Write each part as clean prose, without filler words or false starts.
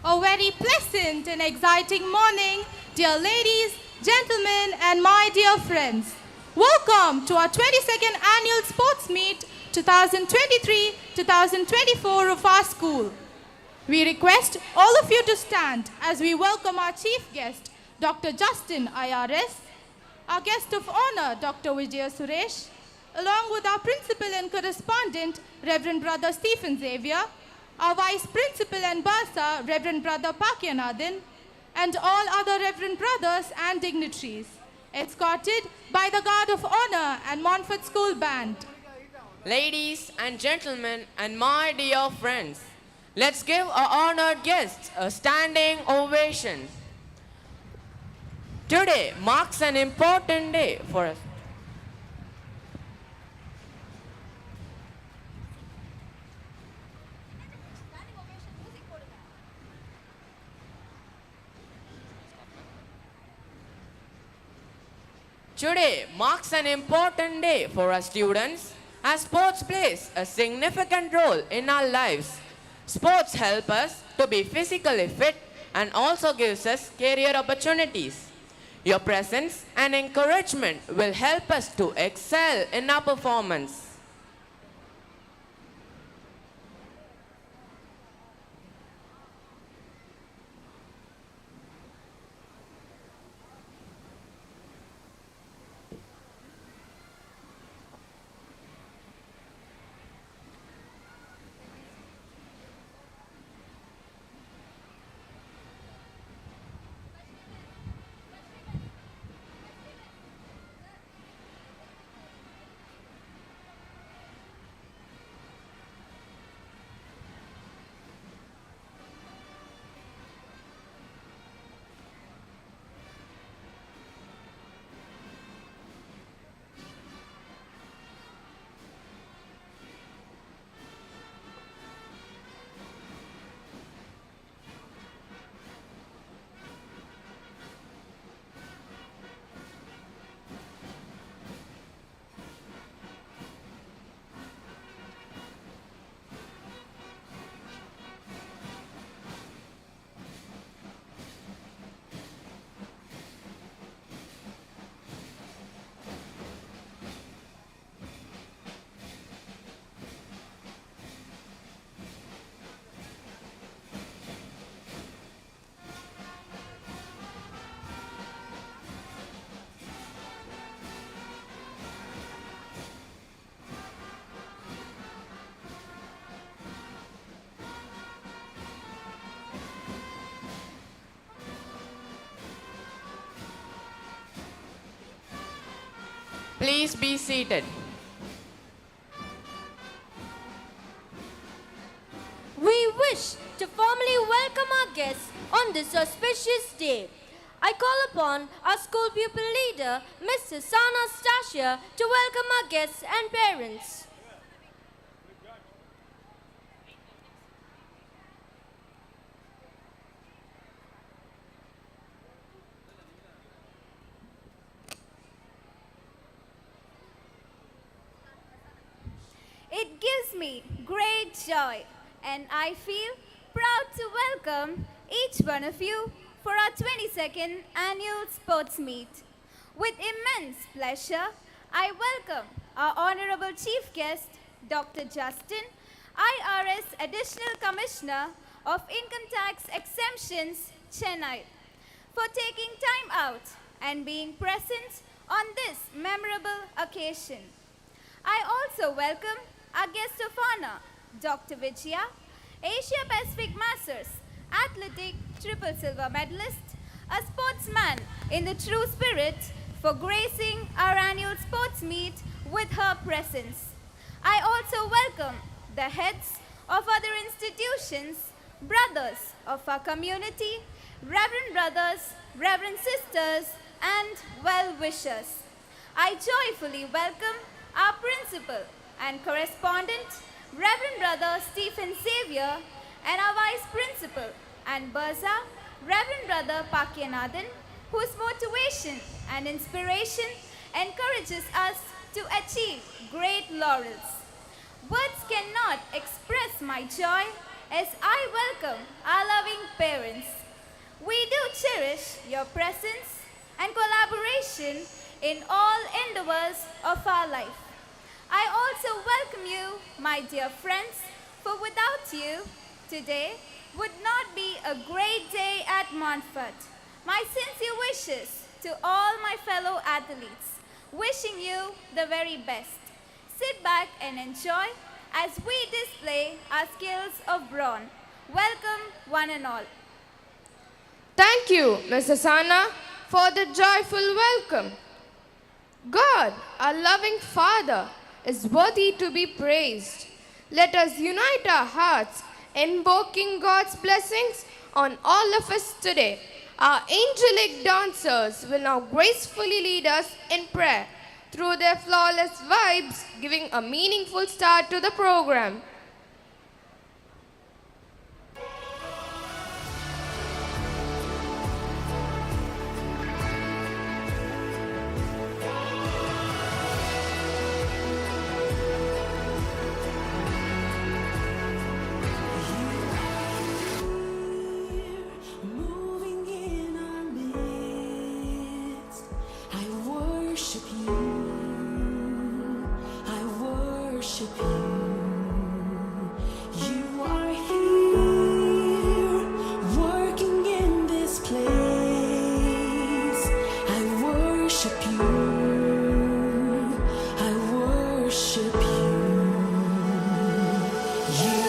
A very pleasant and exciting morning, dear ladies, gentlemen, and my dear friends. Welcome to our 22nd Annual Sports Meet 2023-2024 of our school. We request all of you to stand as we welcome our chief guest, Dr. JUSTIN.IRS, our guest of honor, Dr. VIJAYA SURESH, along with our principal and correspondent, Reverend Brother Stephen Xavier, our Vice Principal and Bursar, Reverend Brother Pakyanathan, and all other Reverend Brothers and dignitaries, escorted by the Guard of Honor and Montfort School Band. Ladies and gentlemen and my dear friends, let's give our honored guests a standing ovation. Today marks an important day for us. Today marks an important day for us students as sports plays a significant role in our lives. Sports help us to be physically fit and also gives us career opportunities. Your presence and encouragement will help us to excel in our performance. Please be seated. We wish to formally welcome our guests on this auspicious day. I call upon our school pupil leader, Mrs. Anastasia, to welcome our guests and parents. It gives me great joy and I feel proud to welcome each one of you for our 22nd annual sports meet. With immense pleasure, I welcome our Honorable Chief Guest, Dr. JUSTIN.IRS Additional Commissioner of Income Tax Exemptions, Chennai, for taking time out and being present on this memorable occasion. I also welcome our guest of honor, Dr. VIJAYA, Asia Pacific Masters Athletic Triple Silver Medalist, a sportsman in the true spirit for gracing our annual sports meet with her presence. I also welcome the heads of other institutions, brothers of our community, reverend brothers, reverend sisters, and well-wishers. I joyfully welcome our principal and correspondent, Reverend Brother Stephen Xavier, and our Vice Principal and Bursar, Reverend Brother Pakyanathan, whose motivation and inspiration encourages us to achieve great laurels. Words cannot express my joy as I welcome our loving parents. We do cherish your presence and collaboration in all endeavors of our life. I also welcome you, my dear friends, for without you, today would not be a great day at Montfort. My sincere wishes to all my fellow athletes, wishing you the very best. Sit back and enjoy as we display our skills of brawn. Welcome, one and all. Thank you, Mrs. Anna, for the joyful welcome. God, our loving Father, is worthy to be praised. Let us unite our hearts, invoking God's blessings on all of us today. Our angelic dancers will now gracefully lead us in prayer through their flawless vibes, giving a meaningful start to the program. Moving in our midst, I worship you. I worship you. You are here, working in this place. I worship you. I worship you. You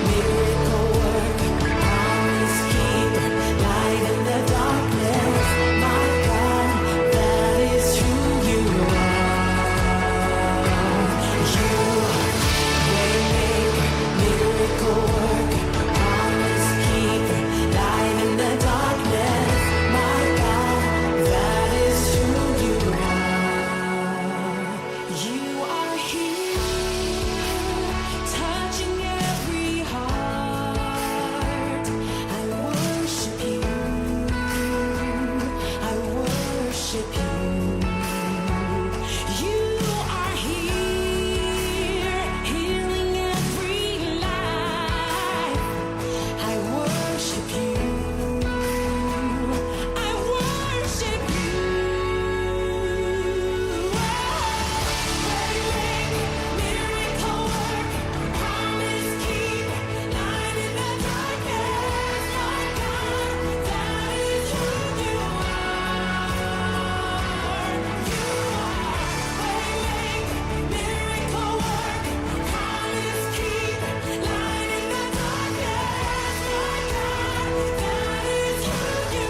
miracle worker, promise keeper, light in the darkness. My God, that is who you are. You waymaker, miracle worker, promise keeper, light in the darkness. My God, that is who you are. You are here, touching every heart. I worship you. I worship you. You are here, healing every life. I worship you. I worship you. Miracle worker, promise keeper, light in the darkness. My God, that is who you are. You are miracle worker, promise keeper, light in the darkness. My God, that is who you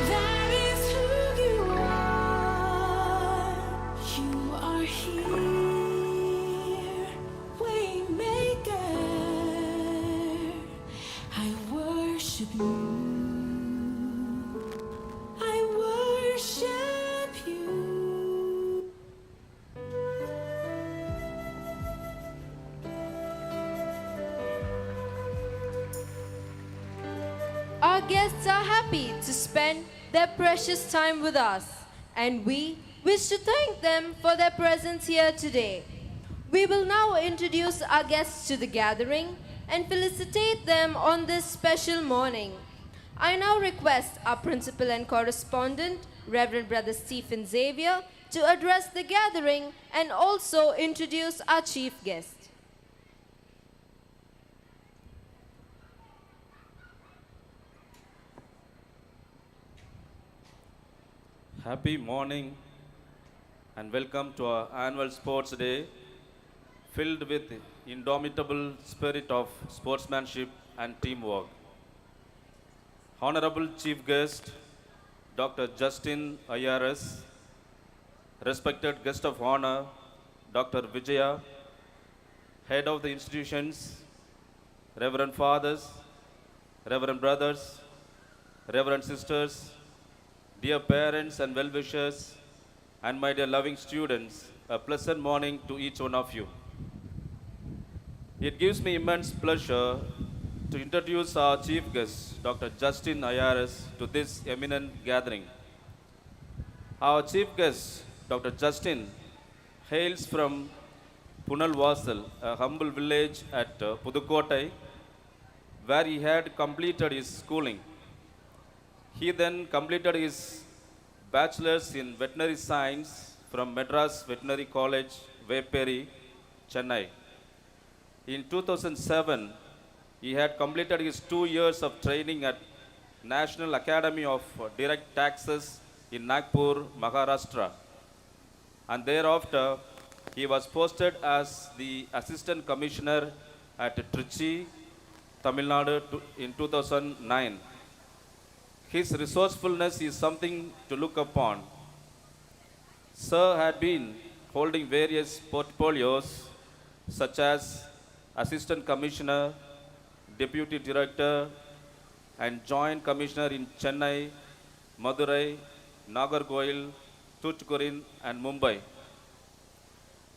That is who you are. You are here, waymaker. I worship you. I worship you. Our guests are happy to spend their precious time with us, and we wish to thank them for their presence here today. We will now introduce our guests to the gathering and felicitate them on this special morning. I now request our principal and correspondent, Reverend Brother Stephen Xavier, to address the gathering and also introduce our chief guest. Happy morning and welcome to our annual sports day filled with indomitable spirit of sportsmanship and teamwork. Honorable Chief Guest, Dr. JUSTIN.IRS, respected guest of honor, Dr. VIJAYA, head of the institutions, Reverend Fathers, Reverend Brothers, Reverend Sisters, dear parents and well-wishers, and my dear loving students, a pleasant morning to each one of you. It gives me immense pleasure to introduce our chief guest, Dr. JUSTIN.IRS, to this eminent gathering. Our chief guest, Dr. Justin, hails from Punalvasal, a humble village at Pudukottai, where he had completed his schooling. He then completed his bachelor's in veterinary science from Madras Veterinary College, Veperi, Chennai. In 2007, he had completed his 2 years of training at National Academy of Direct Taxes in Nagpur, Maharashtra. And thereafter, he was posted as the Assistant Commissioner at Trichy, Tamil Nadu in 2009. His resourcefulness is something to look upon. Sir had been holding various portfolios such as Assistant Commissioner, Deputy Director, and Joint Commissioner in Chennai, Madurai, Nagarkoil, Tuticorin, and Mumbai.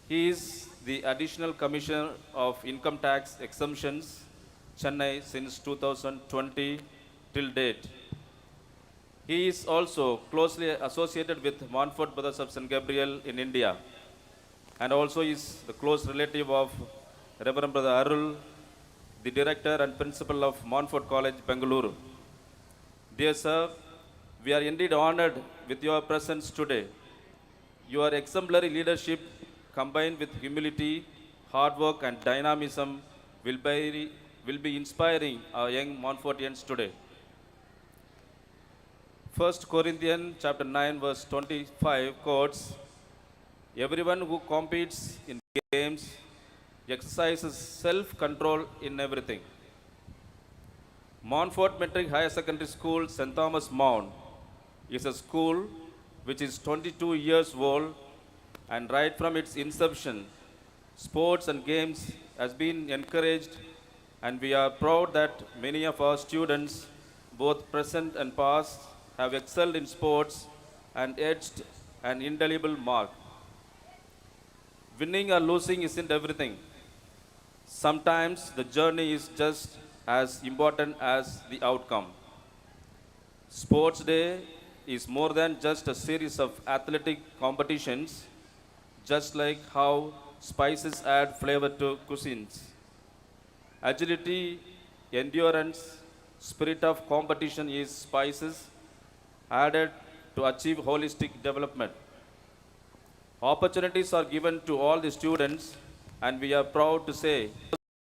He is the Additional Commissioner of Income Tax Exemptions, Chennai since 2020 till date. He is also closely associated with Montfort Brothers of St. Gabriel in India, and also is the close relative of Reverend Brother Arul, the Director and Principal of Montfort College, Bengaluru. Dear Sir, we are indeed honored with your presence today. Your exemplary leadership, combined with humility, hard work, and dynamism, will be inspiring our young Montfortians today. 1 Corinthians chapter 9 verse 25 quotes, "Everyone who competes in games exercises self-control in everything." Montfort Metric Higher Secondary School, St. Thomas Mount, is a school which is 22 years old, and right from its inception, sports and games has been encouraged, and we are proud that many of our students, both present and past, have excelled in sports and etched an indelible mark. Winning or losing isn't everything. Sometimes the journey is just as important as the outcome. Sports Day is more than just a series of athletic competitions, just like how spices add flavor to cuisines. Agility, endurance, spirit of competition is spices added to achieve holistic development. Opportunities are given to all the students, and we are proud to say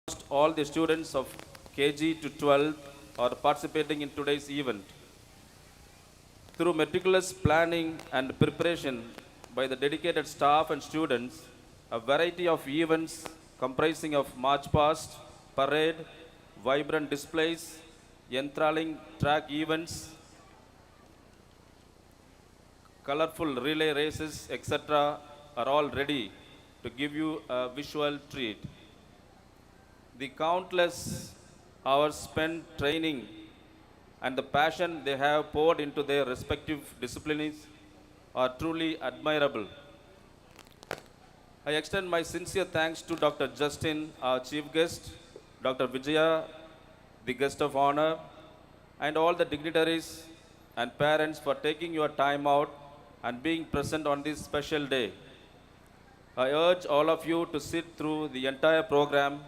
almost all the students of KG to 12 are participating in today's event. Through meticulous planning and preparation by the dedicated staff and students, a variety of events comprising of march past, parade, vibrant displays, enthralling track events, colorful relay races, etc. are all ready to give you a visual treat. The countless hours spent training and the passion they have poured into their respective disciplines are truly admirable. I extend my sincere thanks to Dr. Justin, our chief guest, Dr. Vijaya, the guest of honor, and all the dignitaries and parents for taking your time out and being present on this special day. I urge all of you to sit through the entire program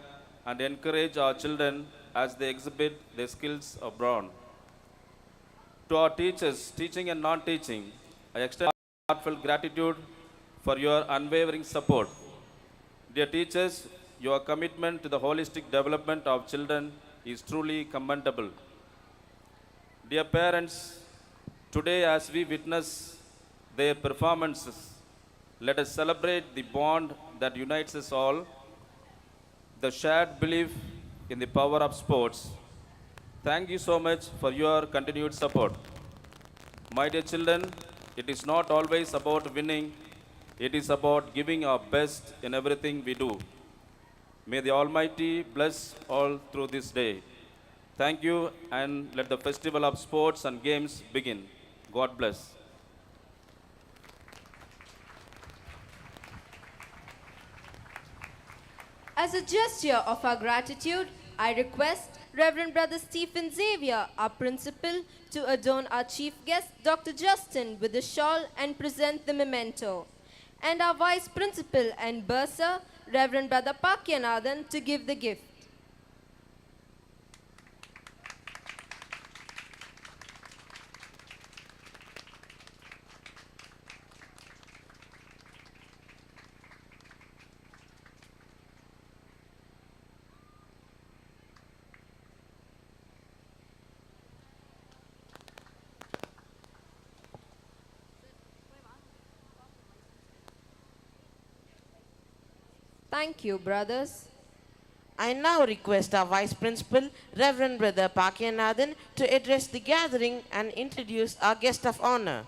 and encourage our children as they exhibit their skills abroad. To our teachers, teaching and non-teaching, I extend heartfelt gratitude for your unwavering support. Dear teachers, your commitment to the holistic development of children is truly commendable. Dear parents, today as we witness their performances, let us celebrate the bond that unites us all, the shared belief in the power of sports. Thank you so much for your continued support. My dear children, it is not always about winning, it is about giving our best in everything we do. May the Almighty bless all through this day. Thank you, and let the festival of sports and games begin. God bless. As a gesture of our gratitude, I request Reverend Brother Stephen Xavier, our principal, to adorn our chief guest, Dr. Justin, with the shawl and present the memento. And our vice principal and bursar, Reverend Brother Pakyanathan, to give the gift. Thank you, brothers. I now request our Vice Principal, Reverend Brother Pakyanathan, to address the gathering and introduce our guest of honor.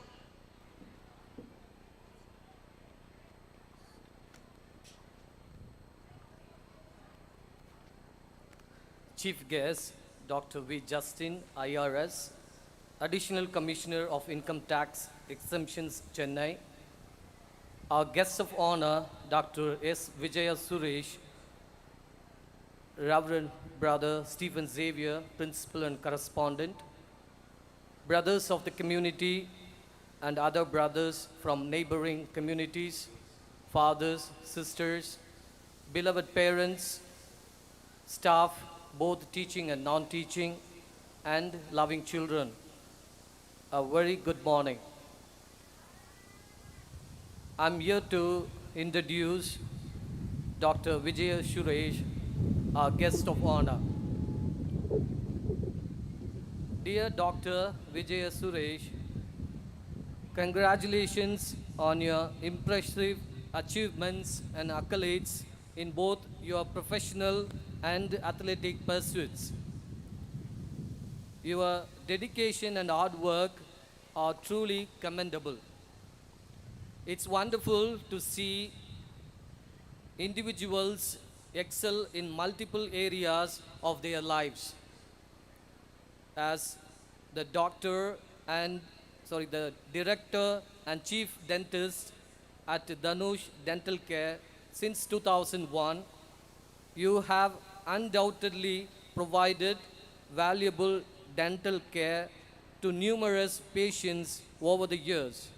Chief Guest, Dr. V. JUSTIN.IRS, Additional Commissioner of Income Tax Exemptions, Chennai. Our guests of honor, Dr. S. VIJAYA SURESH, Reverend Brother Stephen Xavier, Principal and Correspondent, brothers of the community and other brothers from neighboring communities, fathers, sisters, beloved parents, staff, both teaching and non-teaching, and loving children. A very good morning. I'm here to introduce Dr. Vijaya Suresh, our guest of honor. Dear Dr. Vijaya Suresh, congratulations on your impressive achievements and accolades in both your professional and athletic pursuits. Your dedication and hard work are truly commendable. It's wonderful to see individuals excel in multiple areas of their lives. As the the director and chief dentist at Dhanush Dental Care since 2001, you have undoubtedly provided valuable dental care to numerous patients over the years.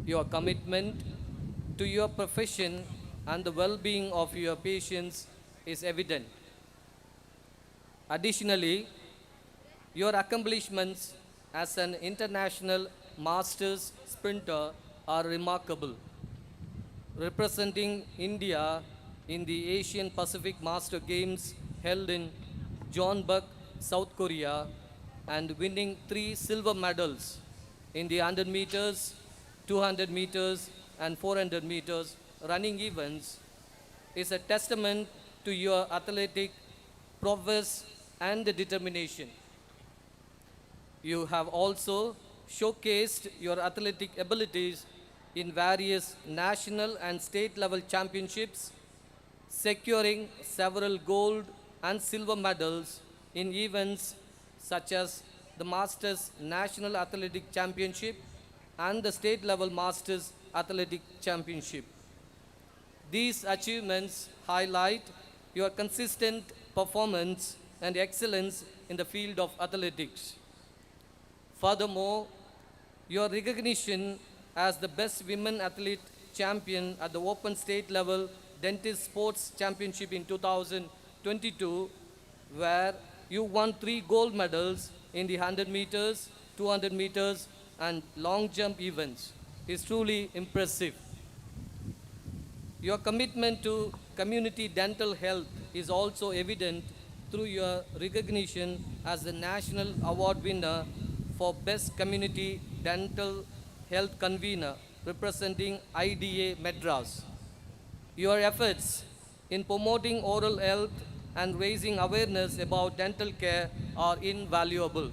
Your commitment to your profession and the well-being of your patients is evident. Additionally, your accomplishments as an international masters sprinter are remarkable, representing India in the Asian Pacific Master Games held in Jeonbuk, South Korea, and winning 3 silver medals in the 100 meters, 200 meters, and 400 meters running events is a testament to your athletic prowess and determination. You have also showcased your athletic abilities in various national and state level championships, securing several gold and silver medals in events such as the Masters National Athletic Championship and the state level Masters Athletic Championship. These achievements highlight your consistent performance and excellence in the field of athletics. Furthermore, your recognition as the best women athlete champion at the Open State Level Dentist Sports Championship in 2022, where you won 3 gold medals in the 100 meters, 200 meters, and long jump events, is truly impressive. Your commitment to community dental health is also evident through your recognition as the National Award winner for Best Community Dental Health Convener representing IDA Madras. Your efforts in promoting oral health and raising awareness about dental care are invaluable.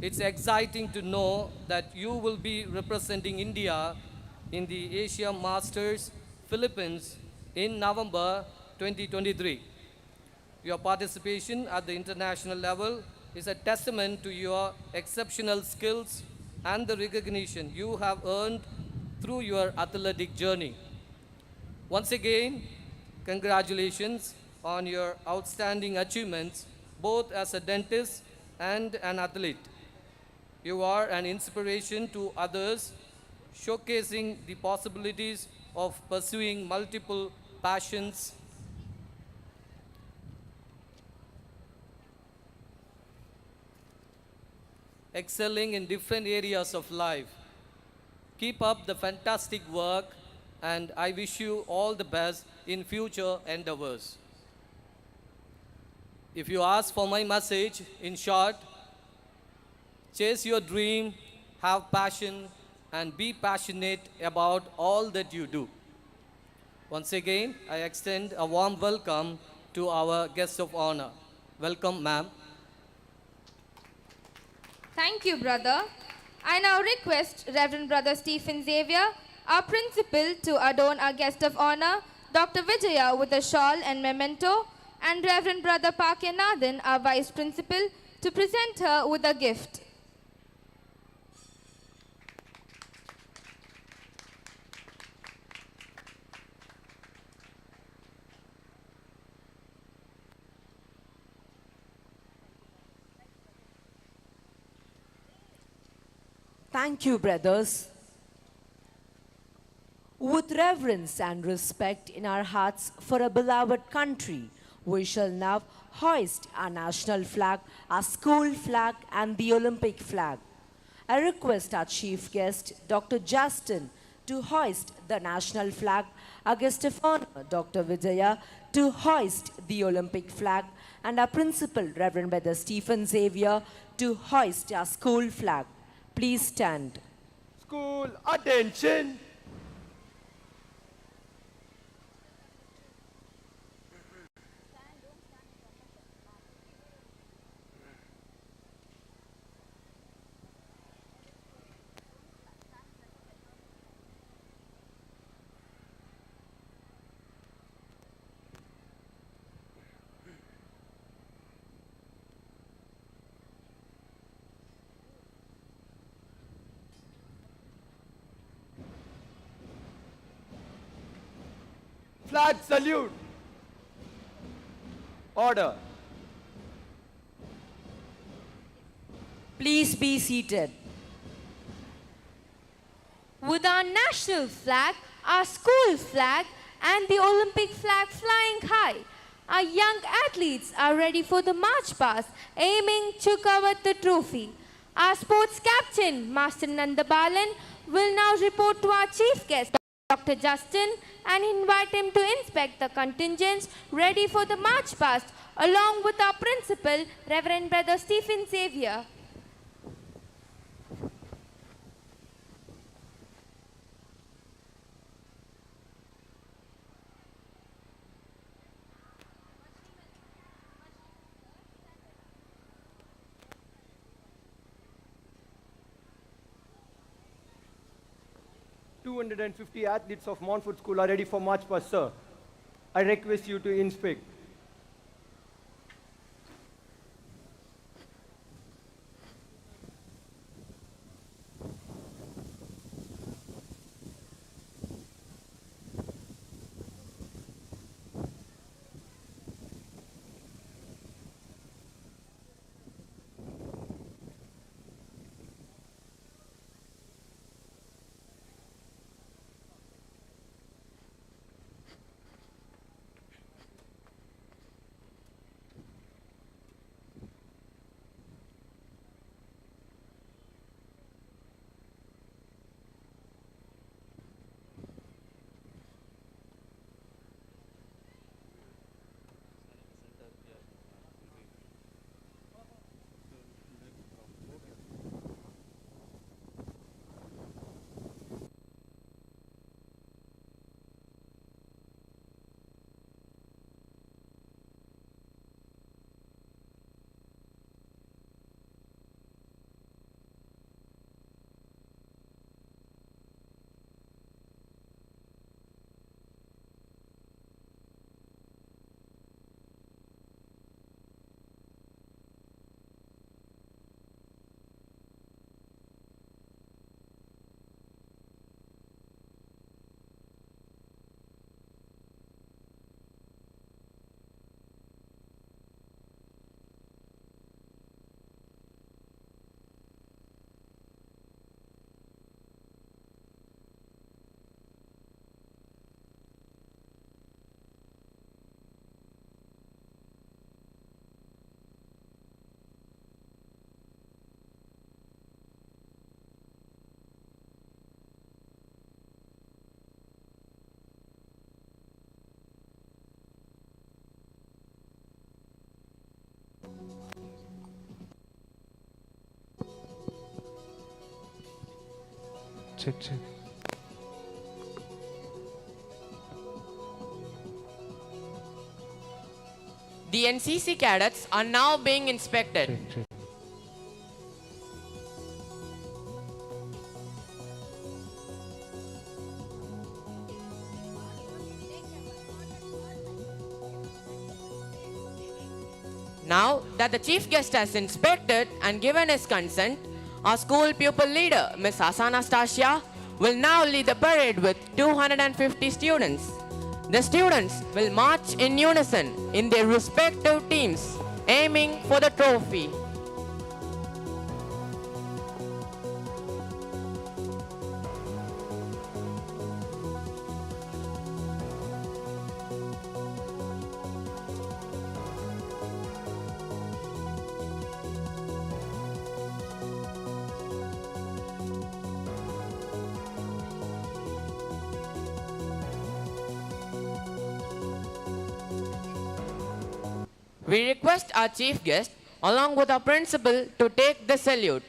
It's exciting to know that you will be representing India in the Asia Masters Philippines in November 2023. Your participation at the international level is a testament to your exceptional skills and the recognition you have earned through your athletic journey. Once again, congratulations on your outstanding achievements, both as a dentist and an athlete. You are an inspiration to others, showcasing the possibilities of pursuing multiple passions, excelling in different areas of life. Keep up the fantastic work, and I wish you all the best in future endeavors. If you ask for my message, in short, chase your dream, have passion, and be passionate about all that you do. Once again, I extend a warm welcome to our guest of honor. Welcome, ma'am. Thank you, brother. I now request Reverend Brother Stephen Xavier, our principal, to adorn our guest of honor, Dr. Vijaya, with a shawl and memento, and Reverend Brother Pakyanathan, our vice principal, to present her with a gift. Thank you, brothers. With reverence and respect in our hearts for a beloved country, we shall now hoist our national flag, our school flag, and the Olympic flag. I request our chief guest, Dr. Justin, to hoist the national flag, our guest of honor, Dr. Vijaya, to hoist the Olympic flag, and our principal, Reverend Brother Stephen Xavier, to hoist our school flag. Please stand. School, attention! Flag salute. Order. Please be seated. With our national flag, our school flag, and the Olympic flag flying high, our young athletes are ready for the march past, aiming to covet the trophy. Our sports captain, Master Nandabalan, will now report to our chief guest, Dr. Justin, and invite him to inspect the contingents ready for the march past, along with our principal, Reverend Brother Stephen Xavier. "250 athletes of Montfort School are ready for march past, sir. I request you to inspect." check. The NCC cadets are now being inspected. Check. Now that the chief guest has inspected and given his consent, our school pupil leader, Miss Anastasia, will now lead the parade with 250 students. The students will march in unison in their respective teams, aiming for the trophy. We request our chief guest, along with our principal, to take the salute.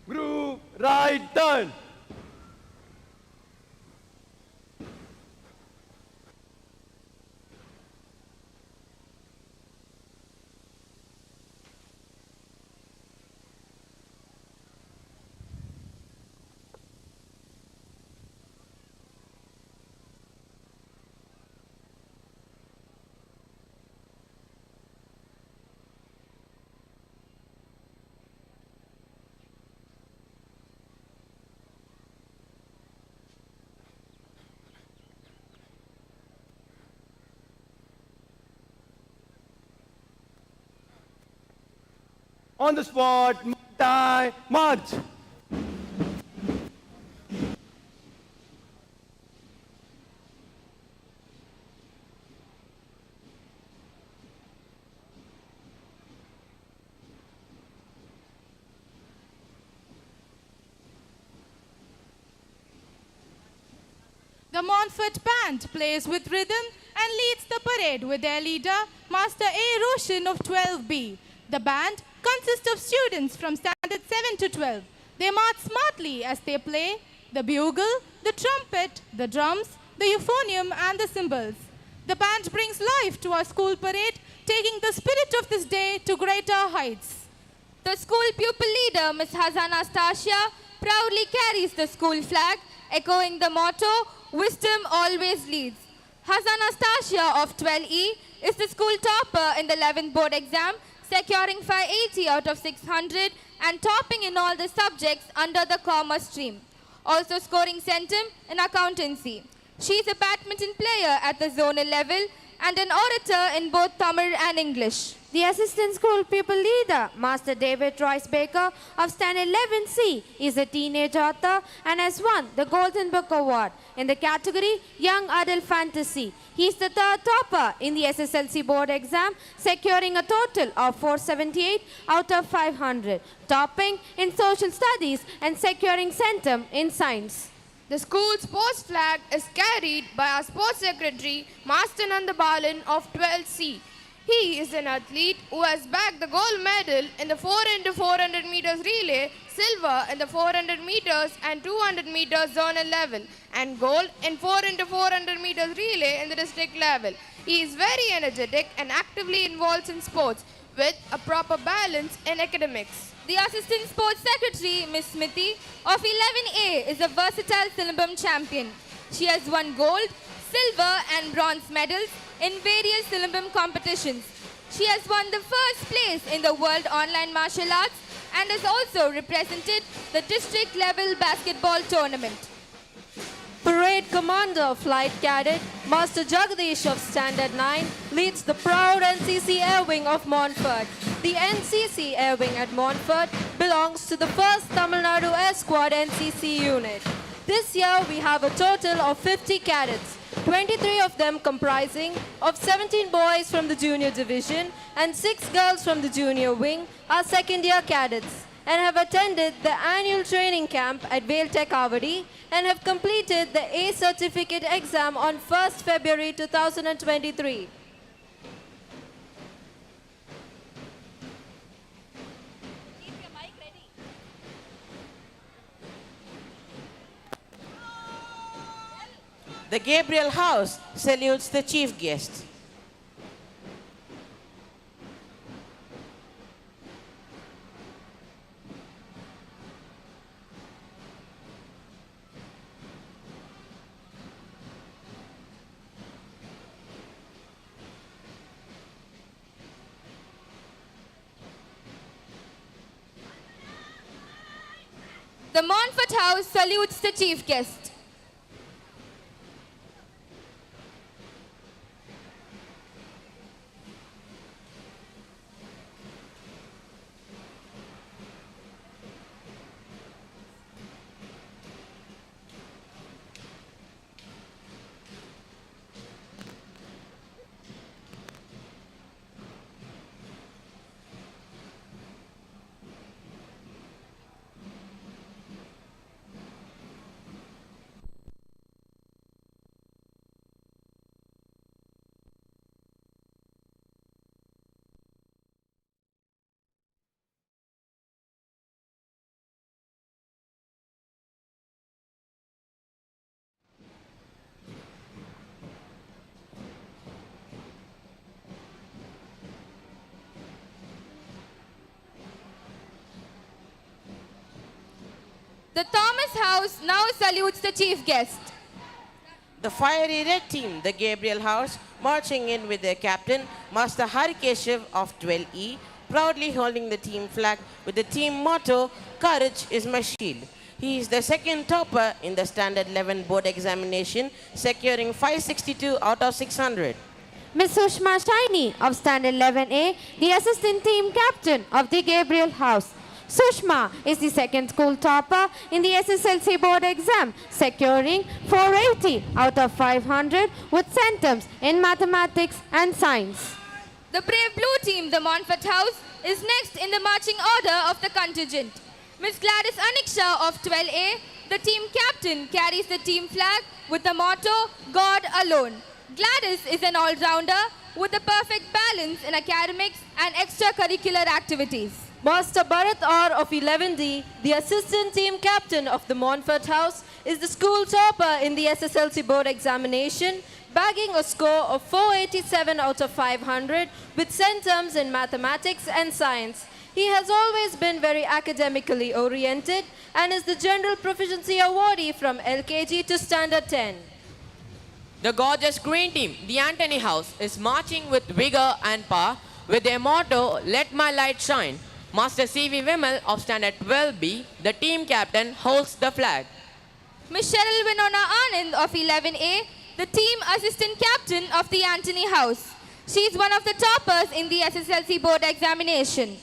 Group right turn. On the spot, tie, march. The Montfort band plays with rhythm and leads the parade with their leader, Master A. Roshan of 12B. The band consists of students from standard 7 to 12. They march smartly as they play the bugle, the trumpet, the drums, the euphonium and the cymbals. The band brings life to our school parade, taking the spirit of this day to greater heights. The school pupil leader, Ms. Anastasia, proudly carries the school flag, echoing the motto, "Wisdom always leads." Anastasia of 12E is the school topper in the 11th board exam, securing 580 out of 600 and topping in all the subjects under the commerce stream. Also scoring centum in accountancy. She is a badminton player at the zonal level and an orator in both Tamil and English. The assistant school pupil leader, Master David Royce Baker of Standard 11C, is a teenage author and has won the Golden Book Award in the category Young Adult Fantasy. He is the third topper in the SSLC board exam, securing a total of 478 out of 500, topping in social studies and securing centum in science. The school sports flag is carried by our sports secretary, Master Nandabalan of 12C. He is an athlete who has bagged the gold medal in the 4x400 meters relay, silver in the 400 meters and 200 meters zonal level, and gold in 4x400 meters relay in the district level. He is very energetic and actively involved in sports with a proper balance in academics. The Assistant Sports Secretary, Ms. Smithy, of 11A, is a versatile Silambam champion. She has won gold, silver and bronze medals in various Silambam competitions. She has won the first place in the World Online Martial Arts and has also represented the district level basketball tournament. Parade Commander Flight Cadet Master Jagadish of Standard 9 leads the proud NCC Air Wing of Montfort. The NCC Air Wing at Montfort belongs to the 1st Tamil Nadu Air Squad NCC unit. This year we have a total of 50 cadets. 23 of them comprising of 17 boys from the junior division and 6 girls from the junior wing are second-year cadets and have attended the annual training camp at Vailtech Avadi and have completed the A certificate exam on 1st February 2023. The Gabriel House salutes the chief guest. The Montfort House salutes the chief guest. The Thomas House now salutes the chief guest. The fiery red team, the Gabriel House, marching in with their captain, Master Harikeshav of 12E, proudly holding the team flag with the team motto, "Courage is my shield." He is the second topper in the Standard 11 board examination, securing 562 out of 600. Miss Sushma Shaini of Standard 11A, the assistant team captain of the Gabriel House. Sushma is the second school topper in the SSLC board exam, securing 480 out of 500 with centums in mathematics and science. The brave blue team, the Montfort House, is next in the marching order of the contingent. Miss Gladys Aniksha of 12A, the team captain, carries the team flag with the motto, "God alone." Gladys is an all-rounder with a perfect balance in academics and extracurricular activities. Master Bharat R of 11D, the assistant team captain of the Montfort House, is the school topper in the SSLC board examination, bagging a score of 487 out of 500 with centums in mathematics and science. He has always been very academically oriented and is the general proficiency awardee from LKG to Standard 10. The gorgeous green team, the Anthony House, is marching with vigor and power with their motto, "Let my light shine." Master C.V. Vimal of Standard 12B, the team captain, holds the flag. Miss Cheryl Winona Anand of 11A, the team assistant captain of the Anthony House. She is one of the toppers in the SSLC board examination.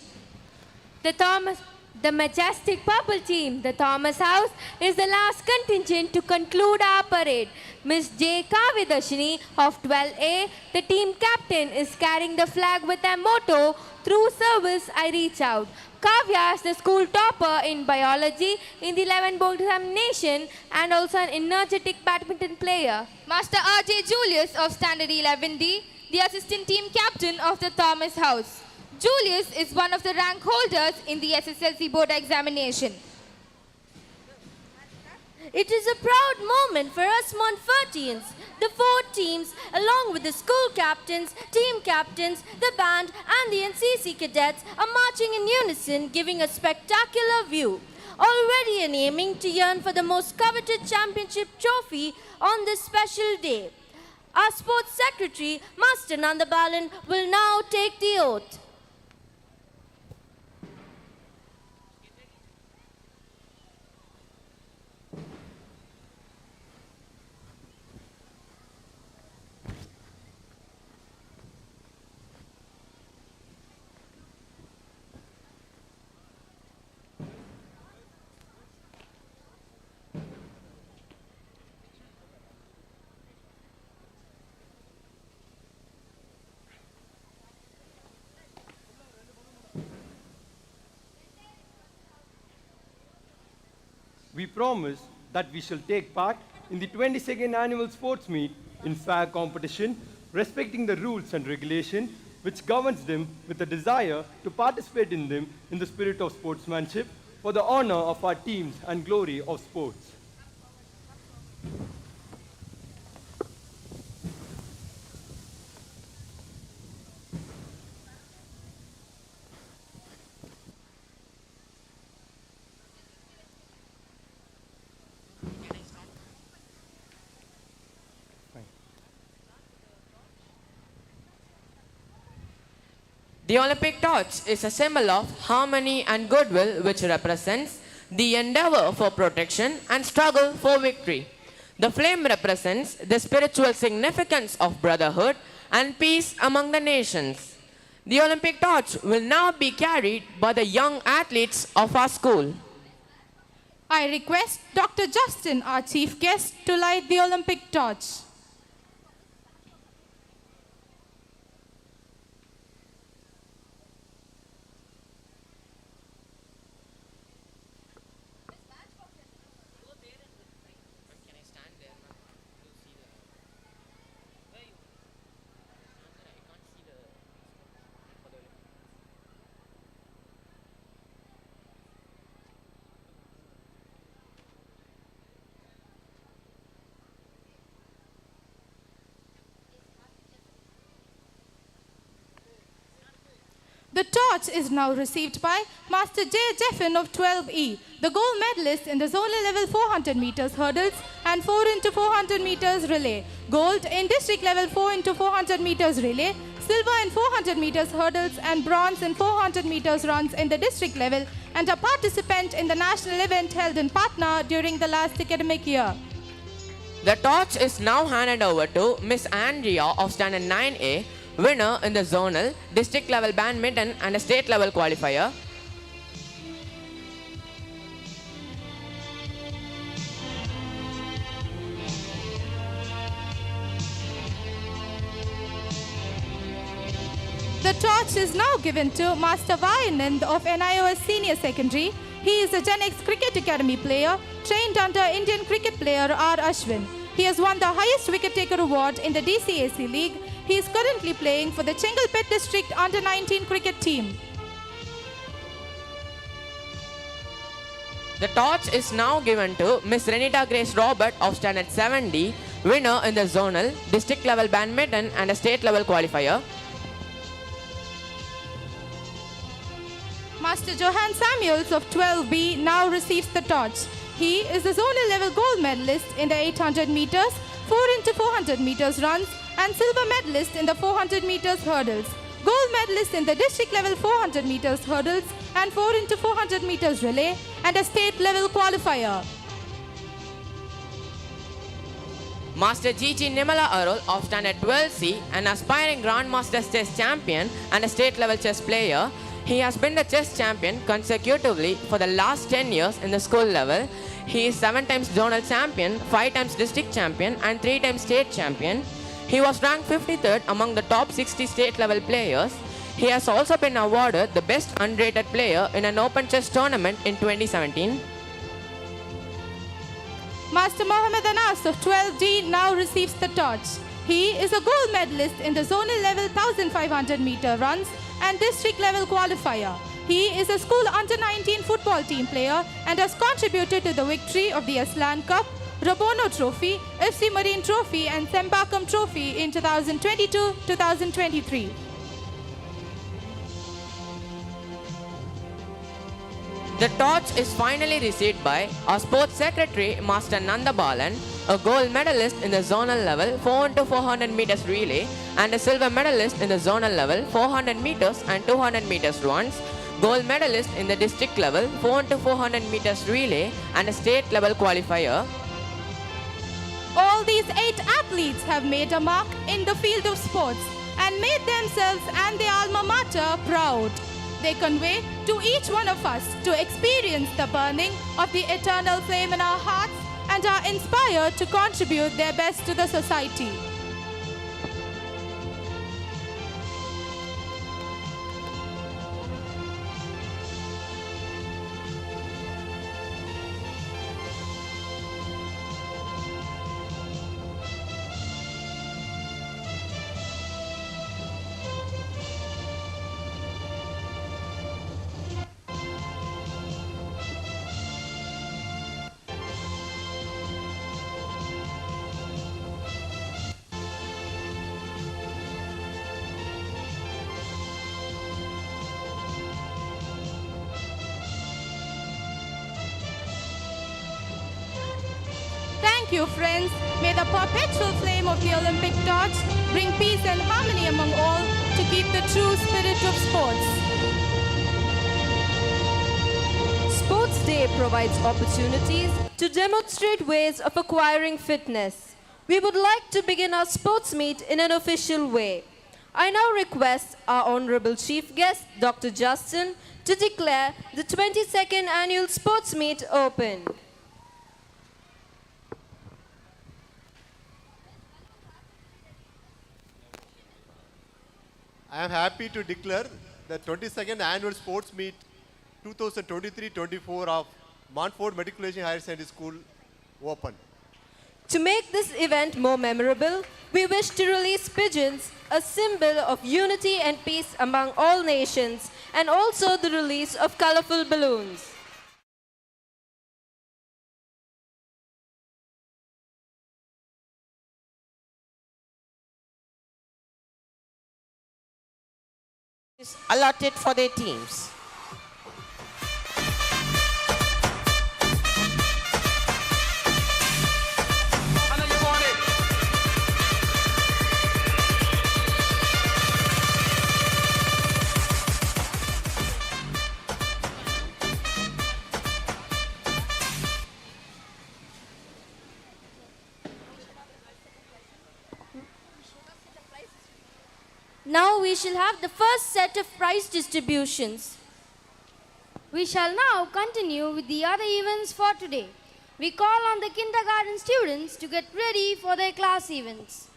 The majestic purple team, the Thomas House, is the last contingent to conclude our parade. Miss J. Kavidashini of 12A, the team captain, is carrying the flag with their motto, "Through service I reach out." Kavya is the school topper in biology in the 11 board examination and also an energetic badminton player. Master R.J. Julius of Standard 11D, the assistant team captain of the Thomas House. Julius is one of the rank holders in the SSLC board examination. It is a proud moment for us Montfortians. The 4 teams, along with the school captains, team captains, the band and the NCC cadets are marching in unison, giving a spectacular view. Already and aiming to yearn for the most coveted championship trophy on this special day. Our sports secretary, Master Nandabalan, will now take the oath. we promise that we shall take part in the 22nd annual sports meet in fair competition, respecting the rules and regulation which governs them with a desire to participate in them in the spirit of sportsmanship for the honor of our teams and glory of sports. The Olympic torch is a symbol of harmony and goodwill which represents the endeavor for protection and struggle for victory. The flame represents the spiritual significance of brotherhood and peace among the nations. The Olympic torch will now be carried by the young athletes of our school. I request Dr. Justin, our chief guest, to light the Olympic torch. The torch is now received by Master J. Jeffin of 12E, the gold medalist in the zonal level 400 meters hurdles and 4 into 400 meters relay, gold in district level 4 into 400 meters relay, silver in 400 meters hurdles and bronze in 400 meters runs in the district level, and a participant in the national event held in Patna during the last academic year. The torch is now handed over to Miss Andrea of Standard 9A, winner in the zonal, district level badminton and a state level qualifier. The torch is now given to Master Vayanand of NIOS Senior Secondary. He is a Gen X Cricket Academy player trained under Indian cricket player R. Ashwin. He has won the highest wicket taker award in the DCAC League. He is currently playing for the Chengalpet District Under-19 cricket team. The torch is now given to Miss Renita Grace Robert of Standard 7D, winner in the zonal, district level badminton and a state level qualifier. Master Johan Samuels of 12B now receives the torch. He is the zonal level gold medalist in the 800 meters, 4 into 400 meters runs and silver medalist in the 400 meters hurdles, gold medalist in the district level 400 meters hurdles and 4 into 400 meters relay and a state level qualifier. Master G.G. Nimala Arul of Standard 12C, an aspiring Grandmaster chess champion and a state level chess player. He has been the chess champion consecutively for the last 10 years in the school level. He is 7 times zonal champion, 5 times district champion and 3 times state champion. He was ranked 53rd among the top 60 state level players. He has also been awarded the best unrated player in an open chess tournament in 2017. Master Mohammed Anas of 12D now receives the torch. He is a gold medalist in the zonal level 1500 meter runs and district level qualifier. He is a school under-19 football team player and has contributed to the victory of the Aslan Cup, Rabono Trophy, FC Marine Trophy and Sembakam Trophy in 2022-2023. The torch is finally received by our sports secretary, Master Nanda Balan, a gold medalist in the zonal level 4 into 400 meters relay and a silver medalist in the zonal level 400 meters and 200 meters runs, gold medalist in the district level 4 into 400 meters relay and a state level qualifier. All these 8 athletes have made a mark in the field of sports and made themselves and their alma mater proud. They convey to each one of us to experience the burning of the eternal flame in our hearts and are inspired to contribute their best to the society. Thank you, friends. May the perpetual flame of the Olympic torch bring peace and harmony among all to keep the true spirit of sports. Sports Day provides opportunities to demonstrate ways of acquiring fitness. We would like to begin our sports meet in an official way. I now request our Honorable Chief Guest, Dr. Justin, to declare the 22nd Annual Sports Meet open. I am happy to declare the 22nd Annual Sports Meet 2023-24 of Montfort Matriculation Higher Secondary School open. To make this event more memorable, we wish to release pigeons, a symbol of unity and peace among all nations, and also the release of colorful balloons. Is allotted for their teams. Now we shall have the first set of prize distributions. We shall now continue with the other events for today. We call on the kindergarten students to get ready for their class events.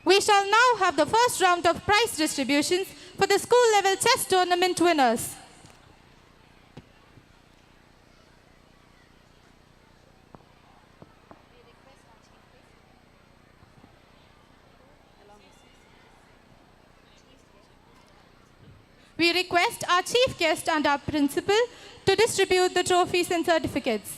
We shall now have the first round of prize distributions for the school level chess tournament winners. We request our chief guest and our principal to distribute the trophies and certificates.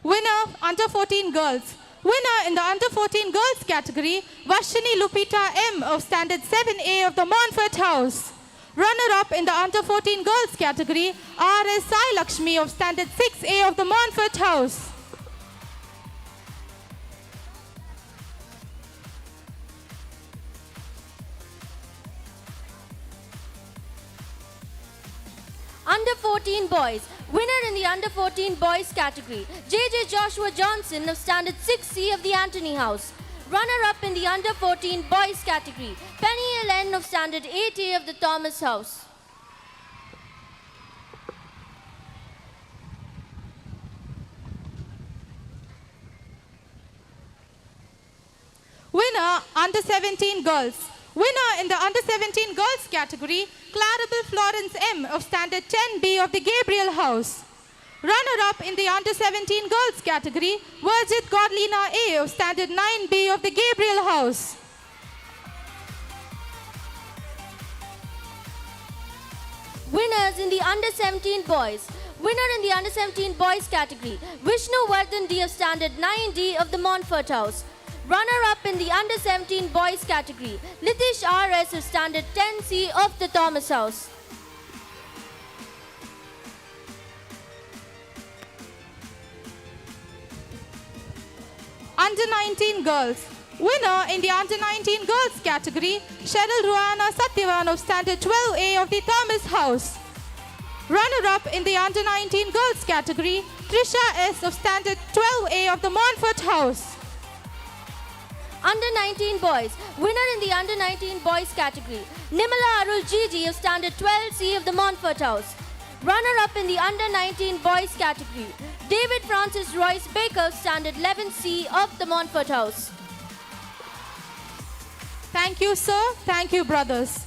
Winner, under 14 girls. Winner in the under 14 girls category, Varshini Lupita M of Standard 7A of the Montfort House. Runner-up in the under 14 girls category, R.S. Sai Lakshmi of Standard 6A of the Montfort House. Under 14 boys. Winner in the under 14 boys category, J.J. Joshua Johnson of Standard 6C of the Anthony House. Runner-up in the under 14 boys category, Penny Ellen of Standard 8A of the Thomas House. Winner, under 17 girls. Winner in the under 17 girls category, Clarabel Florence M of Standard 10B of the Gabriel House. Runner-up in the under 17 girls category, Virgit Godlina A of Standard 9B of the Gabriel House. Winners in the under 17 boys. Winner in the under 17 boys category, Vishnu Vardhan D of Standard 9D of the Montfort House. Runner-up in the under 17 boys category, Litish R.S. of Standard 10C of the Thomas House. Under 19 girls. Winner in the under 19 girls category, Cheryl Ruana Satyavan of Standard 12A of the Thomas House. Runner-up in the under 19 girls category, Trisha S of Standard 12A of the Montfort House. Under 19 boys. Winner in the under 19 boys category, Nimala Arul Gigi of Standard 12C of the Montfort House. Runner-up in the under 19 boys category, David Francis Royce Baker of Standard 11C of the Montfort House. Thank you, sir. Thank you, brothers.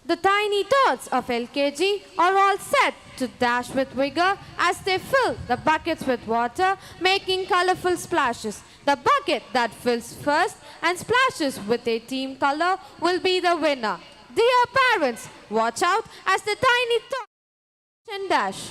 The tiny tots of LKG are all set to dash with vigor as they fill the buckets with water, making colorful splashes. The bucket that fills first and splashes with a team color will be the winner. Dear parents, watch out as the tiny tots and dash.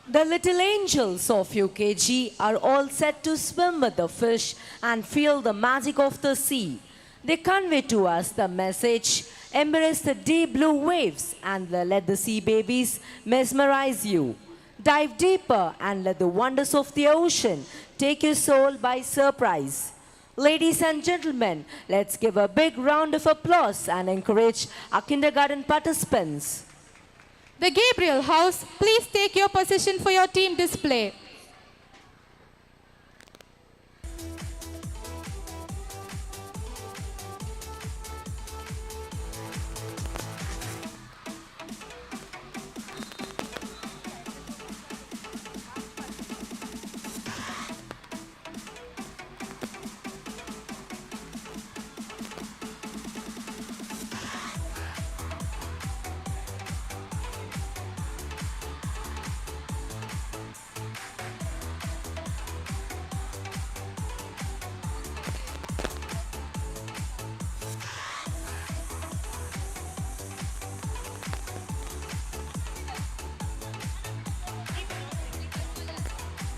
The little angels of UKG are all set to swim with the fish and feel the magic of the sea. They convey to us the message, embrace the deep blue waves and let the sea babies mesmerize you. Dive deeper and let the wonders of the ocean take your soul by surprise. Ladies and gentlemen, let's give a big round of applause and encourage our kindergarten participants. The Gabriel House, please take your position for your team display.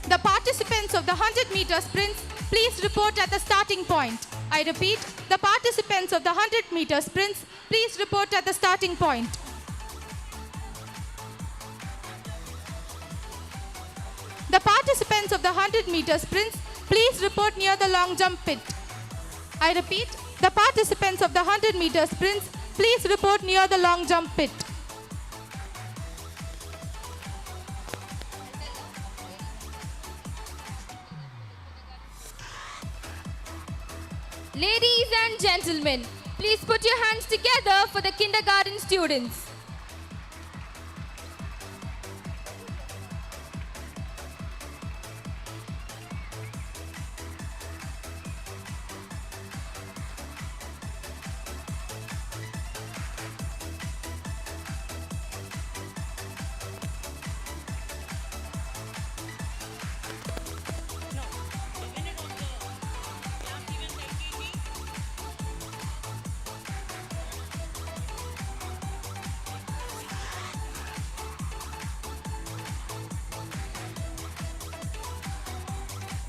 The participants of the 100-meter sprints, please report at the starting point. I repeat, the participants of the 100-meter sprints, please report at the starting point. The participants of the 100-meter sprints, please report near the long jump pit. I repeat, the participants of the 100-meter sprints, please report near the long jump pit. Ladies and gentlemen, please put your hands together for the kindergarten students.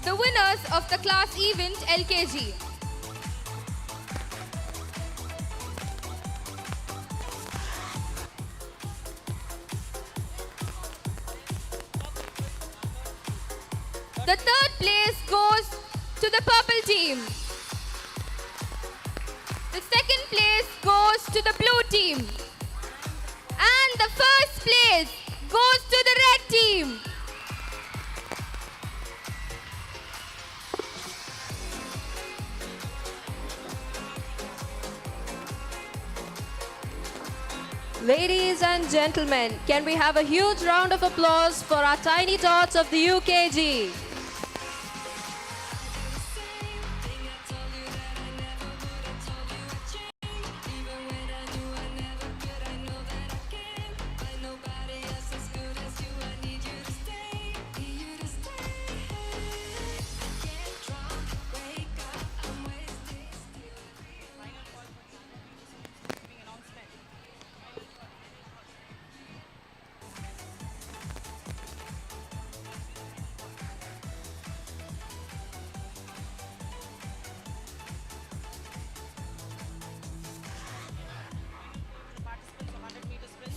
The winners of the class event LKG. The third place goes to the purple team. The second place goes to the blue team. And the first place goes to the red team. Ladies and gentlemen, can we have a huge round of applause for our tiny tots of the UKG?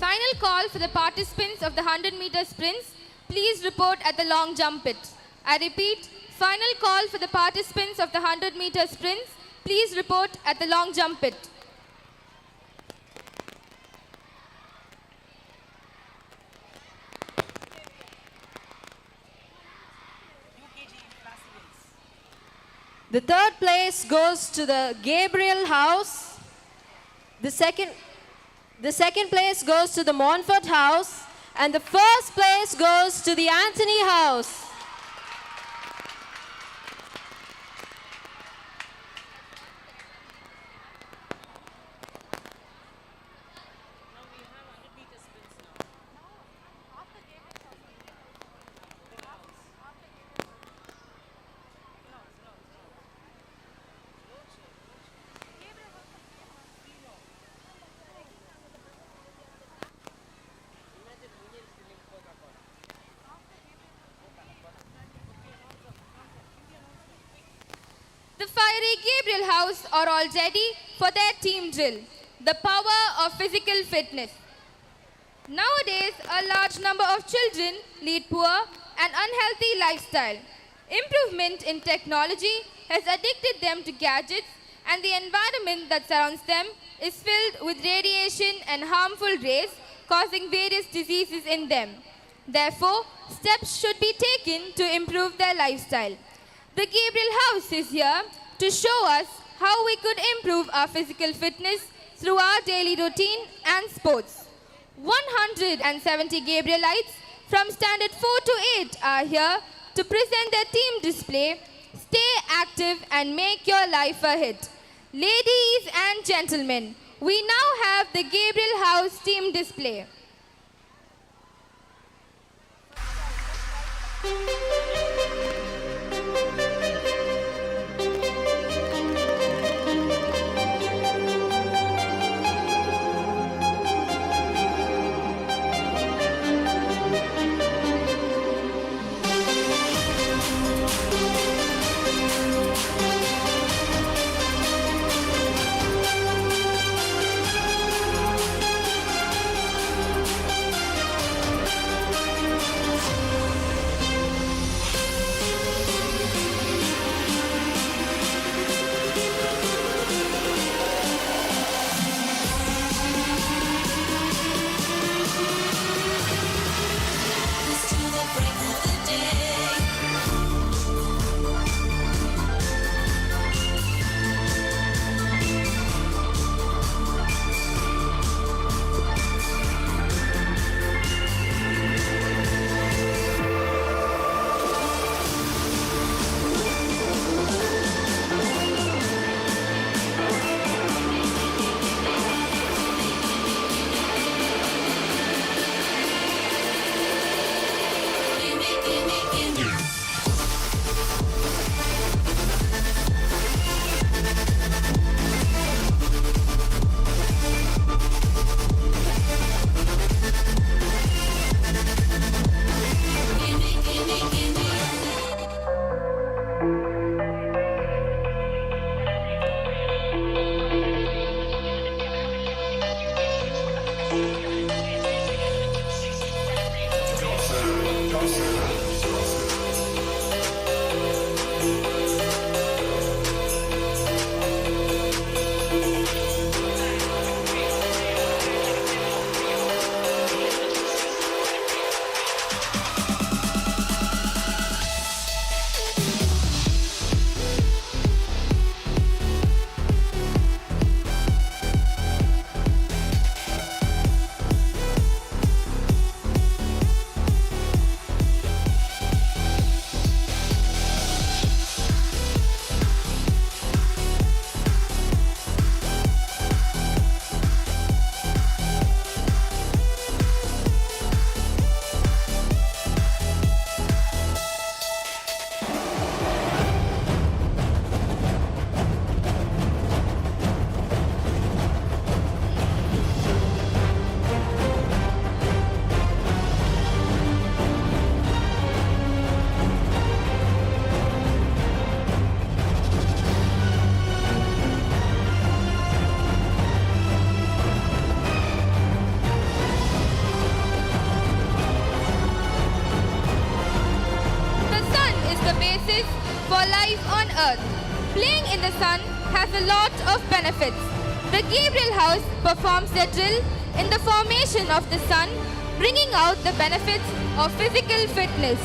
Final call for the participants of the 100-meter sprints. Please report at the long jump pit. I repeat, final call for the participants of the 100-meter sprints. Please report at the long jump pit. The third place goes to the Gabriel House. The second place goes to the Montfort House. And the first place goes to the Anthony House. The fiery Gabriel House are all ready for their team drill. The power of physical fitness. Nowadays, a large number of children lead poor and unhealthy lifestyle. Improvement in technology has addicted them to gadgets, and the environment that surrounds them is filled with radiation and harmful rays causing various diseases in them. Therefore, steps should be taken to improve their lifestyle. The Gabriel House is here to show us how we could improve our physical fitness through our daily routine and sports. 170 Gabrielites from standard 4 to 8 are here to present their team display. Stay active and make your life a hit. Ladies and gentlemen, we now have the Gabriel House team display. for life on earth. Playing in the sun has a lot of benefits. The Gabriel House performs their drill in the formation of the sun, bringing out the benefits of physical fitness.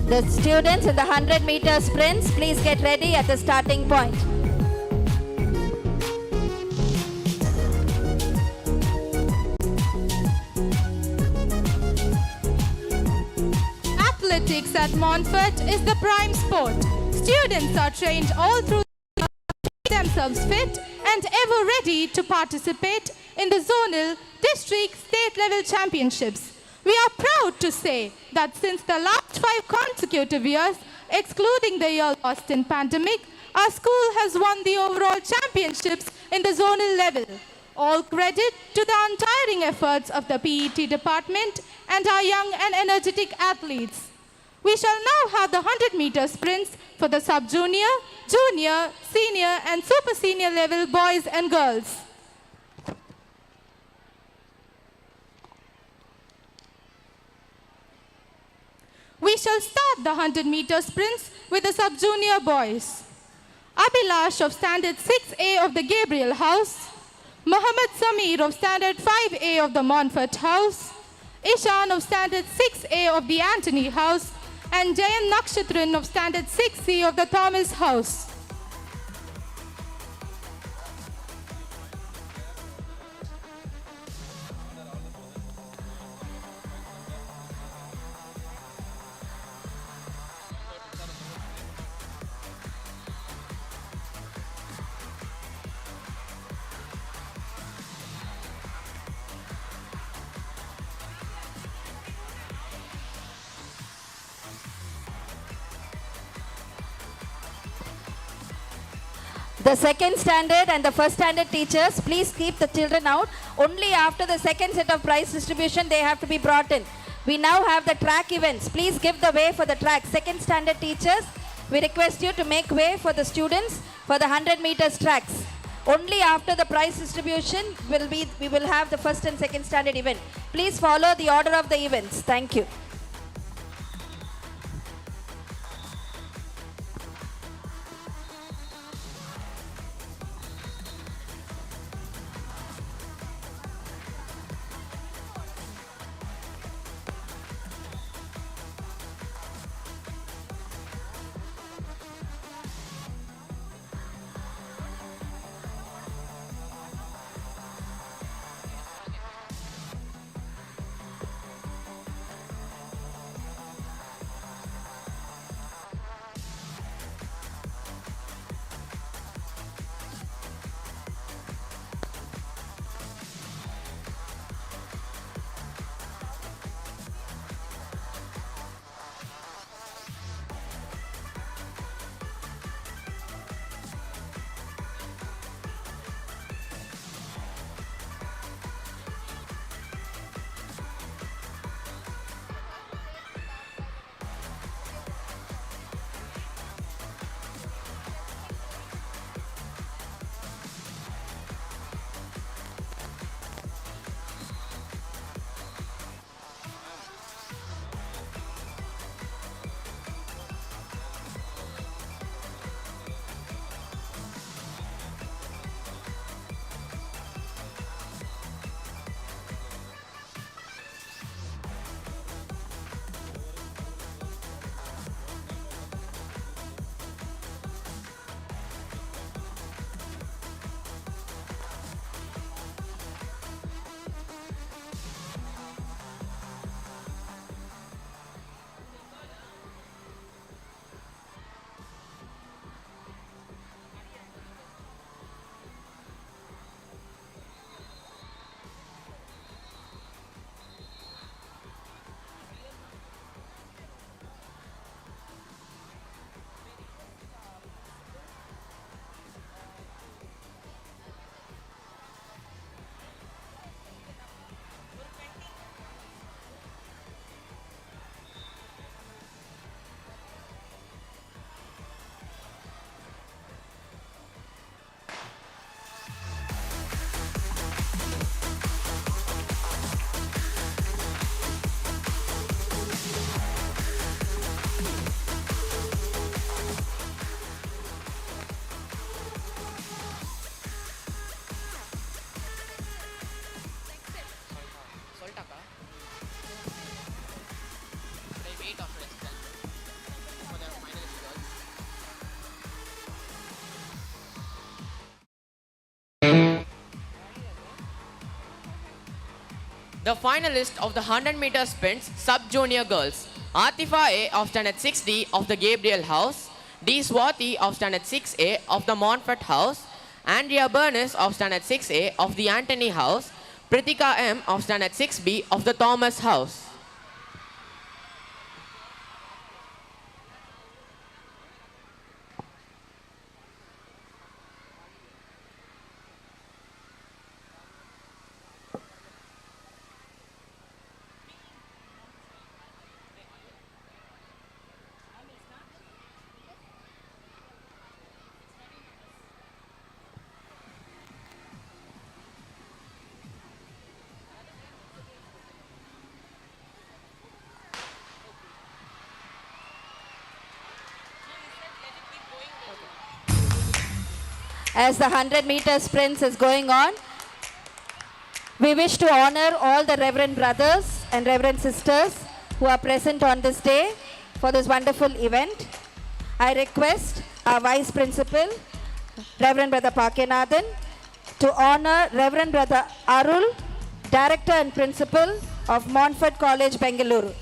The students in the 100-meter sprints, please get ready at the starting point. Athletics at Montfort is the prime sport. Students are trained all through the year to keep themselves fit and ever ready to participate in the zonal, district, state-level championships. We are proud to say that since the last 5 consecutive years, excluding the year lost in pandemic, our school has won the overall championships in the zonal level. All credit to the untiring efforts of the PET department and our young and energetic athletes. We shall now have the 100-meter sprints for the sub-junior, junior, senior and super senior level boys and girls. We shall start the 100-meter sprints with the sub-junior boys. Abhilash of Standard 6A of the Gabriel House, Mohammed Samir of Standard 5A of the Montfort House, Ishan of Standard 6A of the Anthony House, and Jayan Nakshatran of Standard 6C of the Thomas House. The second standard and the first standard teachers, please keep the children out. Only after the second set of prize distribution, they have to be brought in. We now have the track events. Please give the way for the track. Second standard teachers, we request you to make way for the students for the 100 meters tracks. Only after the prize distribution we will have the first and second standard event. Please follow the order of the events. Thank you. the finalist of the 100-meter sprints sub-junior girls, Atifa A of standard 6D of the Gabriel House, D. Swati of standard 6A of the Montfort House, Andrea Bernice of standard 6A of the Anthony House, Pritika M of standard 6B of the Thomas House. As the 100-meter sprints is going on, we wish to honor all the Reverend brothers and Reverend sisters who are present on this day for this wonderful event. I request our Vice Principal, Reverend Brother Pakenathan, to honor Reverend Brother Arul, Director and Principal of Montfort College, Bengaluru.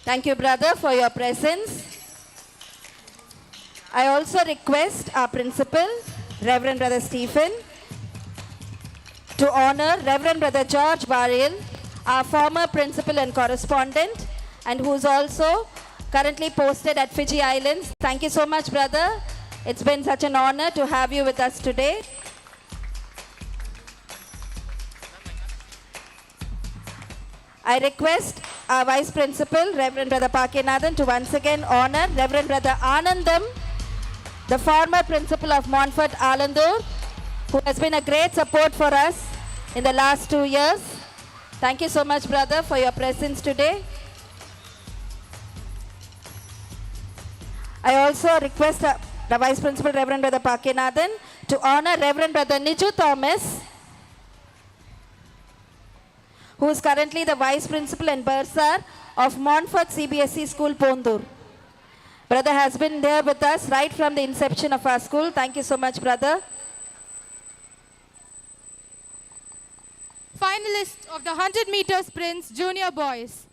Thank you, brother, for your presence. I also request our principal, Reverend Brother Stephen, to honor Reverend Brother George Varial, our former principal and correspondent, and who's also currently posted at Fiji Islands. Thank you so much, brother. It's been such an honor to have you with us today. I request our Vice Principal, Reverend Brother Pakenathan, to once again honor Reverend Brother Anandam, the former Principal of Montfort, Alandur, who has been a great support for us in the last 2 years. Thank you so much, brother, for your presence today. I also request the Vice Principal, Reverend Brother Pakenathan, to honor Reverend Brother Niju Thomas, who is currently the Vice Principal and Bursar of Montfort CBSE School, Pondur. Brother has been there with us right from the inception of our school. Thank you so much, brother. Finalist of the 100-meter sprints junior boys,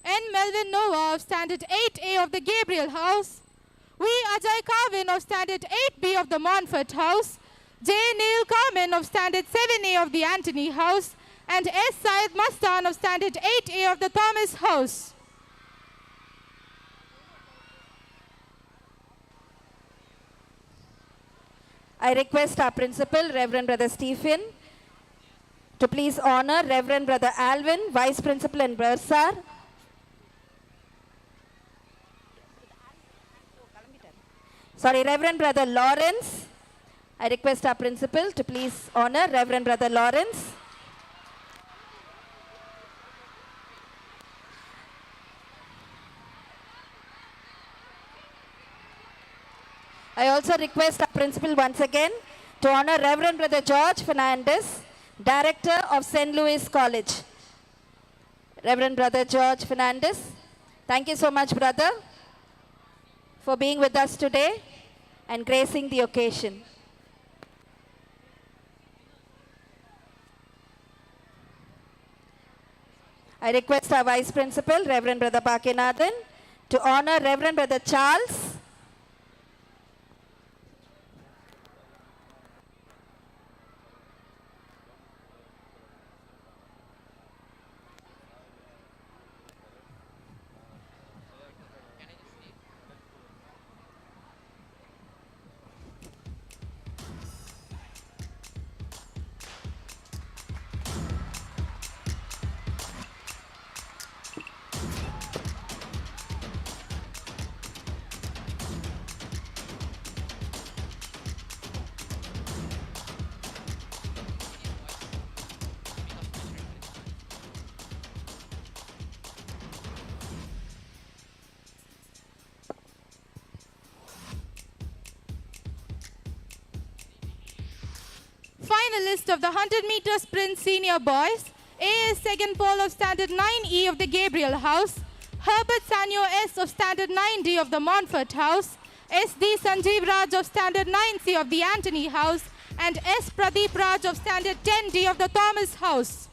N. Melvin Noah of standard 8A of the Gabriel House, V. Ajay Kavin of standard 8B of the Montfort House, J. Neil Carmen of standard 7A of the Anthony House, and S. Syed Mastan of standard 8A of the Thomas House. I request our principal, Reverend Brother Stephen, to please honor Reverend Brother Alvin, Vice Principal and Bursar. Sorry, Reverend Brother Lawrence. I request our principal to please honor Reverend Brother Lawrence. I also request our principal once again to honor Reverend Brother George Fernandez, Director of St. Louis College. Reverend Brother George Fernandez, thank you so much, brother, for being with us today and gracing the occasion. I request our Vice Principal, Reverend Brother Pakenathan, to honor Reverend Brother Charles, Finalist of the 100-meter sprint senior boys, A.S. Seganpol of Standard 9E of the Gabriel House, Herbert Sanyo S. of Standard 9D of the Montfort House, S.D. Sanjeev Raj of Standard 9C of the Antony House, and S. Pradeep Raj of Standard 10D of the Thomas House.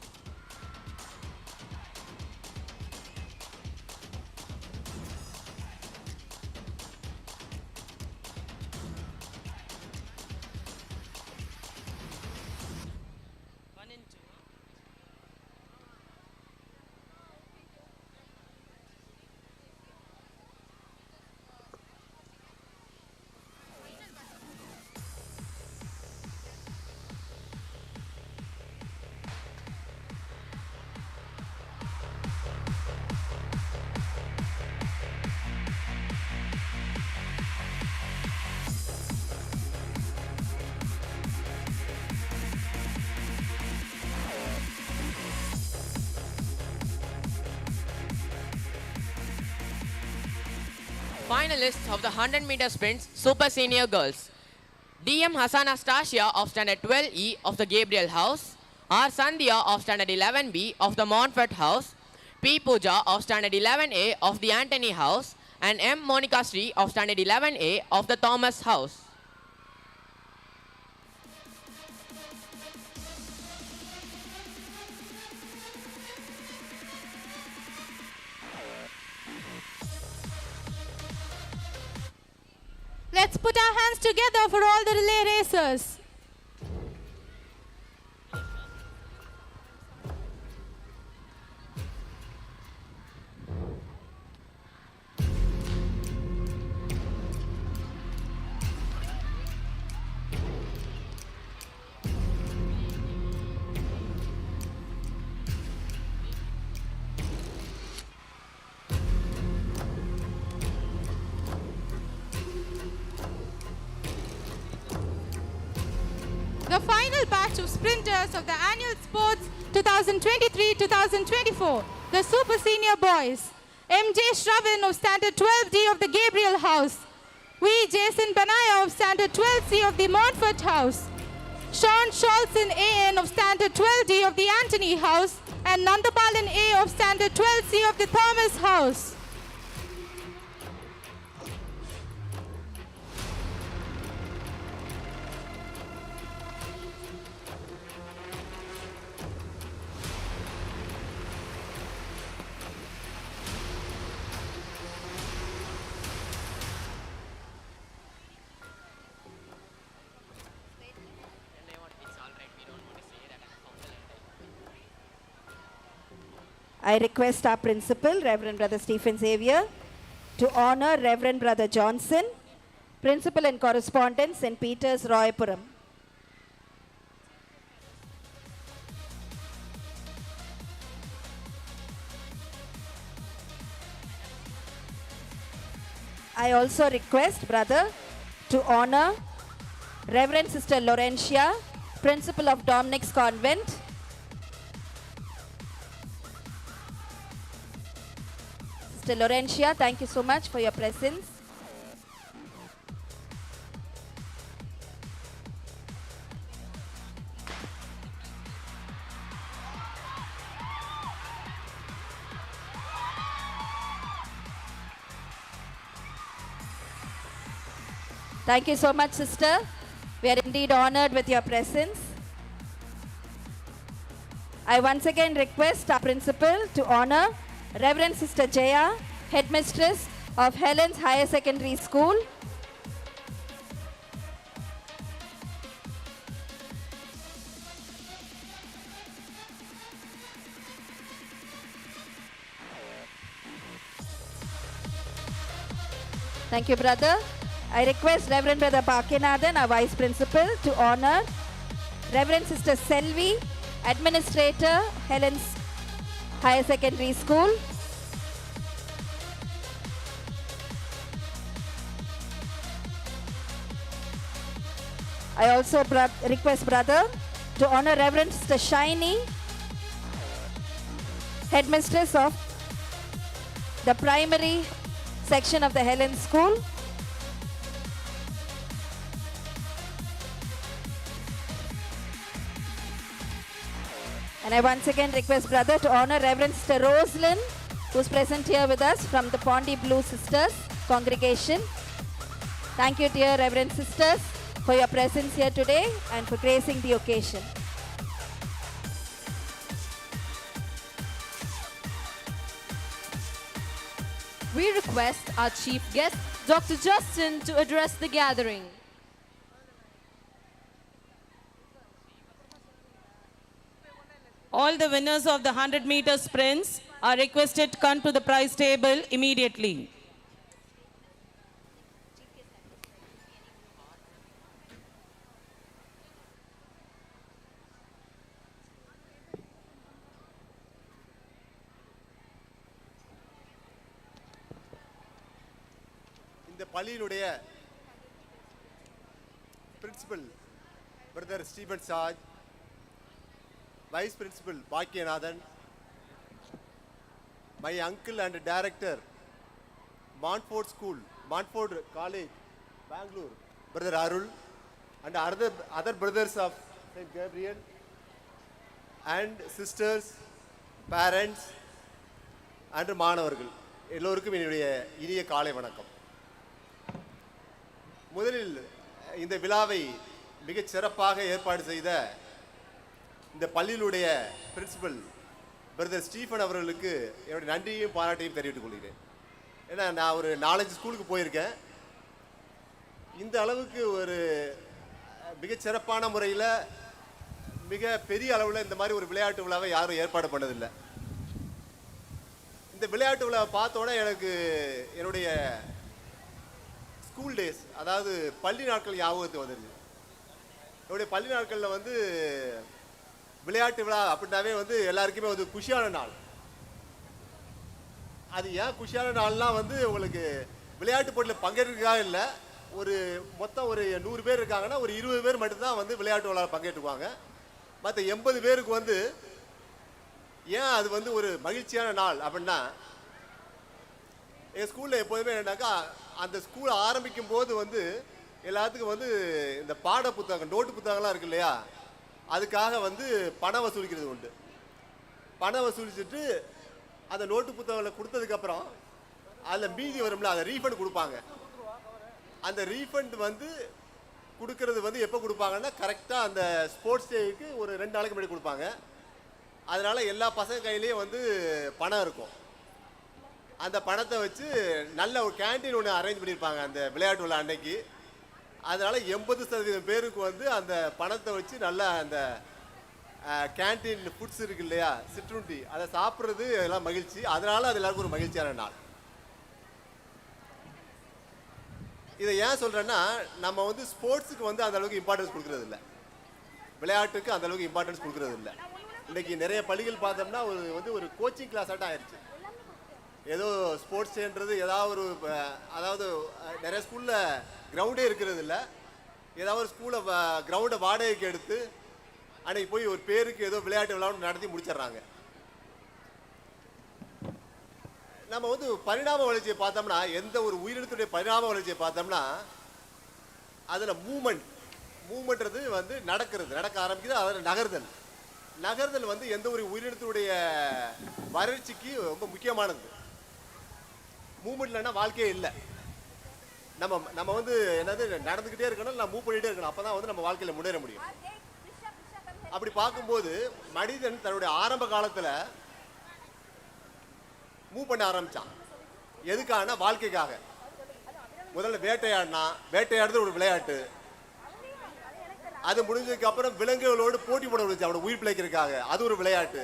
Finalists of the 100-meter sprints Super Senior Girls. DM Hassan Astasia of Standard 12E of the Gabriel House, R. Sandhya of Standard 11B of the Montfort House, P. Pooja of Standard 11A of the Antony House, and M. Monica Sri of Standard 11A of the Thomas House. Let's put our hands together for all the relay racers. The final batch of sprinters of the annual sports 2023-2024, the Super Senior Boys. MJ Shravan of Standard 12D of the Gabriel House. V. Jason Banaya of Standard 12C of the Montfort House. Sean Scholzen AN of Standard 12D of the Antony House. And Nandapalan A of Standard 12C of the Thomas House. I request our principal, Reverend Brother Stephen Xavier, to honor Reverend Brother Johnson, Principal and Correspondent, St. Peter's, Royapuram. I also request, Brother, to honor Reverend Sister Laurentia, Principal of Dominic's Convent, Sister Laurentia, thank you so much for your presence. Thank you so much, sister. We are indeed honored with your presence. I once again request our principal to honor Reverend Sister Jaya, Headmistress of Helen's Higher Secondary School. Thank you, brother. I request Reverend Brother Bhakinathan, our Vice Principal, to honor Reverend Sister Selvi, Administrator, Helen's Higher Secondary School. I also request brother to honor Reverend Sister Shiny, Headmistress of the primary section of the Helen School. And I once again request brother to honor Reverend Sister Roslyn, who's present here with us from the Pondy Blue Sisters congregation. Thank you, dear Reverend Sisters, for your presence here today and for gracing the occasion. We request our chief guest, Dr. Justin, to address the gathering. All the winners of the 100-meter sprints are requested to come to the prize table immediately. இந்த பள்ளியினுடைய principal brother Stephen Saj, vice principal Packianathan, my uncle and director, Montfort School, Montfort College, Bangalore, Brother Arul, and other brothers of St. Gabriel, and sisters, parents, and மாணவர்கள் எல்லோருக்கும் என்னுடைய இனிய காலை வணக்கம். முதலில் இந்த விழாவை மிகச் சிறப்பாக ஏற்பாடு செய்த இந்த பள்ளியினுடைய பிரின்சிபல் பிரதர் ஸ்டீஃபன் அவர்களுக்கு என்னுடைய நன்றியையும் பாராட்டையும் தெரிவித்துக் கொள்கிறேன். ஏன்னா நான் ஒரு 4-5 ஸ்கூலுக்கு போயிருக்கேன். இந்த அளவுக்கு ஒரு மிகச் சிறப்பான முறையில் மிக பெரிய அளவில் இந்த மாதிரி ஒரு விளையாட்டு விழாவை யாரும் ஏற்பாடு பண்ணதில்லை. இந்த விளையாட்டு விழாவை பார்த்தோன்னே எனக்கு என்னுடைய ஸ்கூல் டேஸ், அதாவது பள்ளி நாட்கள் ஞாபகத்துக்கு வந்துருச்சு. என்னுடைய பள்ளி நாட்களில் வந்து விளையாட்டு விழா அப்படின்னாவே வந்து எல்லாருக்குமே வந்து குஷியான நாள். அது ஏன் குஷியான நாள்லாம் வந்து உங்களுக்கு விளையாட்டு போட்டியில் பங்கேற்கிறதுக்காக இல்லை. மொத்தம் ஒரு 100 பேர் இருக்காங்கன்னா ஒரு 20 பேர் மட்டும்தான் வந்து விளையாட்டு விழாவில் பங்கேற்றுக்குவாங்க. மற்ற 80 பேருக்கு வந்து ஏன் அது வந்து ஒரு மகிழ்ச்சியான நாள் அப்படின்னா, எங்கள் ஸ்கூலில் எப்போதுமே என்னன்னாக்கா அந்த ஸ்கூல் ஆரம்பிக்கும் போது வந்து எல்லாத்துக்கும் வந்து இந்த பாட புத்தகம், நோட்டு புத்தகம்லாம் இருக்கு இல்லையா, அதுக்காக வந்து பணம் வசூலிக்கிறது உண்டு. பணம் வசூலிச்சுட்டு அந்த நோட்டு புத்தகங்களை கொடுத்ததுக்கப்புறம் அதில் மீதி வரும்ல, அதை ரீஃபண்ட் கொடுப்பாங்க. அந்த ரீஃபண்ட் வந்து கொடுக்கறது வந்து எப்போ கொடுப்பாங்கன்னா கரெக்டாக அந்த ஸ்போர்ட்ஸ் டேக்கு ஒரு 2 நாளைக்கு முன்னாடி கொடுப்பாங்க. அதனால் எல்லா பசங்க கையிலையும் வந்து பணம் இருக்கும். அந்த பணத்தை வச்சு நல்ல ஒரு கேன்டீன் ஒன்று அரேஞ்ச் பண்ணியிருப்பாங்க அந்த விளையாட்டு விழா அன்னைக்கு. அதனால் 80% பேருக்கு வந்து அந்த பணத்தை வச்சு நல்லா அந்த கேன்டீன் ஃபுட்ஸ் இருக்கு இல்லையா, சிற்றுண்டி, அதை சாப்பிட்றது எல்லாம் மகிழ்ச்சி. அதனால் அது எல்லாருக்கும் ஒரு மகிழ்ச்சியான நாள். இதை ஏன் சொல்கிறேன்னா, நம்ம வந்து ஸ்போர்ட்ஸுக்கு வந்து அந்த அளவுக்கு இம்பார்ட்டன்ஸ் கொடுக்குறது இல்லை, விளையாட்டுக்கு அந்த அளவுக்கு இம்பார்ட்டன்ஸ் கொடுக்குறது இல்லை. இன்றைக்கி நிறைய பள்ளிகள் பார்த்தோம்னா ஒரு கோச்சிங் கிளாஸ் ஆட்டம் ஆயிடுச்சு. ஏதோ ஸ்போர்ட்ஸ் டேன்றது ஏதாவது அதாவது நிறைய ஸ்கூலில் கிரவுண்டே இருக்கிறது இல்லை. ஏதாவது ஒரு ஸ்கூலில் கிரவுண்டை வாடகைக்கு எடுத்து அன்றைக்கி போய் ஒரு பேருக்கு ஏதோ விளையாட்டு விளையாட்டு நடத்தி முடிச்சிடுறாங்க. நம்ம வந்து பரிணாம வளர்ச்சியை பார்த்தோம்னா, எந்த ஒரு உயிரினத்துடைய பரிணாம வளர்ச்சியை பார்த்தோம்னா அதில் மூமெண்ட்றது வந்து நடக்க ஆரம்பிக்குது. அதில் நகர்தல் வந்து எந்த ஒரு உயிரினத்துடைய வளர்ச்சிக்கு ரொம்ப முக்கியமானது. மூவ்மெண்ட் இல்லைன்னா வாழ்க்கையே இல்லை. நம்ம வந்து என்னது நடந்துக்கிட்டே இருக்கணும், இல்லை மூவ் பண்ணிகிட்டே இருக்கணும். அப்போ தான் வந்து நம்ம வாழ்க்கையில் முன்னேற முடியும். அப்படி பார்க்கும்போது மனிதன் தன்னுடைய ஆரம்ப காலத்தில் மூவ் பண்ண ஆரம்பித்தான். எதுக்கான? வாழ்க்கைக்காக. முதல்ல வேட்டையாடுறது ஒரு விளையாட்டு. அது முடிஞ்சதுக்கு அப்புறம் விலங்குகளோடு போட்டி போட முடிஞ்சு அவனோட உயிர் பிழைக்கிறதுக்காக, அது ஒரு விளையாட்டு.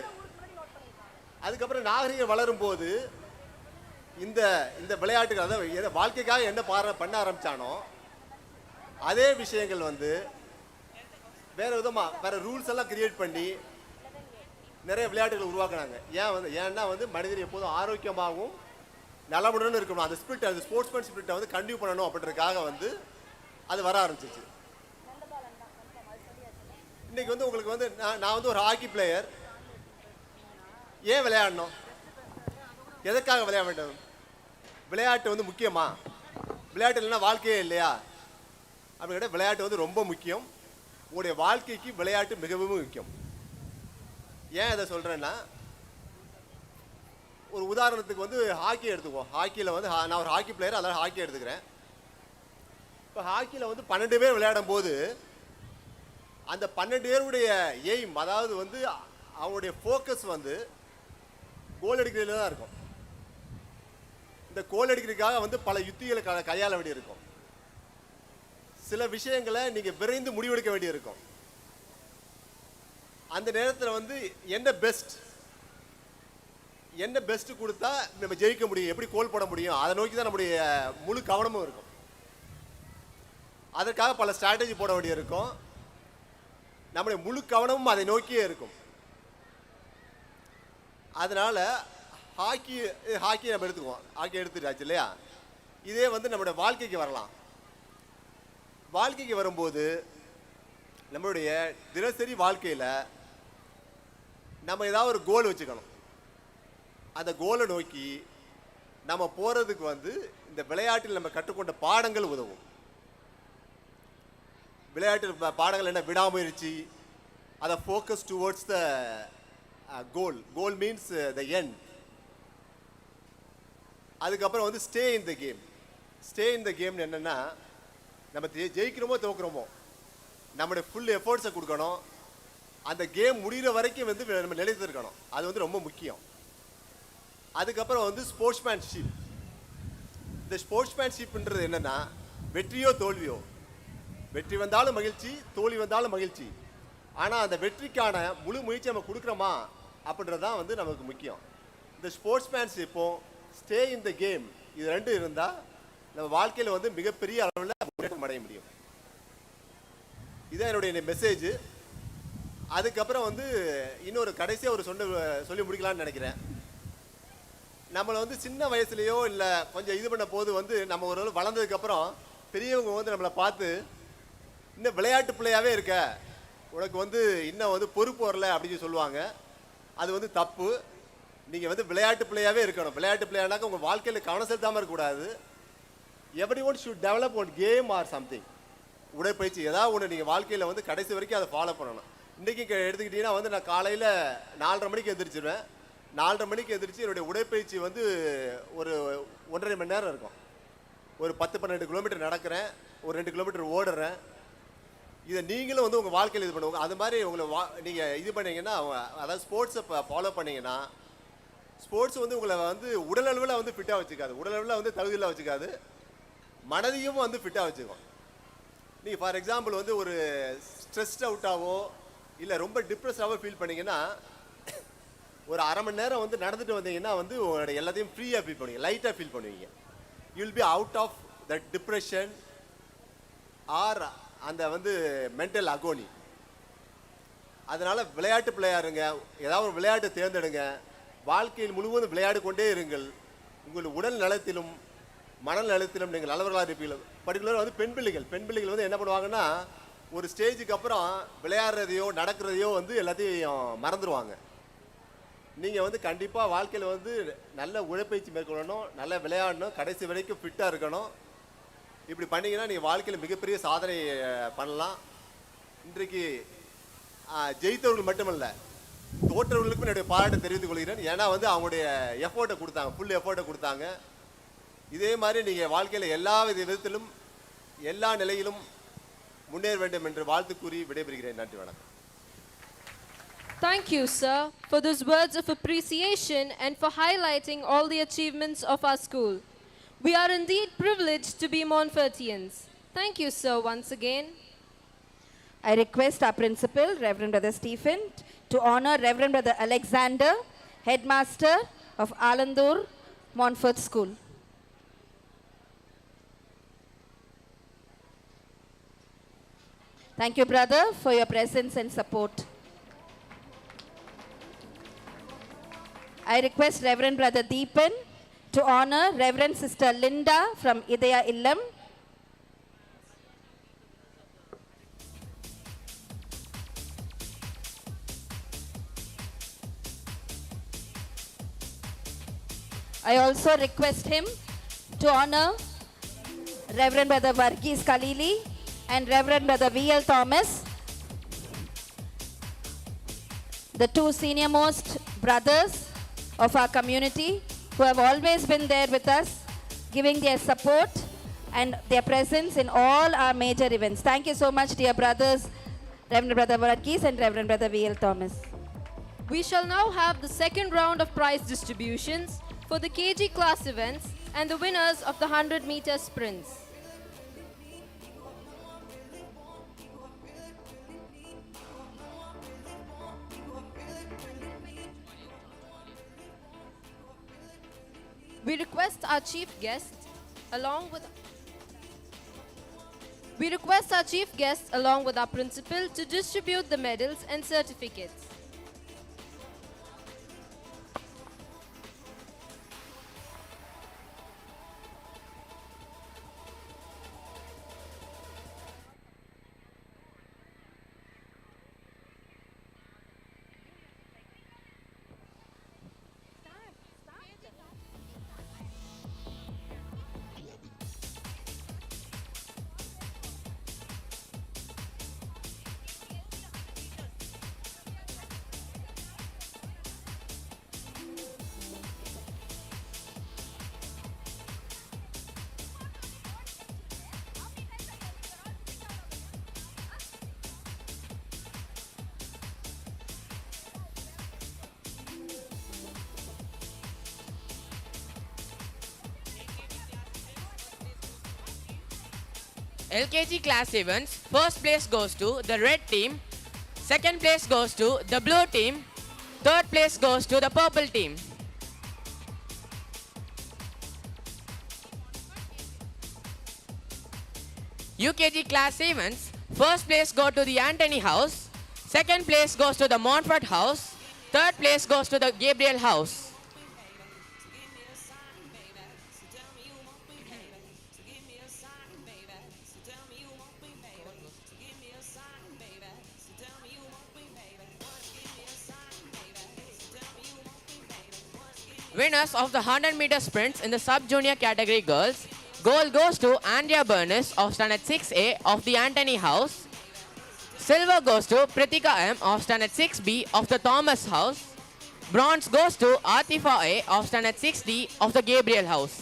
அதுக்கப்புறம் நாகரிகம் வளரும் போது இந்த விளையாட்டுகள், அதாவது வாழ்க்கைக்காக என்ன பண்ண ஆரம்பிச்சானோ அதே விஷயங்கள் வந்து வேற விதமாக வேற ரூல்ஸ் எல்லாம் கிரியேட் பண்ணி நிறைய விளையாட்டுகளை உருவாக்குனாங்க. ஏன்னா வந்து மனிதர் எப்போதும் ஆரோக்கியமாகவும் நலமுடனும் இருக்கணும். அந்த ஸ்பிரிட், அந்த ஸ்போர்ட்ஸ்மேன் ஸ்பிரிட்டை வந்து கண்டினியூ பண்ணணும் அப்படின்றதுக்காக வந்து அது வர ஆரம்பிச்சிச்சு. இன்னைக்கு வந்து உங்களுக்கு வந்து நான் வந்து ஒரு ஹாக்கி பிளேயர். ஏன் விளையாடணும்? எதற்காக விளையாட வேண்டும்? விளையாட்டு வந்து முக்கியமா? விளையாட்டு இல்லைன்னா வாழ்க்கையே இல்லையா? அப்படிங்கிற விளையாட்டு வந்து ரொம்ப முக்கியம். உங்களுடைய வாழ்க்கைக்கு விளையாட்டு மிகவும் முக்கியம். ஏன் இதை சொல்கிறேன்னா, ஒரு உதாரணத்துக்கு வந்து ஹாக்கி எடுத்துக்குவோம். ஹாக்கியில் வந்து நான் ஒரு ஹாக்கி பிளேயர், அதனால் ஹாக்கி எடுத்துக்கிறேன். இப்போ ஹாக்கியில் வந்து 12 பேர் விளையாடும் போது அந்த 12 பேருடைய எய்ம், அதாவது வந்து அவங்களுடைய ஃபோக்கஸ் வந்து கோல் அடிக்கிறதுல தான் இருக்கும். இந்த கோல் அடிக்கிறதுக்காக வந்து பல யுத்திகளை கையாள வேண்டியிருக்கும். சில விஷயங்களை நீங்கள் விரைந்து முடிவெடுக்க வேண்டியிருக்கும். அந்த நேரத்தில் வந்து என்ன பெஸ்ட் கொடுத்தா நம்ம ஜெயிக்க முடியும், எப்படி கோல் போட முடியும், அதை நோக்கி தான் நம்முடைய முழு கவனமும் இருக்கும். அதற்காக பல ஸ்ட்ராட்டஜி போட வேண்டியிருக்கும். நம்முடைய முழு கவனமும் அதை நோக்கியே இருக்கும். அதனால் ஹாக்கி நம்ம எடுத்துக்குவோம். ஹாக்கி எடுத்துட்டாச்சு இல்லையா? இதே வந்து நம்மளுடைய வாழ்க்கைக்கு வரலாம். வாழ்க்கைக்கு வரும்போது நம்மளுடைய தினசரி வாழ்க்கையில் நம்ம ஏதாவது ஒரு கோல் வச்சுக்கணும். அந்த கோலை நோக்கி நம்ம போகிறதுக்கு வந்து இந்த விளையாட்டில் நம்ம கற்றுக்கொண்ட பாடங்கள் உதவும். விளையாட்டு பாடங்கள் என்ன? விடாமுயற்சி, அதை focus towards the goal means the end. அதுக்கப்புறம் வந்து ஸ்டே இன் த கேம் என்னென்னா, நம்ம ஜெயிக்கிறோமோ தோக்குறோமோ நம்மளுடைய ஃபுல் எஃபோர்ட்ஸை கொடுக்கணும். அந்த கேம் முடிகிற வரைக்கும் வந்து நம்ம நிலைத்திருக்கணும். அது வந்து ரொம்ப முக்கியம். அதுக்கப்புறம் வந்து ஸ்போர்ட்ஸ்மேன்ஷிப். இந்த ஸ்போர்ட்ஸ்மேன்ஷிப்ன்றது என்னென்னா, வெற்றியோ தோல்வியோ, வெற்றி வந்தாலும் மகிழ்ச்சி, தோல்வி வந்தாலும் மகிழ்ச்சி, ஆனால் அந்த வெற்றிக்கான முழு முயற்சி நம்ம கொடுக்குறோமா அப்படின்றது தான் வந்து நமக்கு முக்கியம். இந்த ஸ்போர்ட்ஸ்மேன்ஷிப்பும் ஸ்டே இன் த கேம், இது ரெண்டும் இருந்தால் நம்ம வாழ்க்கையில் வந்து மிகப்பெரிய அளவில் முன்னேற்றம் அடைய முடியும். இதுதான் என்னுடைய மெசேஜ். அதுக்கப்புறம் வந்து இன்னொரு கடைசியாக ஒரு சொல்லி முடிக்கலான்னு நினைக்கிறேன். நம்மளை வந்து சின்ன வயசுலேயோ இல்லை கொஞ்சம் இது பண்ண போது வந்து நம்ம ஒரு வளர்ந்ததுக்கப்புறம் பெரியவங்க வந்து நம்மளை பார்த்து, இன்னும் விளையாட்டு பிள்ளையாகவே இருக்க, உனக்கு வந்து இன்னும் வந்து பொறுப்பு வரல அப்படின்னு சொல்லுவாங்க. அது வந்து தப்பு. நீங்கள் வந்து விளையாட்டு பிள்ளையாகவே இருக்கணும். விளையாட்டு பிள்ளையானாக்க உங்கள் வாழ்க்கையில் கவனம் செலுத்தாமல் இருக்கக்கூடாது. Every one should develop one game or something. உடற்பயிற்சி ஏதாவது ஒன்று நீங்கள் வாழ்க்கையில் வந்து கடைசி வரைக்கும் அதை ஃபாலோ பண்ணணும். இன்றைக்கி எடுத்துக்கிட்டிங்கன்னா வந்து நான் காலையில் 4:30 மணிக்கு எந்திரிச்சிடுவேன். 4:30 மணிக்கு எந்திரிச்சு என்னுடைய உடற்பயிற்சி வந்து ஒரு 1.5 மணி நேரம் இருக்கும். ஒரு 10-12 கிலோமீட்டர் நடக்கிறேன், ஒரு 2 கிலோமீட்டர் ஓடுறேன். இதை நீங்களும் வந்து உங்கள் வாழ்க்கையில் இது பண்ணுவாங்க. அது மாதிரி உங்களை நீங்கள் இது பண்ணீங்கன்னா, அதாவது ஸ்போர்ட்ஸை ஃபாலோ பண்ணிங்கன்னா, ஸ்போர்ட்ஸ் வந்து உங்களை வந்து உடலளவில் வந்து ஃபிட்டாக வச்சுக்காது, உடலளவில் வந்து தகுதியில் வச்சுக்காது, மனதையும் வந்து ஃபிட்டாக வச்சுக்கும். நீங்கள் ஃபார் எக்ஸாம்பிள் வந்து ஒரு ஸ்ட்ரெஸ்ட் அவுட்டாவோ இல்லை ரொம்ப டிப்ரெஸ்டாவோ ஃபீல் பண்ணிங்கன்னா, ஒரு அரை மணி நேரம் வந்து நடந்துட்டு வந்தீங்கன்னா வந்து உங்களோட எல்லாத்தையும் ஃப்ரீயாக ஃபீல் பண்ணுவீங்க, லைட்டாக ஃபீல் பண்ணுவீங்க. You will be out of the depression or அந்த வந்து மென்டல் அகோனி. அதனால் விளையாட்டு பிள்ளையாருங்க, ஏதாவது ஒரு விளையாட்டை தேர்ந்தெடுங்க. வாழ்க்கையில் முழுவதும் விளையாடு கொண்டே இருங்கள். உங்கள் உடல் நலத்திலும் மனநல நலத்திலும் நீங்கள் நல்லவர்களாக இருப்பீர்கள். பர்டிகுலராக வந்து பெண் பிள்ளைகள் வந்து என்ன பண்ணுவாங்கன்னா, ஒரு ஸ்டேஜுக்கு அப்புறம் விளையாடுறதையோ நடக்கிறதையோ வந்து எல்லாத்தையும் மறந்துடுவாங்க. நீங்கள் வந்து கண்டிப்பாக வாழ்க்கையில் வந்து நல்ல உடற்பயிற்சி மேற்கொள்ளணும், நல்லா விளையாடணும், கடைசி வரைக்கும் ஃபிட்டாக இருக்கணும். இப்படி பண்ணிங்கன்னா நீங்கள் வாழ்க்கையில் மிகப்பெரிய சாதனை பண்ணலாம். இன்றைக்கு ஜெயித்தவர்கள் மட்டுமல்ல, தோற்றவர்களுக்கும் என்னுடைய பாராட்டை தெரிவித்துக் கொள்கிறேன். ஏன்னா வந்து அவங்களுடைய எஃபோர்ட்டை கொடுத்தாங்க, ஃபுல் எஃபோர்ட்டை கொடுத்தாங்க. இதே மாதிரி நீங்கள் வாழ்க்கையில் எல்லா விதத்திலும் எல்லா நிலையிலும் முன்னேற வேண்டும் என்று வாழ்த்து கூறி விடைபெறுகிறேன். நன்றி, வணக்கம். Thank you, sir, for those words of appreciation and for highlighting all the achievements of our school. We are indeed privileged to be Montfortians. Thank you, sir, once again. I request our principal, Reverend Brother Stephen, to honor Reverend Brother Alexander, headmaster of Alandur Montfort School. Thank you, brother, for your presence and support. I request Reverend Brother Deepan to honor Reverend Sister Linda from VIJAYA Illam. I also request him to honor Reverend Brother Varghese Kalili and Reverend Brother V.L. Thomas. the two senior most brothers of our community who have always been there with us, giving their support and their presence in all our major events. Thank you so much, dear brothers, Reverend Brother Varghese and Reverend Brother V.L. Thomas. We shall now have the second round of prize distributions for the KG class events and the winners of the 100-meter sprints. We request our chief guest along with our principal to distribute the medals and certificates. LKG class events, first place goes to the red team, second place goes to the blue team, third place goes to the purple team. UKG class events, first place go to the Anthony House, second place goes to the Montfort House, third place goes to the Gabriel House. Winners of the 100-meter sprints in the sub-junior category girls, gold goes to Andrea Bernice of standard 6A of the Anthony House. Silver goes to Pritika M of standard 6B of the Thomas House. Bronze goes to Atifa A of standard 6D of the Gabriel House.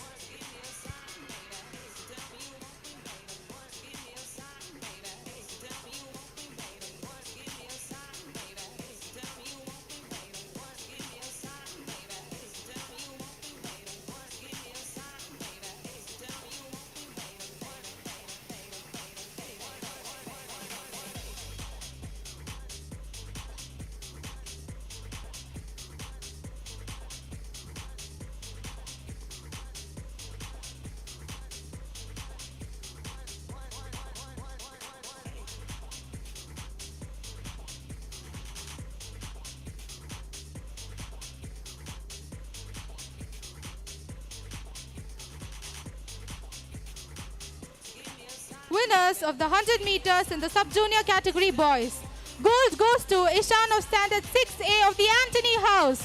Winners of the 100 meters in the sub-junior category boys. Gold goes to Ishan of standard 6A of the Anthony House.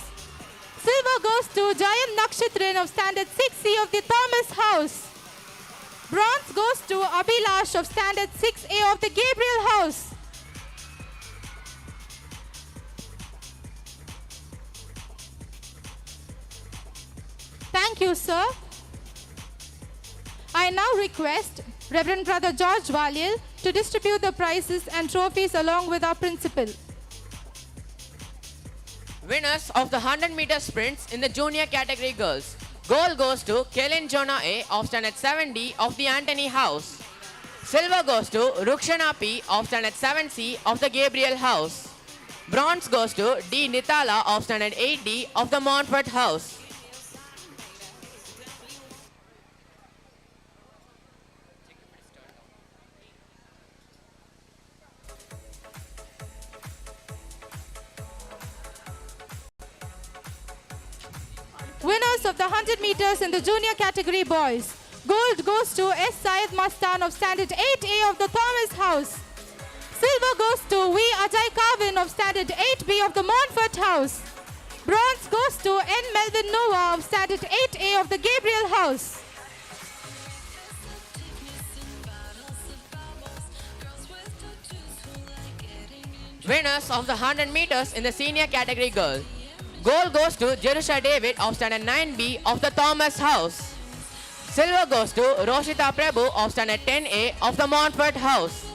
Silver goes to Jayant Nakshitran of standard 6C of the Thomas House. Bronze goes to Abhilash of standard 6A of the Gabriel House. Thank you, sir. I now request Reverend Brother George Valiel to distribute the prizes and trophies along with our principal. Winners of the 100-meter sprints in the junior category girls. Gold goes to Kellen Jonah A of standard 7D of the Anthony House. Silver goes to Rukshana P of standard 7C of the Gabriel House. Bronze goes to D. Nitala of standard 8D of the Montfort House. Winners of the 100 meters in the junior category boys. Gold goes to S. Syed Mastan of standard 8A of the Thomas House. Silver goes to V. Ajay Kavin of standard 8B of the Montfort House. Bronze goes to N. Melvin Noah of standard 8A of the Gabriel House. Winners of the 100 meters in the senior category girl. Gold goes to Jerusha David of standard 9B of the Thomas House. Silver goes to Roshita Prabhu of standard 10A of the Montfort House.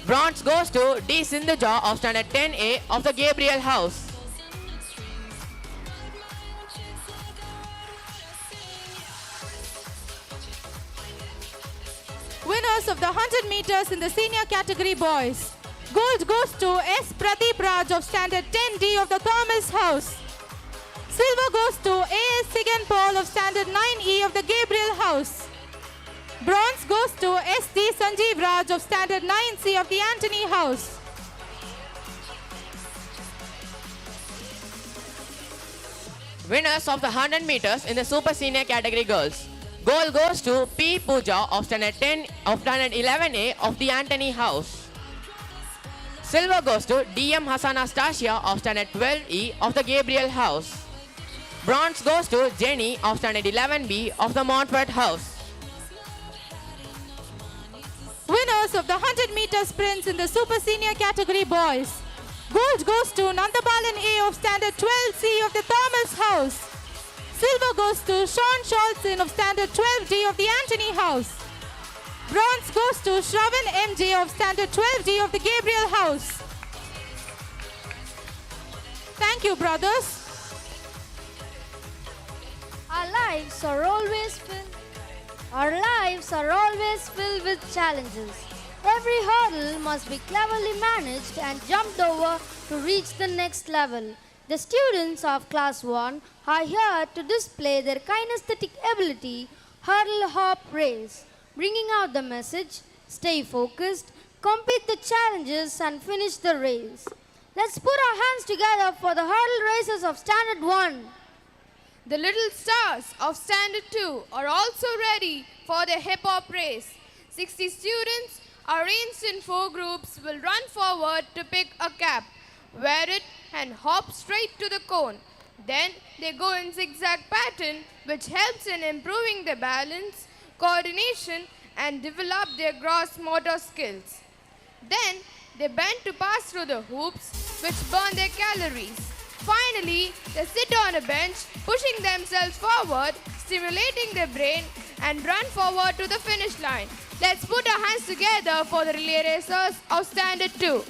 Bronze goes to D. Sindhuja of standard 10A of the Gabriel House. Winners of the 100 meters in the senior category boys. Gold goes to S. Pradeep Raj of standard 10D of the Thomas House. Silver goes to A.S. Sigan Paul of standard 9E of the Gabriel House. Bronze goes to S.D. Sanjeev Raj of standard 9C of the Anthony House. Winners of the 100 meters in the super senior category girls. Gold goes to P. Pooja of standard 11A of the Anthony House. Silver goes to D.M. Hassan Astasia of standard 12E of the Gabriel House. Bronze goes to Jenny of standard 11B of the Montfort House. Winners of the 100 meter sprints in the super senior category boys. Gold goes to Nandabalan A of standard 12C of the Thomas House. Silver goes to Sean Scholzen of standard 12D of the Anthony House. Bronze goes to Shravan MJ of standard 12D of the Gabriel House. Thank you, brothers. Our lives are always filled with challenges. Every hurdle must be cleverly managed and jumped over to reach the next level. The students of class 1 are here to display their kinesthetic ability, hurdle hop race, bringing out the message, stay focused, complete the challenges and finish the race. Let's put our hands together for the hurdle racers of standard 1. The little stars of standard 2 are also ready for the hip hop race. 60 students arranged in 4 groups will run forward to pick a cap, wear it and hop straight to the cone. Then they go in zigzag pattern, which helps in improving their balance, coordination and develop their gross motor skills. Then they bend to pass through the hoops, which burn their calories. Finally, they sit on a bench, pushing themselves forward, stimulating their brain and run forward to the finish line. Let's put our hands together for the relay racers of standard 2.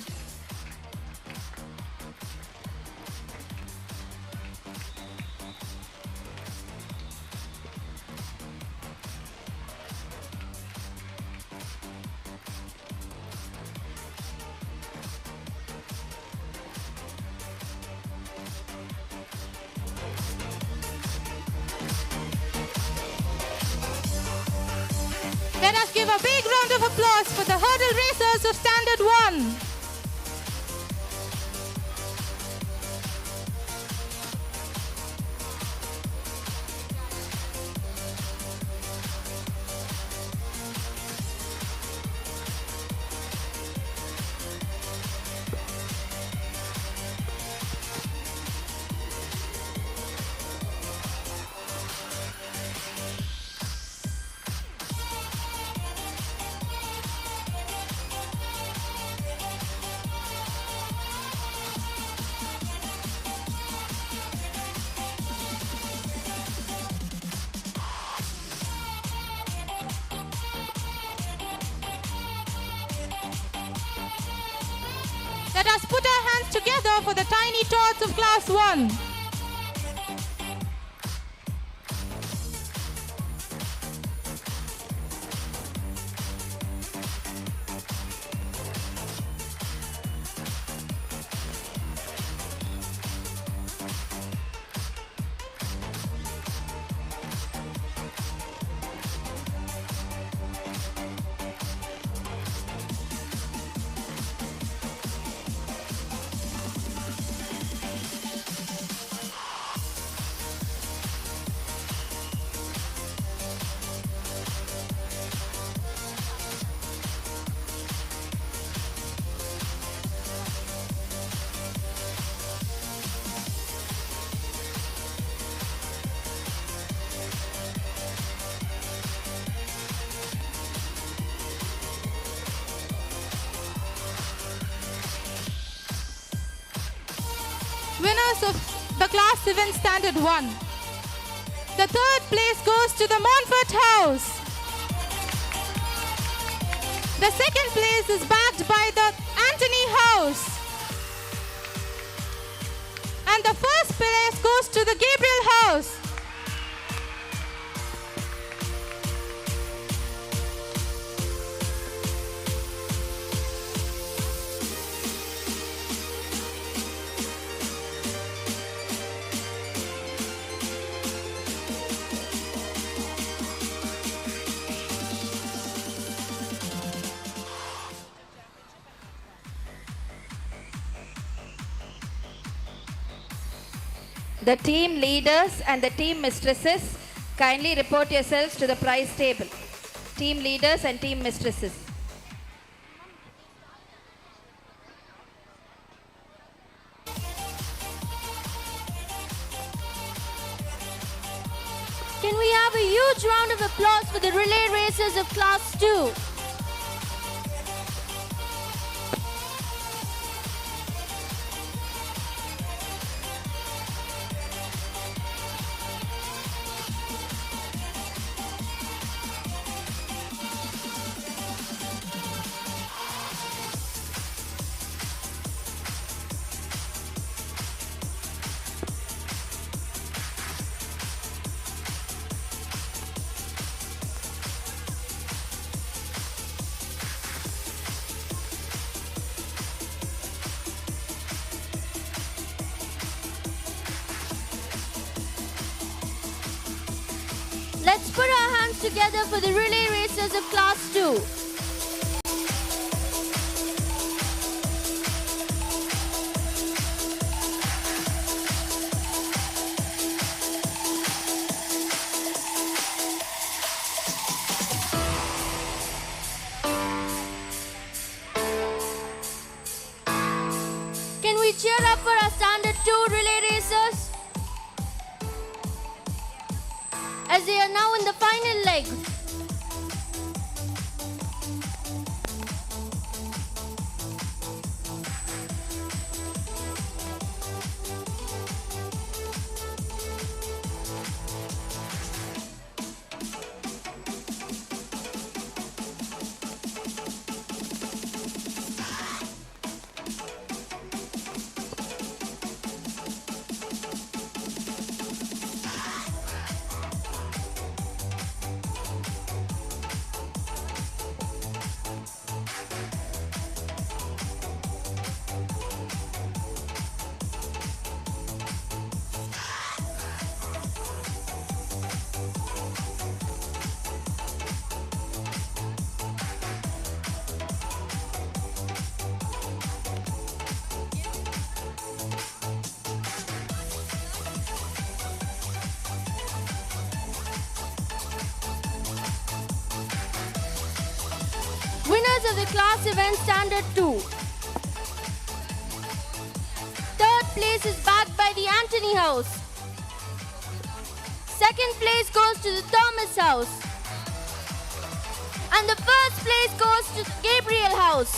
Let us give a big round of applause for the hurdle racers of standard 1. Let us put our hands together for the tiny tots of class 1. winners of the class event standard 1. The third place goes to the Montfort House. The second place is backed by the Anthony House. And the first place goes to the Gabriel House. The team leaders and the team mistresses, kindly report yourselves to the prize table. Team leaders and team mistresses. Can we have a huge round of applause for the relay racers of Class 2? Let's put our hands together for the relay racers of Class 2. Can we cheer up for our Standard 2 relay racers? As they are now in the final leg. Winners of the class event Standard 2. Third place is backed by the Anthony House. Second place goes to the Thomas House. And the first place goes to the Gabriel House.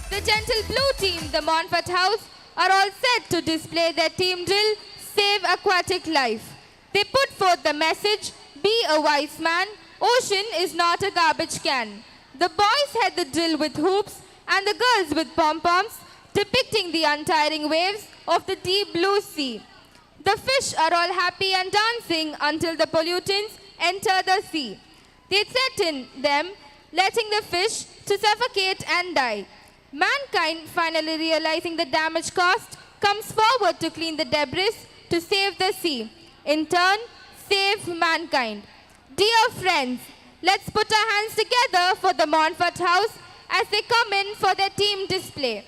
The gentle blue team, the Montfort House, are all set to display their team drill, Save Aquatic Life. They put forth the message, be a wise man, ocean is not a garbage can. The boys had the drill with hoops and the girls with pom-poms, depicting the untiring waves of the deep blue sea. The fish are all happy and dancing until the pollutants enter the sea. They threaten them, letting the fish to suffocate and die. Mankind, finally realizing the damage caused, comes forward to clean the debris to save the sea. In turn, save mankind. Dear friends, let's put our hands together for the Montfort House as they come in for their team display.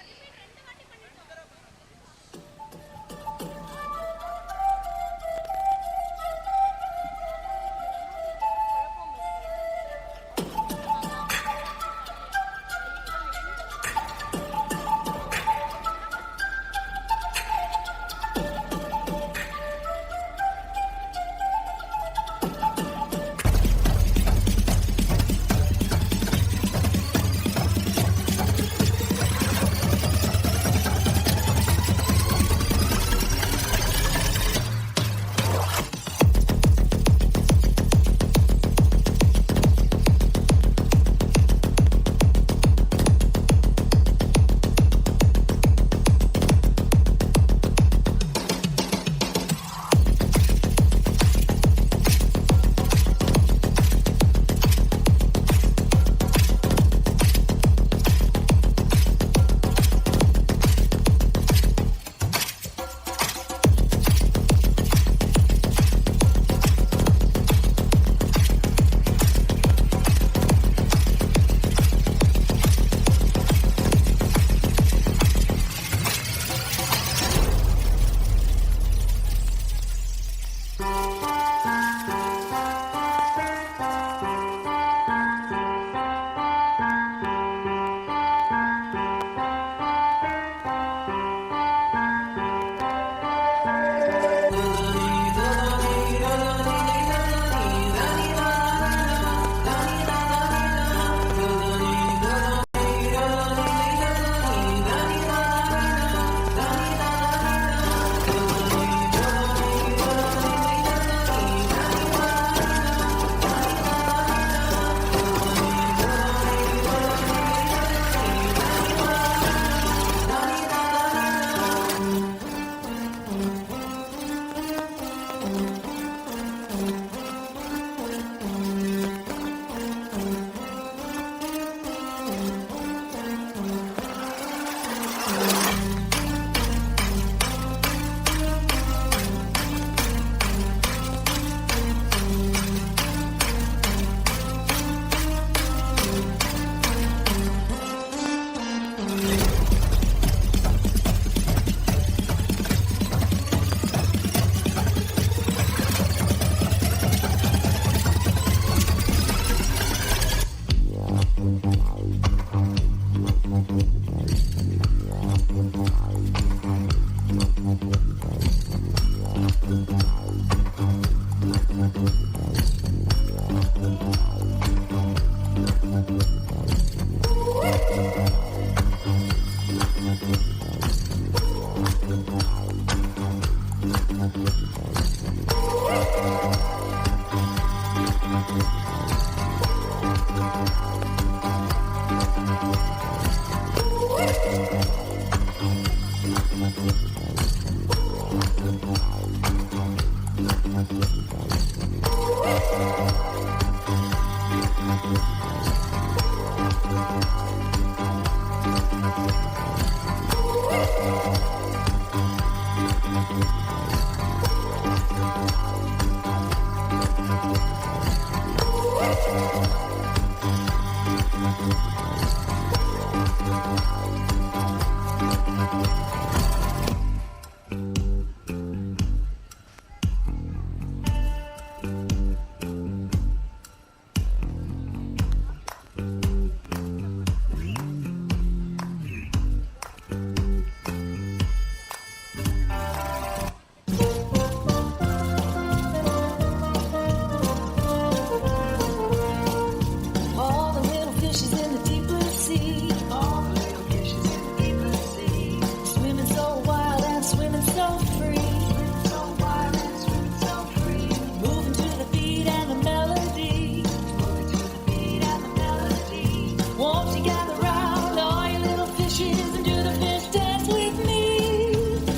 All the little fishes in the deep blue sea. All the little fishes in the deep blue sea. Swimming so wild and swimming so free. Swimming so wild and swimming so free. Moving to the beat and the melody. Moving to the beat and the melody. Won't you gather round all your little fishes and do the fish dance with me?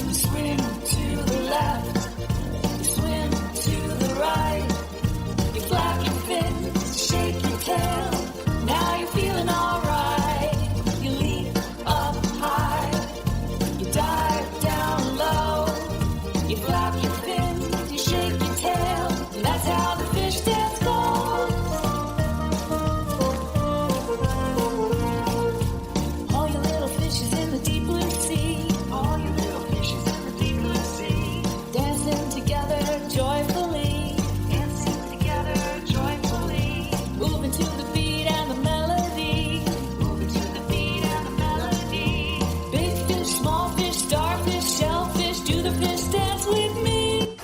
You swim to the left. You swim to the right. You flap your fins, shake your tail. Now you're feeling alright. You leap up high. You dive down low. You flap your fins, you shake your tail. And that's how the fish dance goes. All your little fishes in the deep blue sea. All your little fishes in the deep blue sea. Dancing together joyfully. Dancing together joyfully. Moving to the beat and the melody. Moving to the beat and the melody. Big fish, small fish, starfish, shellfish, do the fish dance with me.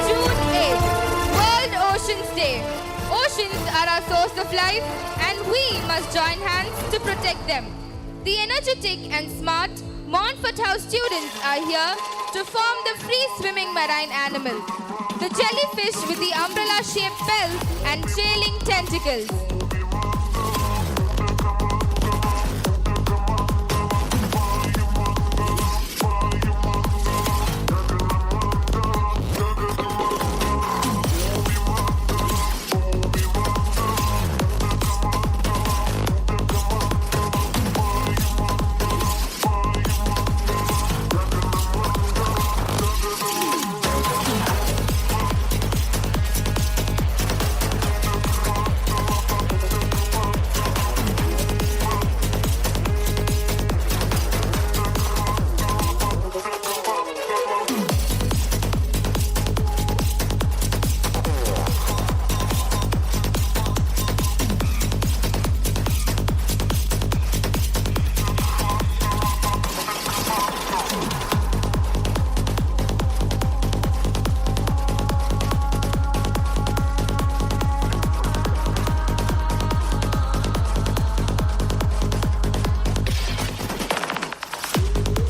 June 8th, World Oceans Day. Oceans are our source of life and we must join hands to protect them. The energetic and smart Montfort House students are here to form the free-swimming marine animal, the jellyfish with the umbrella-shaped pells and trailing tentacles.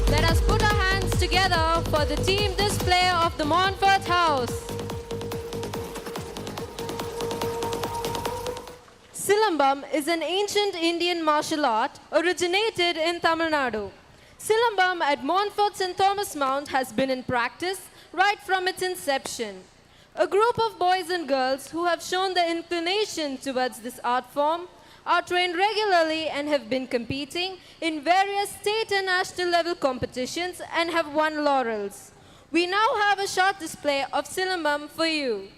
Let us put our hands together for the team display of the Montfort House. Silambam is an ancient Indian martial art originated in Tamil Nadu. Silambam at Montfort St. Thomas Mount has been in practice right from its inception. A group of boys and girls who have shown their inclination towards this art form are trained regularly and have been competing in various state and national level competitions and have won laurels. We now have a short display of Silambam for you.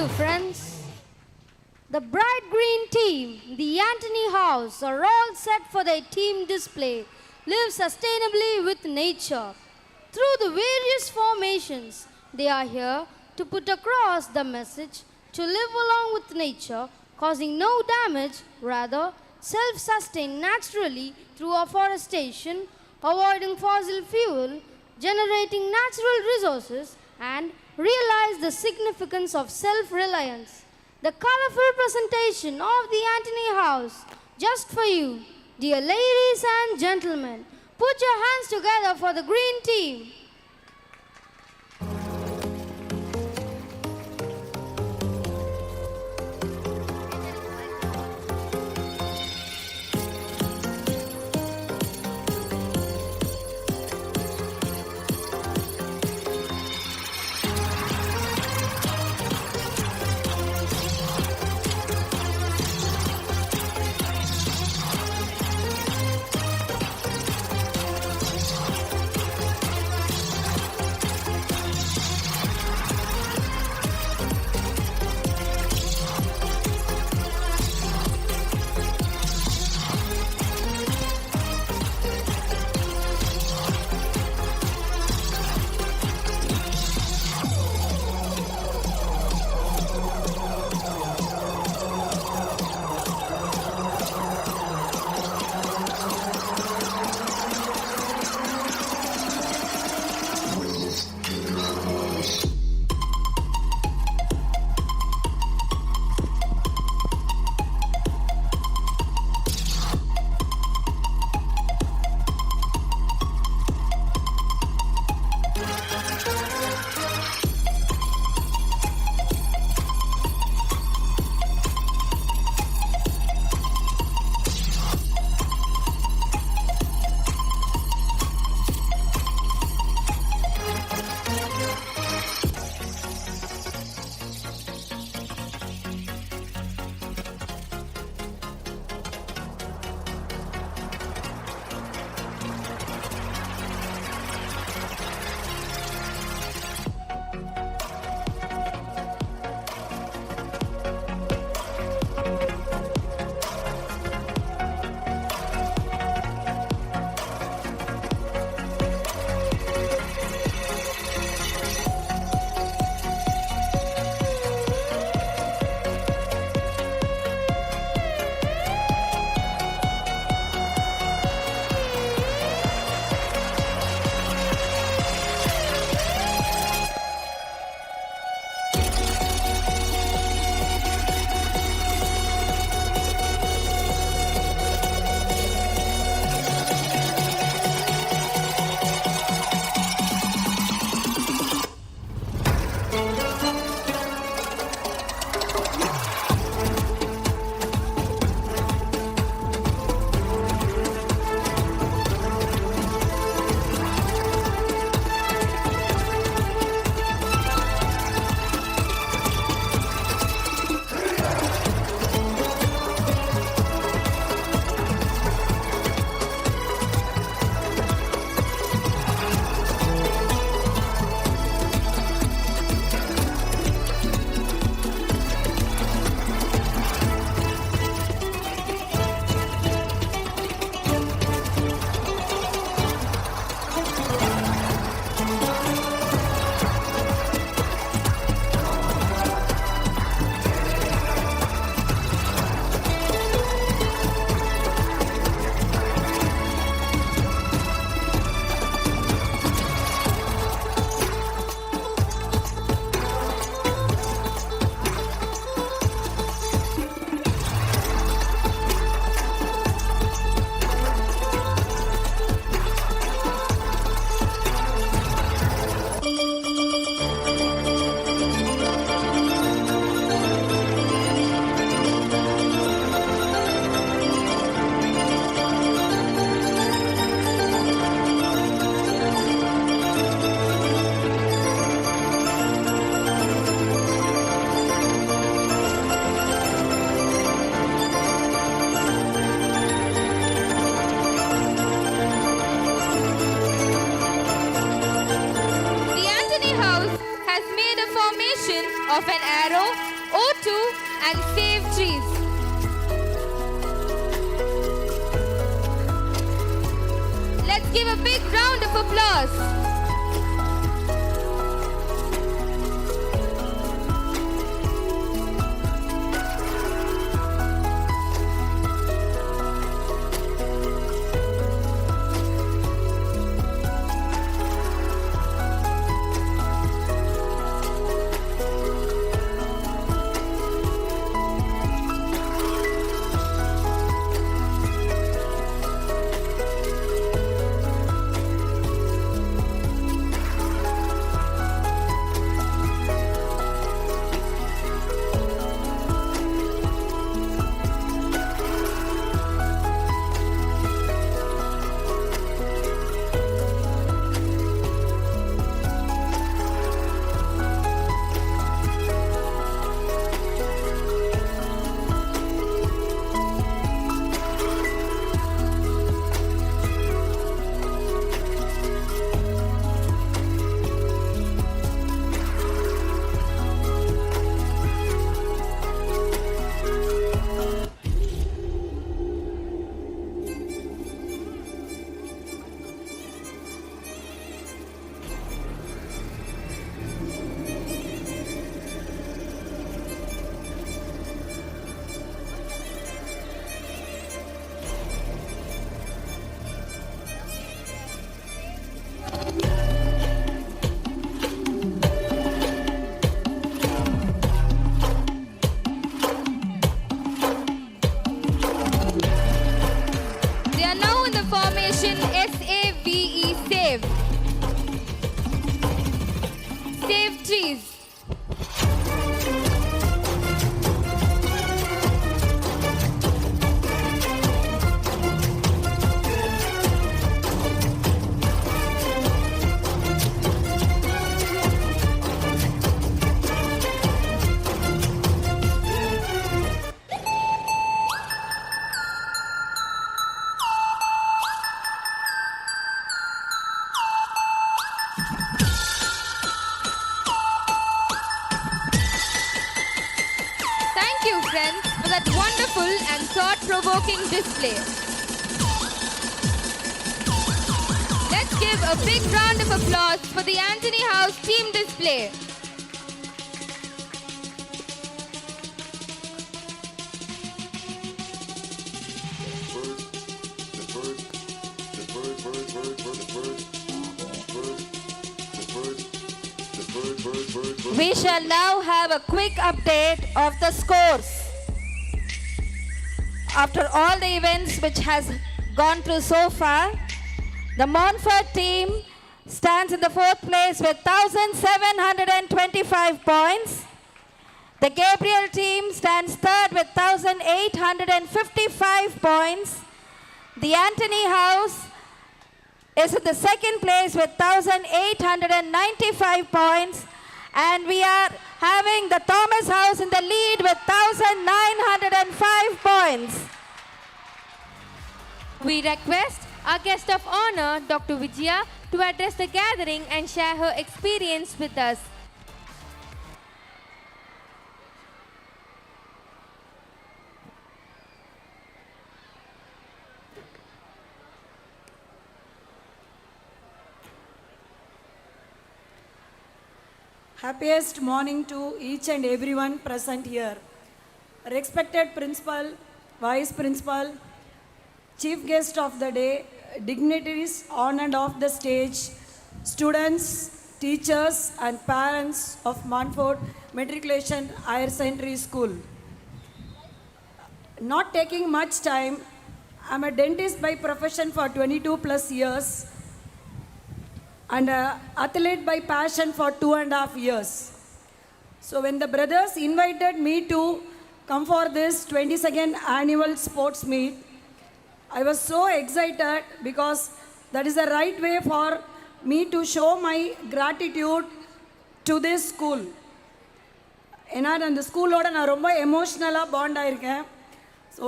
you, friends. The bright green team, the Anthony House, are all set for their team display. Live sustainably with nature. Through the various formations, they are here to put across the message to live along with nature, causing no damage, rather self-sustain naturally through afforestation, avoiding fossil fuel, generating natural resources, and realize the significance of self-reliance. The colorful presentation of the Anthony House, just for you. Dear ladies and gentlemen, put your hands together for the green team. Arrow, O2 and Save Trees. Let's give a big round of applause. Save. Save trees. Thank you, friends, for that wonderful and thought-provoking display. Let's give a big round of applause for the Anthony House team display. We shall now have a quick update of the scores. After all the events which has gone through so far, the Montfort team stands in the fourth place with 1,725 points. The Gabriel team stands third with 1,855 points. The Anthony House is in the second place with 1,895 points. And we are having the Thomas House in the lead with 1,905 points. We request our guest of honor, Dr. Vijaya, to address the gathering and share her experience with us. Happiest morning to each and everyone present here. Respected principal, vice principal, chief guest of the day, dignitaries on and off the stage, students, teachers and parents of Montfort Matriculation Higher Secondary School. Not taking much time, I'm a dentist by profession for 22 plus years and an athlete by passion for 2.5 years. So when the brothers invited me to come for this 22nd annual sports meet, I was so excited because that is the right way for me to show my gratitude to this school. ஏன்னா அந்த ஸ்கூலோட நான் ரொம்ப எமோஷ்னலாக bond ஆயிருக்கேன். So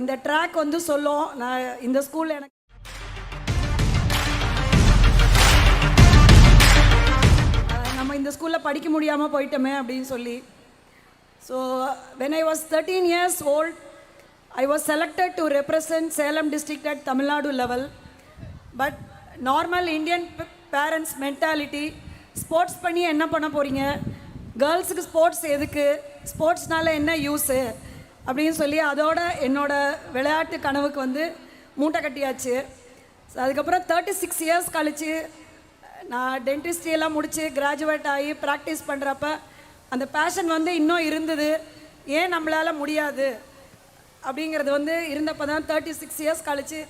இந்த track வந்து சொல்லும் நான் இந்த ஸ்கூலில் எனக்கு நம்ம இந்த ஸ்கூலில் படிக்க முடியாமல் போயிட்டோமே அப்படின்னு சொல்லி So when I was 13 years old, I was selected to represent Salem district at Tamil Nadu level. But normal Indian parents mentality, sports பண்ணி என்ன பண்ண போறீங்க, கேர்ள்ஸுக்கு ஸ்போர்ட்ஸ் எதுக்கு, ஸ்போர்ட்ஸ்னால என்ன யூஸு அப்படின்னு சொல்லி அதோட என்னோட விளையாட்டு கனவுக்கு வந்து மூட்டை கட்டியாச்சு. ஸோ அதுக்கப்புறம் 36 இயர்ஸ் கழிச்சு நான் டென்டிஸ்ட்ரி எல்லாம் முடித்து கிராஜுவேட் ஆகி ப்ராக்டிஸ் பண்ணுறப்ப அந்த பேஷன் வந்து இன்னும் இருந்தது. ஏன் நம்மளால் முடியாது அப்படிங்கிறது வந்து இருந்தப்போ தான் 36 இயர்ஸ் கழிச்சு.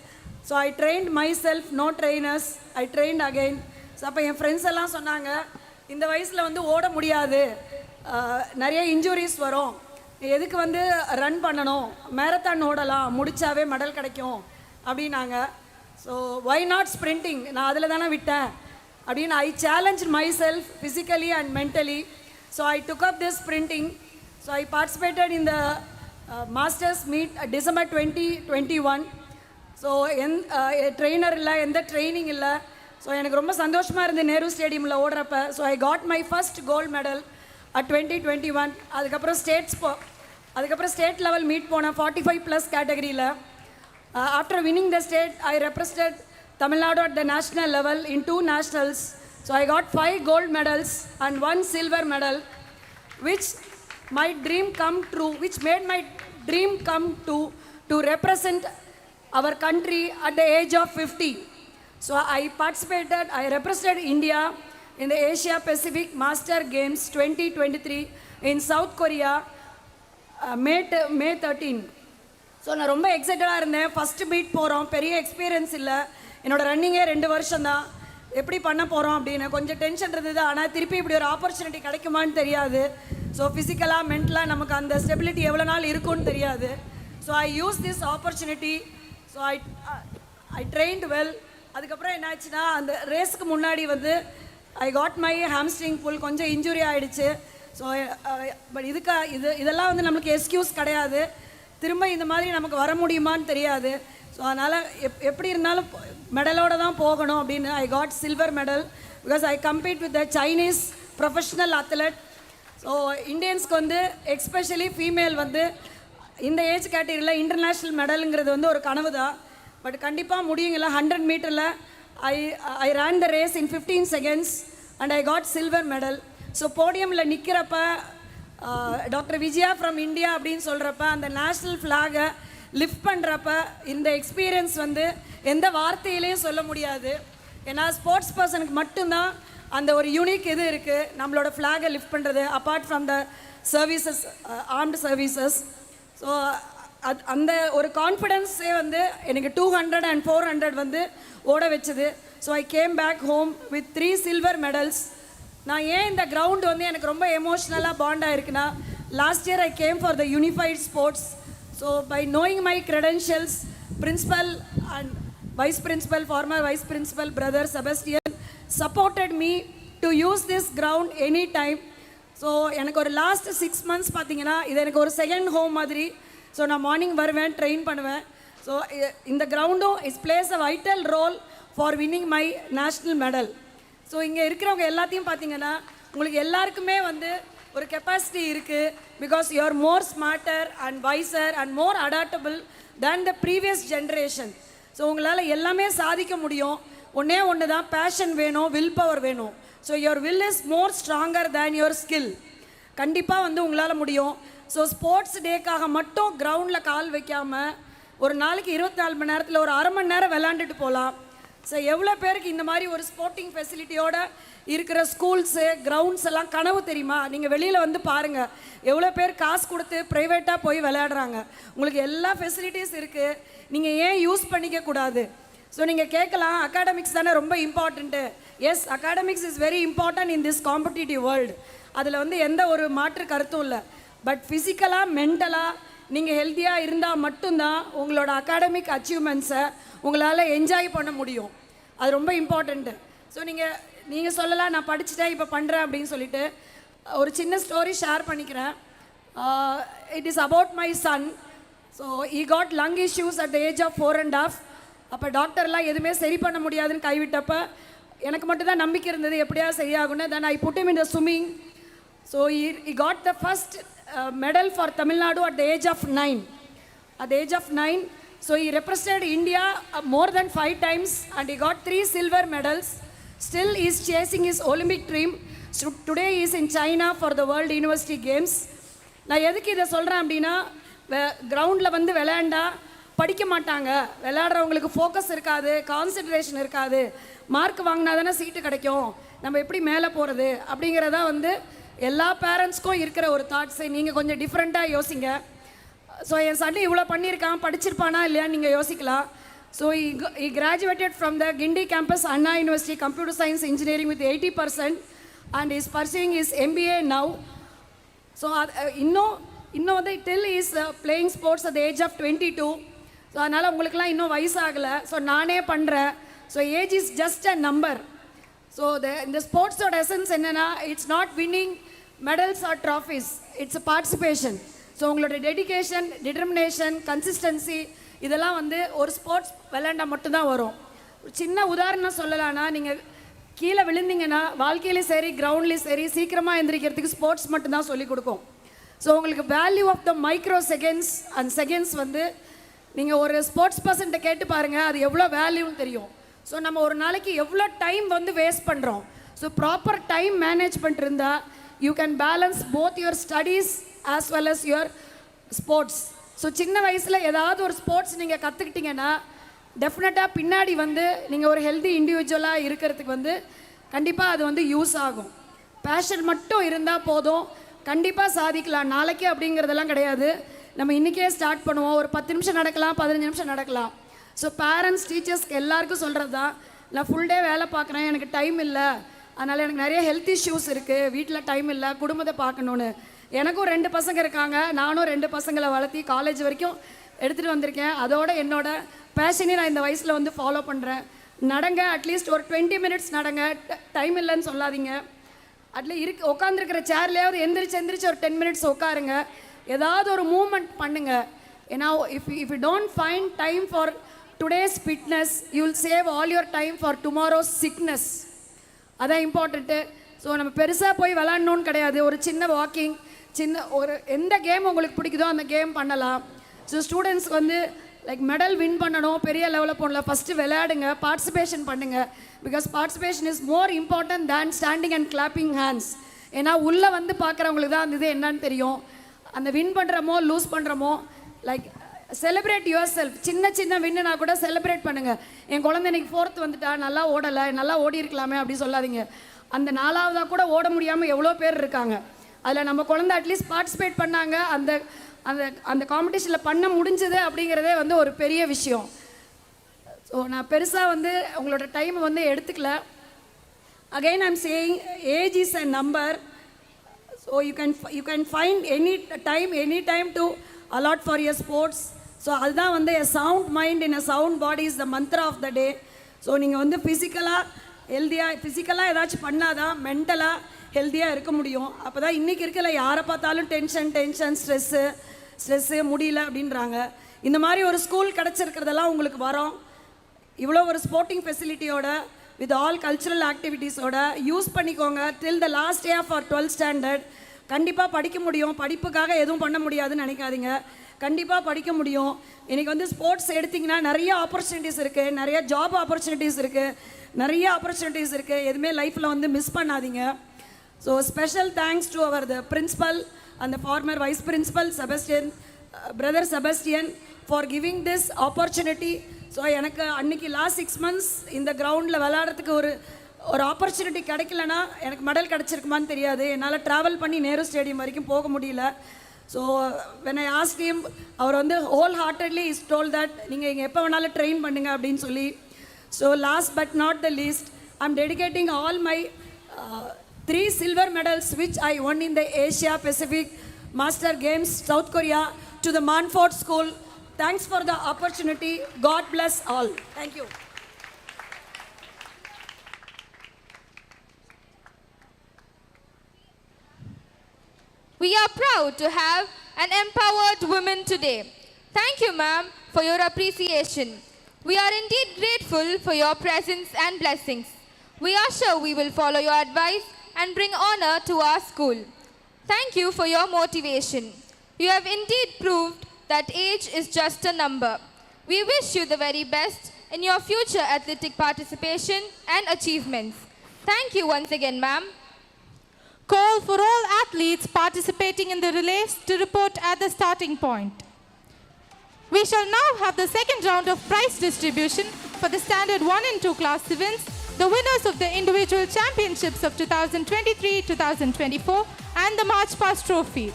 So I trained myself, no trainers, I trained again. So அப்போ என் ஃப்ரெண்ட்ஸ் எல்லாம் சொன்னாங்க, இந்த வயசில் வந்து ஓட முடியாது, நிறைய இன்ஜுரிஸ் வரும், எதுக்கு வந்து ரன் பண்ணணும், மேரத்தான் ஓடலாம், முடிச்சாவே மெடல் கிடைக்கும் அப்படின்னாங்க. ஸோ ஒய் நாட் ஸ்ப்ரிண்டிங், நான் அதில் தானே விட்டேன் அப்படின்னு I challenge myself physically and mentally. So I took up this sprinting. So I participated in the masters meet December 2021. So trainer இல்லை, எந்த ட்ரைனிங் இல்லை. ஸோ எனக்கு ரொம்ப சந்தோஷமாக இருந்தது நேரு ஸ்டேடியமில் ஓடுறப்ப. So I got my first gold medal at 2021. அதுக்கப்புறம் ஸ்டேட் லெவல் மீட் போனேன் 45+ கேட்டகரியில். After winning the state I represent Tamil Nadu at the national level in 2 nationals. So I got 5 gold medals and 1 silver medal, which made my dream come true to represent our country at the age of 50. So I represented India in the Asia Pacific Master Games 2023 in South Korea, May 13. So நான் ரொம்ப எக்ஸைட்டடாக இருந்தேன். First meet போகிறோம், பெரிய experience இல்லை, என்னோடய ரன்னிங்கே 2 வருஷம் தான், எப்படி பண்ண போகிறோம் அப்படின்னு கொஞ்சம் டென்ஷன் இருந்தது. ஆனால் திருப்பி இப்படி ஒரு ஆப்பர்ச்சுனிட்டி கிடைக்குமான்னு தெரியாது. ஸோ ஃபிசிக்கலாக மென்டலாக நமக்கு அந்த ஸ்டெபிலிட்டி எவ்வளோ நாள் இருக்குன்னு தெரியாது. So I use this opportunity. So I trained well. அதுக்கப்புறம் என்னாச்சுன்னா, அந்த ரேஸுக்கு முன்னாடி வந்து ஐ காட் மை ஹாம்ஸ்ட்ரிங் புல், கொஞ்சம் இன்ஜுரி ஆகிடுச்சு. ஸோ பட் இதெல்லாம் வந்து நம்மளுக்கு எக்ஸ்கியூஸ் கிடையாது. திரும்ப இந்த மாதிரி நமக்கு வர முடியுமான்னு தெரியாது. ஸோ அதனால் எப்படி இருந்தாலும் மெடலோடு தான் போகணும் அப்படின்னு I got silver medal because I compete with the Chinese professional athlete. So இந்தியன்ஸ்க்கு வந்து எக்ஸ்பெஷலி ஃபீமேல் வந்து இந்த ஏஜ் கேட்டகரியில் இன்டர்நேஷ்னல் மெடலுங்கிறது வந்து ஒரு கனவு தான். பட் கண்டிப்பாக முடியுங்களா. 100 மீட்டரில் I run the race in 15 seconds and I got silver medal. So போடியமில் நிற்கிறப்ப டாக்டர் விஜயா ஃப்ரம் இந்தியா அப்படின்னு சொல்கிறப்ப, அந்த நேஷ்னல் ஃப்ளாகை லிஃப்ட் பண்ணுறப்ப இந்த எக்ஸ்பீரியன்ஸ் வந்து எந்த வார்த்தையிலையும் சொல்ல முடியாது. ஏன்னா ஸ்போர்ட்ஸ் பர்சனுக்கு மட்டும்தான் அந்த ஒரு யூனிக் இது இருக்குது, நம்மளோட ஃப்ளாகை லிஃப்ட் பண்ணுறது apart from the services, armed services. So அந்த ஒரு கான்ஃபிடென்ஸே வந்து எனக்கு 200 and 400 வந்து ஓட வச்சுது. So I came back home with 3 silver medals. நான் ஏன் இந்த கிரவுண்ட் வந்து எனக்கு ரொம்ப எமோஷ்னலாக பாண்டாக இருக்குன்னா, last year I came for the unified sports. So by knowing my credentials, principal and vice principal, former vice principal brother Sebastian supported me to use this ground any time. So எனக்கு ஒரு last 6 months பார்த்தீங்கன்னா இது எனக்கு ஒரு second home மாதிரி. So நான் morning வருவேன், train பண்ணுவேன். ஸோ இந்த கிரவுண்டும் is plays a vital role for winning my national medal. So இங்கே இருக்கிறவங்க எல்லாத்தையும் பார்த்தீங்கன்னா உங்களுக்கு எல்லாருக்குமே வந்து ஒரு கெப்பாசிட்டி இருக்குது. Because you are more smarter and visor and more adaptable than the previous generation. So உங்களால் எல்லாமே சாதிக்க முடியும். ஒன்று தான், பேஷன் வேணும், வில் பவர் வேணும். So your will is more stronger than your skill. கண்டிப்பாக வந்து உங்களால் முடியும். ஸோ ஸ்போர்ட்ஸ் டேக்காக மட்டும் கிரவுண்டில் கால் வைக்காமல் ஒரு நாளைக்கு 24 மணி நேரத்தில் ஒரு அரை மணி நேரம் விளாண்டுட்டு போகலாம். ஸோ எவ்வளோ பேருக்கு இந்த மாதிரி ஒரு ஸ்போர்ட்டிங் ஃபெசிலிட்டியோடு இருக்கிற ஸ்கூல்ஸு கிரவுண்ட்ஸ் எல்லாம் கனவு தெரியுமா? நீங்கள் வெளியில் வந்து பாருங்கள், எவ்வளோ பேர் காசு கொடுத்து ப்ரைவேட்டாக போய் விளையாடுறாங்க. உங்களுக்கு எல்லா ஃபெசிலிட்டிஸ் இருக்குது, நீங்கள் ஏன் யூஸ் பண்ணிக்கக்கூடாது? ஸோ நீங்கள் கேட்கலாம், அகாடமிக்ஸ் தானே ரொம்ப important. Yes, academics is very important in this competitive world. அதில் வந்து எந்த ஒரு மாற்று கருத்தும் இல்லை. பட் ஃபிசிக்கலாக மென்டலாக நீங்கள் ஹெல்த்தியாக இருந்தால் மட்டும்தான் உங்களோட அகாடமிக் அச்சீவ்மெண்ட்ஸை உங்களால் என்ஜாய் பண்ண முடியும். அது ரொம்ப இம்பார்ட்டண்ட்டு. ஸோ நீங்கள் சொல்லலாம், நான் படிச்சுட்டேன் இப்போ பண்ணுறேன் அப்படின்னு சொல்லிட்டு. ஒரு சின்ன ஸ்டோரி ஷேர் பண்ணிக்கிறேன். It is about my son. So he got lung issues at the age of 4.5. அப்போ டாக்டர்லாம் எதுவுமே சரி பண்ண முடியாதுன்னு கைவிட்டப்போ எனக்கு மட்டும் தான் நம்பிக்கை இருந்தது, எப்படியா சரியாகுன்னு. Then I put him in the swimming. So he got the first medal for Tamil Nadu at the age of 9. At the age of 9, so he represented India more than 5 times and he got 3 silver medals. Still he is chasing his Olympic dream. So today he is in China for the World University Games. நான் எதுக்கு இதை சொல்கிறேன் அப்படின்னா கிரவுண்டில் வந்து விளையாண்டா படிக்க மாட்டாங்க, விளையாடுறவங்களுக்கு ஃபோக்கஸ் இருக்காது, கான்சென்ட்ரேஷன் இருக்காது, மார்க் வாங்கினா தானே சீட்டு கிடைக்கும், நம்ம எப்படி மேலே போகிறது அப்படிங்கிறதா வந்து எல்லா பேரண்ட்ஸ்க்கும் இருக்கிற ஒரு தாட்ஸு. நீங்கள் கொஞ்சம் டிஃப்ரெண்ட்டாக யோசிங்க. ஸோ என் சன் இவ்வளோ பண்ணியிருக்கான், படிச்சிருப்பானா இல்லையான்னு நீங்கள் யோசிக்கலாம். So he graduated from the Gindi campus, Anna University, Computer Science Engineering with 80% and is pursuing his MBA now. So இன்னும் வந்து till he is playing sports at the age of 22. So அதனால் உங்களுக்குலாம் இன்னும் வயசாகலை. ஸோ நானே பண்ணுறேன். So age is just a number. So இந்த ஸ்போர்ட்ஸோட எசன்ஸ் என்னென்னா it's not winning medals or trophies, it's participation. So உங்களோட டெடிகேஷன், டிட்டர்மினேஷன், கன்சிஸ்டன்சி இதெல்லாம் வந்து ஒரு ஸ்போர்ட்ஸ் விளையாண்டா மட்டும்தான் வரும். ஒரு சின்ன உதாரணம் சொல்லலான்னா, நீங்கள் கீழே விழுந்தீங்கன்னா வாழ்க்கையிலையும் சரி கிரவுண்ட்லேயும் சரி சீக்கிரமாக எந்திரிக்கிறதுக்கு ஸ்போர்ட்ஸ் மட்டும்தான் சொல்லிக் கொடுக்கும். ஸோ உங்களுக்கு value of the microseconds and seconds வந்து நீங்கள் ஒரு ஸ்போர்ட்ஸ் பர்சன்ட்டை கேட்டு பாருங்கள், அது எவ்வளோ வேல்யூன்னு தெரியும். ஸோ நம்ம ஒரு நாளைக்கு எவ்வளோ டைம் வந்து வேஸ்ட் பண்ணுறோம். ஸோ ப்ராப்பர் டைம் மேனேஜ்மெண்ட் இருந்தால் you can balance both your studies as well as your sports. So சின்ன வயசில் ஏதாவது ஒரு ஸ்போர்ட்ஸ் நீங்கள் கற்றுக்கிட்டிங்கன்னா டெஃபினட்டாக பின்னாடி வந்து நீங்கள் ஒரு ஹெல்தி இண்டிவிஜுவலாக இருக்கிறதுக்கு வந்து கண்டிப்பாக அது வந்து யூஸ் ஆகும். பேஷன் மட்டும் இருந்தால் போதும், கண்டிப்பாக சாதிக்கலாம். நாளைக்கு அப்படிங்கிறதெல்லாம் கிடையாது, நம்ம இன்றைக்கே ஸ்டார்ட் பண்ணுவோம். ஒரு 10 நிமிஷம் நடக்கலாம், 15 நிமிஷம் நடக்கலாம். ஸோ பேரண்ட்ஸ் டீச்சர்ஸ்க்கு எல்லாருக்கும் சொல்கிறது தான், நான் ஃபுல் டே வேலை பார்க்குறேன், எனக்கு டைம் இல்லை, அதனால் எனக்கு நிறைய ஹெல்த் இஷ்யூஸ் இருக்குது, வீட்டில் டைம் இல்லை, குடும்பத்தை பார்க்கணுன்னு. எனக்கும் 2 பசங்க இருக்காங்க, நானும் 2 பசங்களை வளர்த்தி காலேஜ் வரைக்கும் எடுத்துகிட்டு வந்திருக்கேன். அதோட என்னோட பேஷனே நான் இந்த வயசில் வந்து ஃபாலோ பண்ணுறேன். நடங்க, அட்லீஸ்ட் ஒரு 20 மினிட்ஸ் நடங்க, டைம் இல்லைன்னு சொல்லாதீங்க. அட்லீஸ்ட் உட்காந்துருக்கிற சேர்லையாவது எந்திரிச்சு ஒரு 10 மினிட்ஸ் உட்காருங்க, ஏதாவது ஒரு மூமெண்ட் பண்ணுங்க. ஏன்னா if you don't find time for today's fitness you will save all your time for tomorrow's sickness. அதான் இம்பார்ட்டண்ட்டு. ஸோ நம்ம பெருசாக போய் விளாட்ணுன்னு கிடையாது, ஒரு சின்ன வாக்கிங், சின்ன ஒரு எந்த கேம் உங்களுக்கு பிடிக்குதோ அந்த கேம் பண்ணலாம். ஸோ ஸ்டூடெண்ட்ஸ்க்கு வந்து லைக் மெடல் வின் பண்ணணும், பெரிய லெவலில் போடலாம், ஃபஸ்ட்டு விளையாடுங்க, பார்ட்டிசிபேஷன் பண்ணுங்கள். Because participation is more important than standing and clapping hands. ஏன்னா உள்ளே வந்து பார்க்குறவங்களுக்கு தான் அந்த இது என்னன்னு தெரியும். அந்த வின் பண்ணுறமோ லூஸ் பண்ணுறமோ லைக் செலிப்ரேட் யுவர் செல்ஃப். சின்ன வின்னுனா கூட செலிப்ரேட் பண்ணுங்கள். என் குழந்தை இன்னைக்கு 4th வந்துட்டா, நல்லா ஓடலை, நல்லா ஓடி இருக்கலாமே அப்படி சொல்லாதீங்க. அந்த 4ஆவதாக கூட ஓட முடியாமல் எவ்வளோ பேர் இருக்காங்க. அதில் நம்ம குழந்தை அட்லீஸ்ட் பார்ட்டிசிபேட் பண்ணாங்க, அந்த அந்த அந்த காம்படிஷனில் பண்ண முடிஞ்சது அப்படிங்கிறதே வந்து ஒரு பெரிய விஷயம். ஸோ நான் பெருசாக வந்து உங்களோட டைமை வந்து எடுத்துக்கல. Again I'm saying age is a number. So you can find any time to allot for your sports. So அதுதான் வந்து a sound mind in a sound body is the mantra of the day. So நீங்கள் வந்து ஃபிசிக்கலாக ஏதாச்சும் பண்ணாதான் மென்டலாக ஹெல்த்தியாக இருக்க முடியும். அப்போ தான் இன்றைக்கி இருக்கல யாரை பார்த்தாலும் டென்ஷன் ஸ்ட்ரெஸ்ஸு முடியல அப்படின்றாங்க. இந்த மாதிரி ஒரு ஸ்கூல் கிடச்சிருக்கிறதெல்லாம் உங்களுக்கு வரும். இவ்வளோ ஒரு ஸ்போர்ட்டிங் ஃபெசிலிட்டியோட வித் ஆல் கல்ச்சுரல் ஆக்டிவிட்டீஸோட யூஸ் பண்ணிக்கோங்க. Till the last day for 12th standard கண்டிப்பாக படிக்க முடியும். படிப்புக்காக எதுவும் பண்ண முடியாதுன்னு நினைக்காதீங்க, கண்டிப்பாக படிக்க முடியும். இன்றைக்கி வந்து ஸ்போர்ட்ஸ் எடுத்திங்கன்னா நிறைய ஆப்பர்ச்சுனிட்டிஸ் இருக்குது, நிறைய ஜாப் ஆப்பர்ச்சுனிட்டிஸ் இருக்குது, நிறைய ஆப்பர்ச்சுனிட்டிஸ் இருக்குது. எதுவுமே லைஃப்பில் வந்து மிஸ் பண்ணாதீங்க. So special thanks to our the principal and the former vice principal brother Sebastian for giving this opportunity. So எனக்கு அன்றைக்கி லாஸ்ட் 6 months இந்த கிரவுண்டில் விளையாடுறதுக்கு ஒரு ஆப்பர்ச்சுனிட்டி கிடைக்கலனா எனக்கு மெடல் கிடச்சிருக்குமான்னு தெரியாது. என்னால் ட்ராவல் பண்ணி நேரு ஸ்டேடியம் வரைக்கும் போக முடியல. So when I asked him, அவர் வந்து whole heartedly is told that நீங்கள் இங்கே எப்போ வேணாலும் ட்ரெயின் பண்ணுங்க அப்படின்னு சொல்லி. So last but not the least, I am dedicating all my 3 silver medals which I won in the Asia Pacific Master Games, South Korea, to the Montfort School. Thanks for the opportunity. God bless all. Thank you. We are proud to have an empowered woman today. Thank you, ma'am, for your appreciation. We are indeed grateful for your presence and blessings. We are sure we will follow your advice and bring honor to our school. Thank you for your motivation. You have indeed proved that age is just a number. We wish you the very best in your future athletic participation and achievements. Thank you once again, ma'am. Call for all athletes participating in the relays to report at the starting point. We shall now have the second round of prize distribution for the Standard 1 and 2 class events, the winners of the individual championships of 2023-2024 and the March Past Trophy.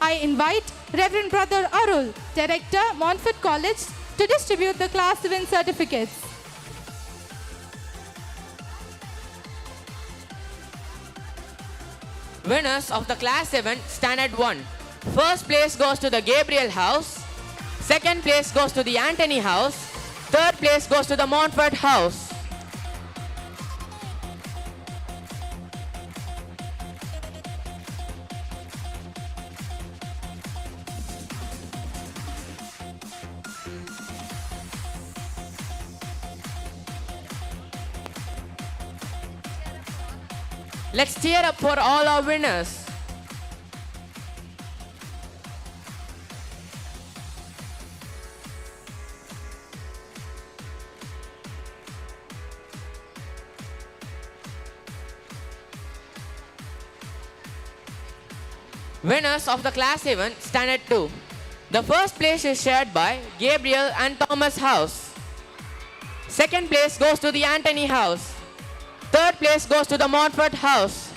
I invite Reverend Brother Arul, Director, Montfort College, to distribute the class event certificates. Winners of the class event Standard 1. First place goes to the Gabriel House. Second place goes to the Anthony House. Third place goes to the Montfort House. Let's cheer up for all our winners. Winners of the class event Standard 2. The first place is shared by Gabriel and Thomas House. Second place goes to the Anthony House. Third place goes to the Montfort House.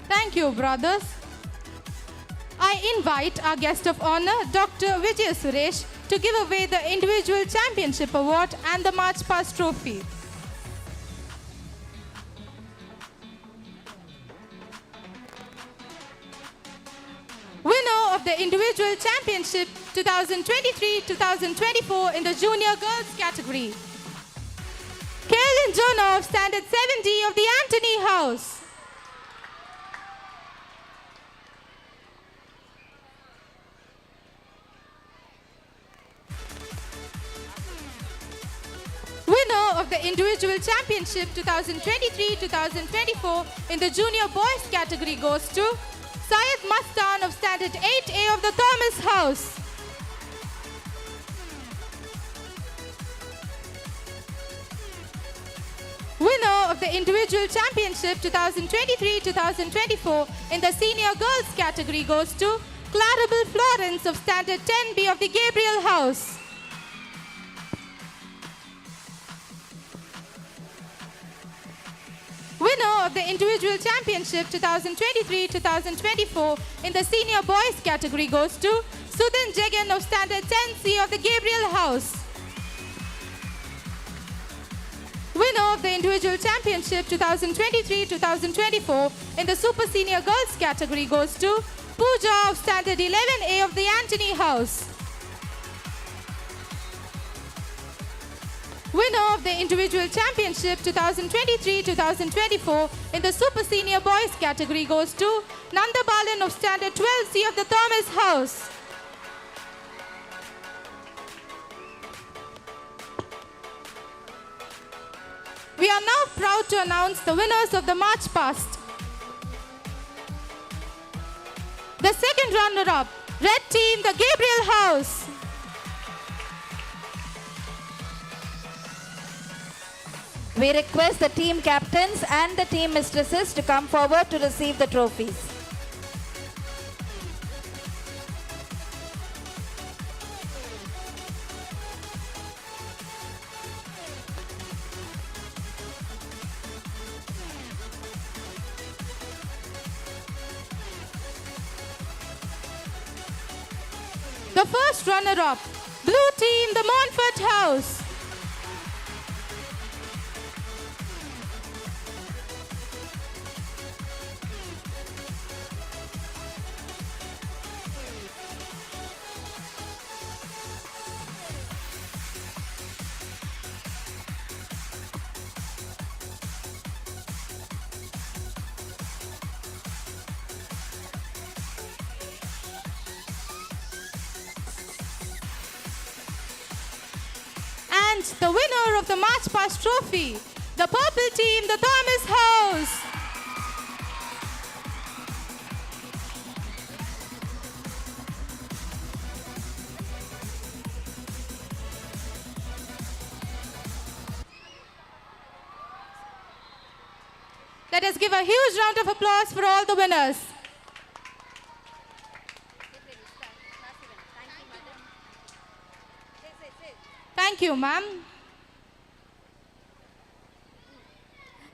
Thank you, brothers. I invite our guest of honor, Dr. Vijaya Suresh, to give away the individual championship award and the March Past Trophy. Winner of the individual championship 2023-2024 in the junior girls category, Kaylin Jonah of Standard 70 of the Anthony House. Winner of the individual championship 2023-2024 in the junior boys category goes to Syed Mastan of Standard 8A of the Thomas House. Winner of the individual championship 2023-2024 in the senior girls category goes to Clarabel Florence of Standard 10B of the Gabriel House. Winner of the individual championship 2023-2024 in the senior boys category goes to Sudhin Jagan of Standard 10C of the Gabriel House. Winner of the individual championship 2023-2024 in the super senior girls category goes to Pooja of Standard 11A of the Anthony House. Winner of the individual championship 2023-2024 in the super senior boys category goes to Nanda Balan of Standard 12C of the Thomas House. We are now proud to announce the winners of the March Past. The second runner-up, Red Team, the Gabriel House. We request the team captains and the team mistresses to come forward to receive the trophies. The first runner-up, blue team, the Montfort House. And the winner of the March Past Trophy, the purple team, the Thomas House. Let us give a huge round of applause for all the winners. Thank you, ma'am.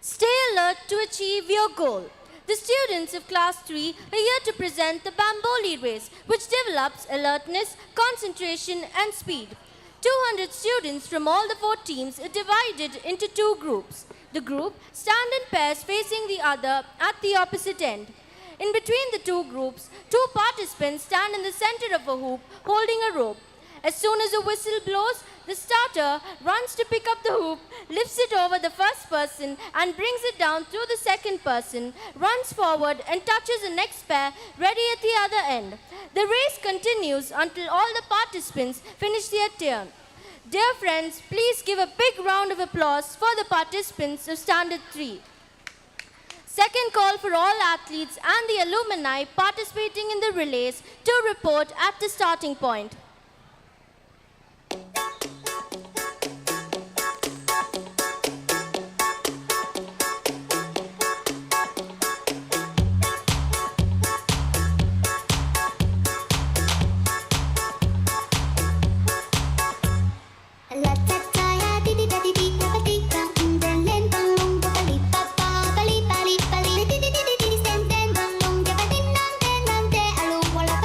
Stay alert to achieve your goal. The students of Class 3 are here to present the Bamboli race, which develops alertness, concentration and speed. 200 students from all the 4 teams are divided into 2 groups. The group stand in pairs facing the other at the opposite end. In between the 2 groups, 2 participants stand in the center of a hoop holding a rope. As soon as a whistle blows, the starter runs to pick up the hoop, lifts it over the first person and brings it down through the second person, runs forward and touches the next pair ready at the other end. The race continues until all the participants finish their turn. Dear friends, please give a big round of applause for the participants of Standard 3. Second call for all athletes and the alumni participating in the relays to report at the starting point.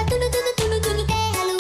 Tulu tulu tulu tulu, hey hello.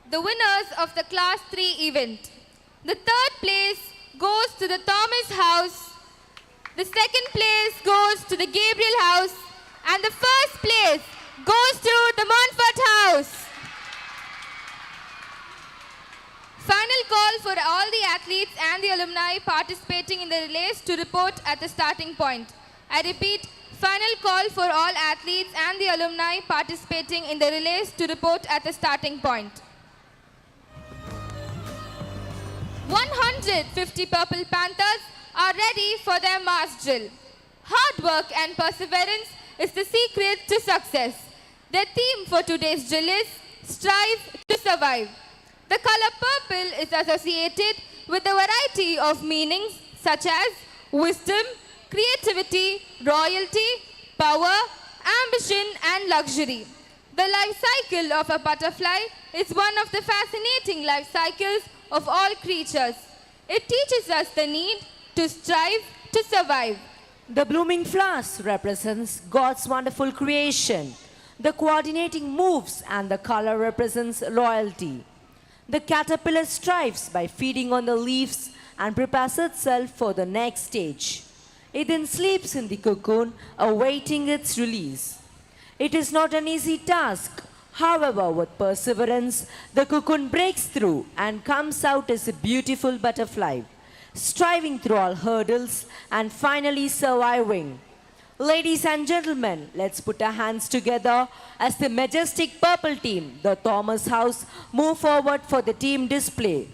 the winners of the Class 3 event. The third place goes to the Thomas House, the second place goes to the Gabriel House, and the first place goes to the Montfort House. Final call for all the athletes and the alumni participating in the relays to report at the starting point. I repeat, final call for all athletes and the alumni participating in the relays to report at the starting point. 150 Purple Panthers are ready for their mass drill. Hard work and perseverance is the secret to success. Their theme for today's drill is Strive to Survive. The color purple is associated with a variety of meanings such as wisdom, creativity, royalty, power, ambition, and luxury. The life cycle of a butterfly is one of the fascinating life cycles of all creatures. It teaches us the need to strive to survive. The blooming flowers represents God's wonderful creation. The coordinating moves and the color represents loyalty. The caterpillar strives by feeding on the leaves and prepares itself for the next stage. It then sleeps in the cocoon, awaiting its release. It is not an easy task. However, with perseverance, the cocoon breaks through and comes out as a beautiful butterfly, striving through all hurdles and finally surviving. Ladies and gentlemen, let's put our hands together as the majestic purple team, the Thomas House, move forward for the team display.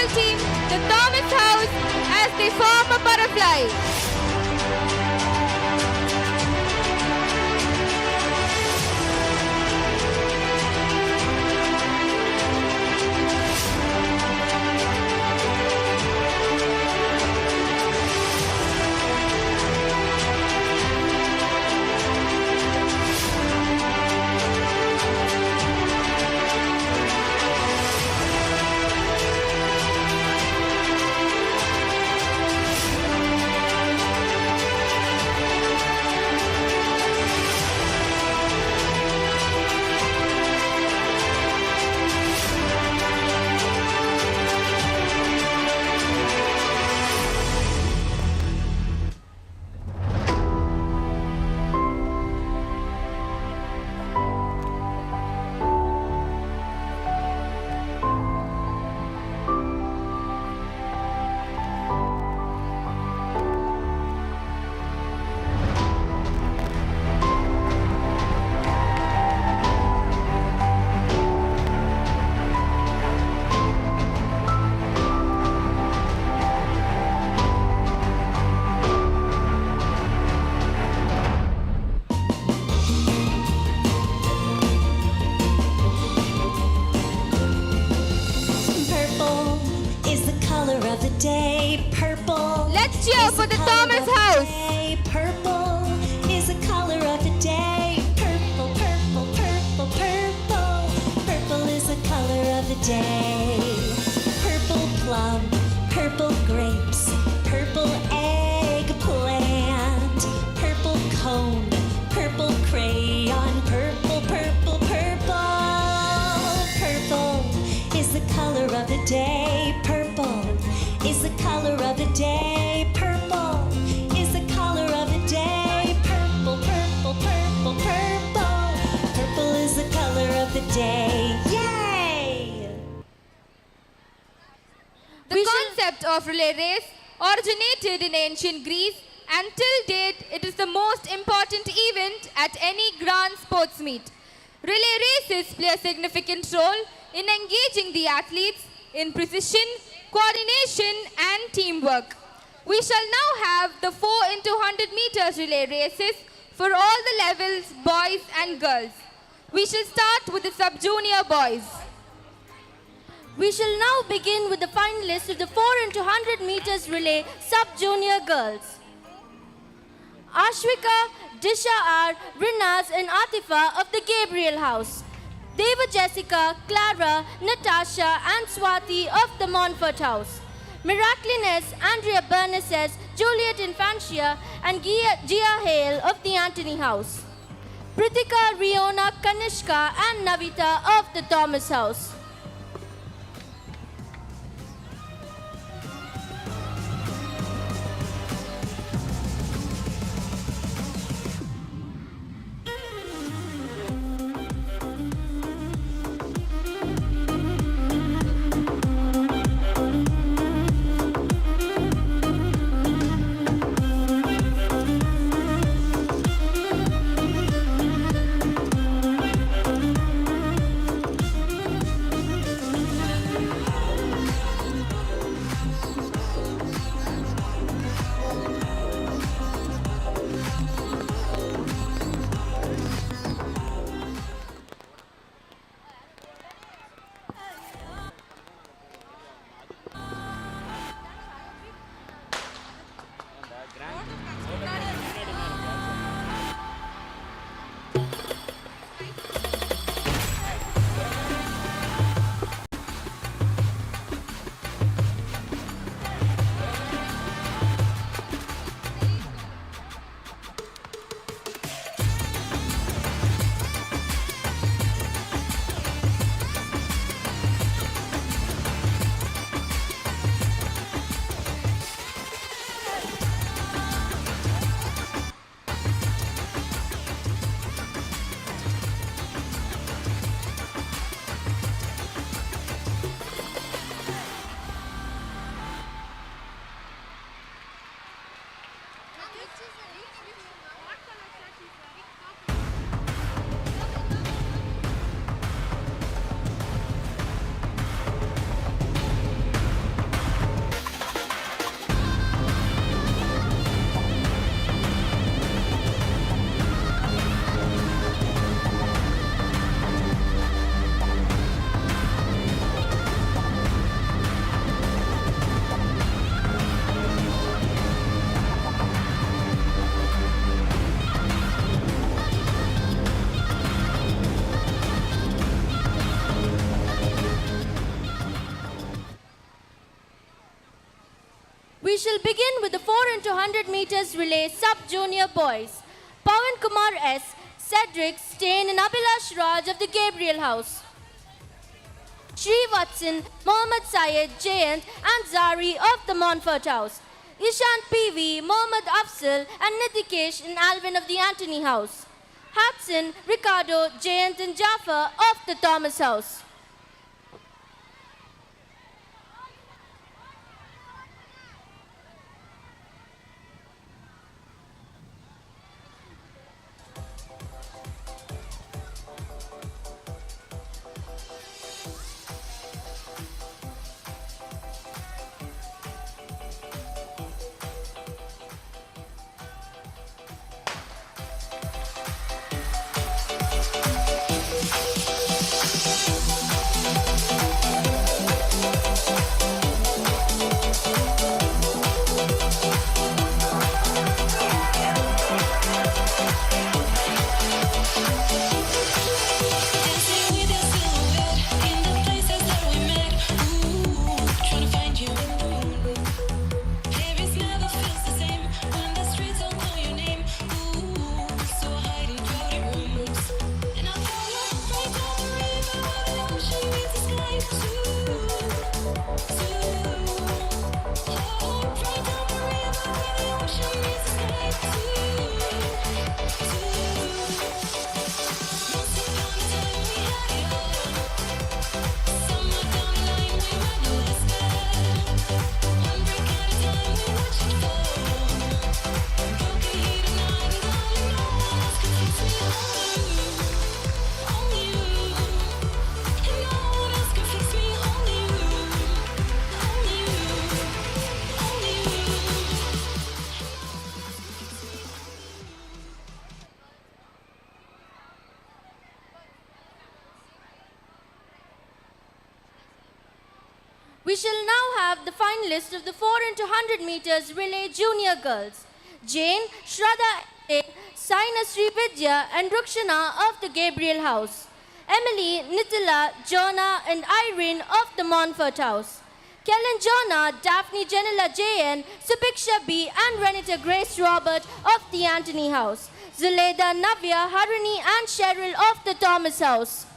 purple team, the Thomas House, as they form a butterfly. Purple is the color of the day. Purple. Let's cheer for the Thomas House. Purple is the color of the day. Purple, purple, purple, purple. Purple is the color of the day. Purple plum, purple grapes, purple eggplant, purple cone, purple crayon, purple, purple, purple. Purple is the color of the day. Purple is the color of the day. Purple is the color of the day. Purple, purple, purple, purple. Purple is the color of the day. Yay! The concept of relay race originated in ancient Greece, and till date it is the most important event at any grand sports meet. Relay races play a significant role in engaging the athletes in precision, coordination and teamwork. We shall now have the 4 into 100 meters relay races for all the levels, boys and girls. We shall start with the sub-junior boys. We shall now begin with the finalists of the 4 into 100 meters relay sub-junior girls. Ashwika, Disha R, Rinaz and Atifa of the Gabriel House. Deva Jessica, Clara, Natasha and Swati of the Montfort House. Miracliness, Andrea Bernaces, Juliet Infantia and Gia Hale of the Anthony House. Prithika, Riona, Kanishka and Navita of the Thomas House. We shall begin with the 4 into 100 meters relay sub-junior boys. Pawan Kumar S., Cedric Stain and Abhilash Raj of the Gabriel House. Shri Vatsan, Mohammad Syed, Jayant and Zari of the Montfort House. Ishant PV, Mohammad Afzal and Nitikesh and Alvin of the Anthony House. Hudson, Ricardo, Jayant and Jaffa of the Thomas House. We shall now have the finalists of the 4 into 100 meters relay junior girls. Jane, Shraddha A, Saina Sri Vidya and Rukshana of the Gabriel House. Emily, Nitila, Jonah and Irene of the Montfort House. Kellen Jonah, Daphne Janila JN, Subiksha B and Renita Grace Robert of the Anthony House. Zuleda, Navya, Harini and Cheryl of the Thomas House.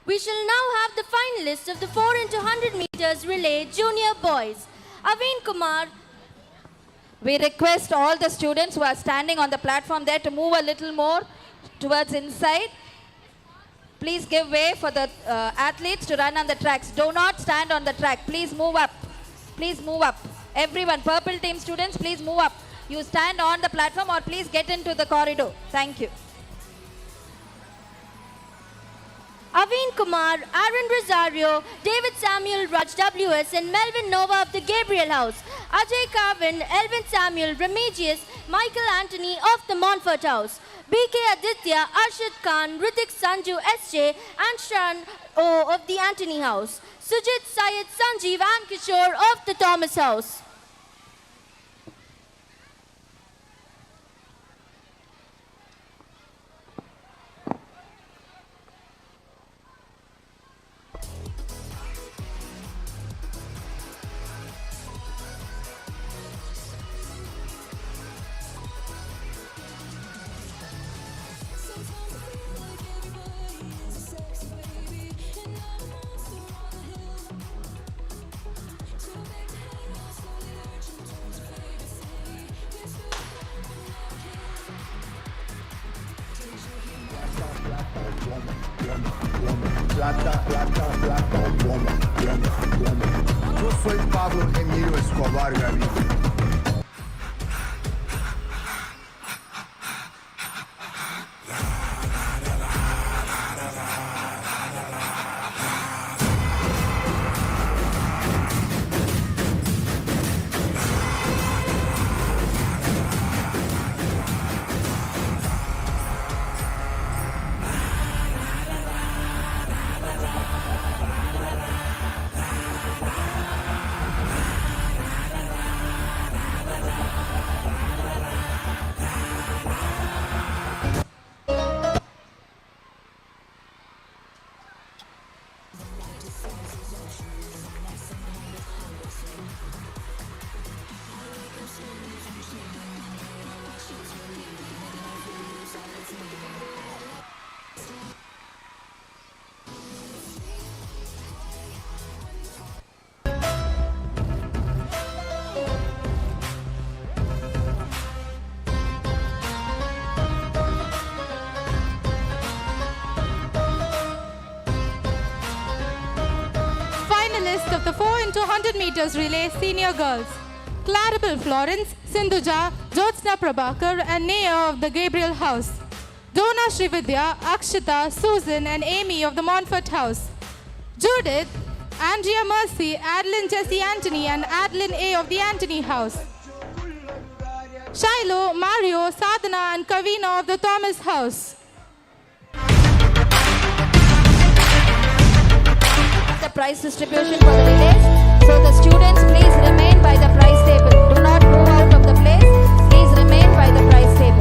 We shall now have the finalists of the 4 into 100 meters relay junior boys. Aveen Kumar. We request all the students who are standing on the platform there to move a little more towards inside. Please give way for the athletes to run on the tracks. Do not stand on the track. Please move up. Please move up. Everyone, purple team students, please move up. You stand on the platform or please get into the corridor. Thank you. Aveen Kumar, Aaron Rosario, David Samuel Raj WS and Melvin Nova of the Gabriel House. Ajay Kavin, Elvin Samuel, Remigius, Michael Anthony of the Montfort House. BK Aditya, Arshad Khan, Ritik Sanju SJ and Sharan O of the Anthony House. Sujit Syed Sanjeev and Kishore of the Thomas House. Yo soy Pablo Emilio Escobar Gaviria. Of the 4 into 100 meters relay senior girls. Claribel Florence, Sindhuja, Jyotsna Prabhakar and Neha of the Gabriel House. Dona Srividya, Akshita, Susan and Amy of the Montfort House. Judith, Andrea Mercy, Adeline Jessie Anthony and Adeline A of the Anthony House. Shiloh, Mario, Sadhana and Kavina of the Thomas House. The prize distribution for the relays. So the students please remain by the prize table. Do not move out of the place. Please remain by the prize table.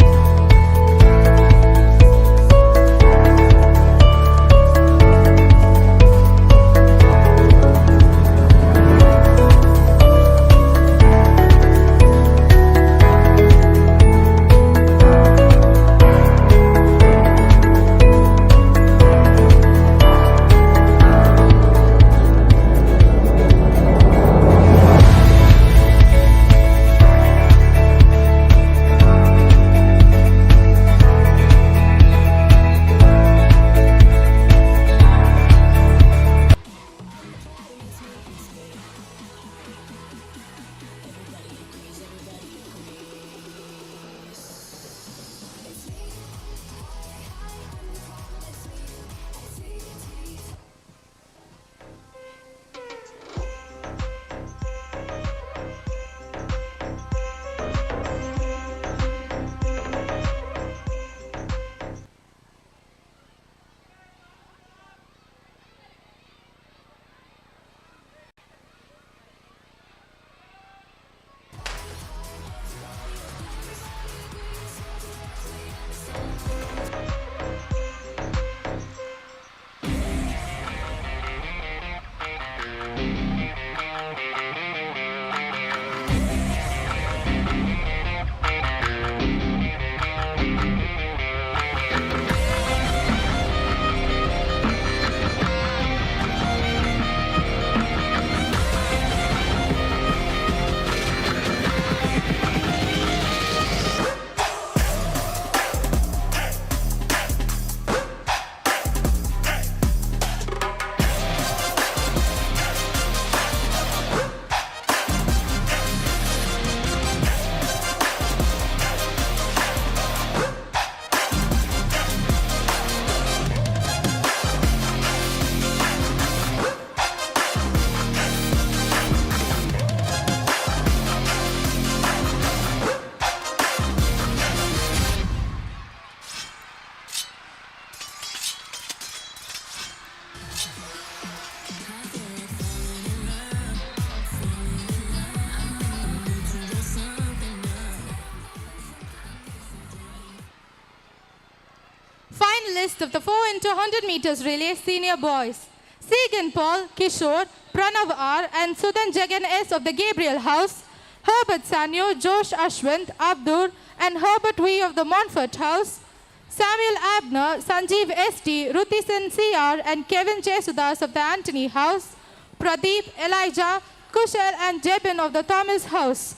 Finalists of the 4 into 100 meters relay senior boys. Segan Paul, Kishore, Pranav R. and Sudan Jagan S. of the Gabriel House. Herbert Sanyo, Josh Ashwant, Abdur and Herbert V. of the Montfort House. Samuel Abner, Sanjeev S.T., Ruthisan C.R. and Kevin Jesudas of the Anthony House. Pradeep, Elijah, Kushal and Jebin of the Thomas House.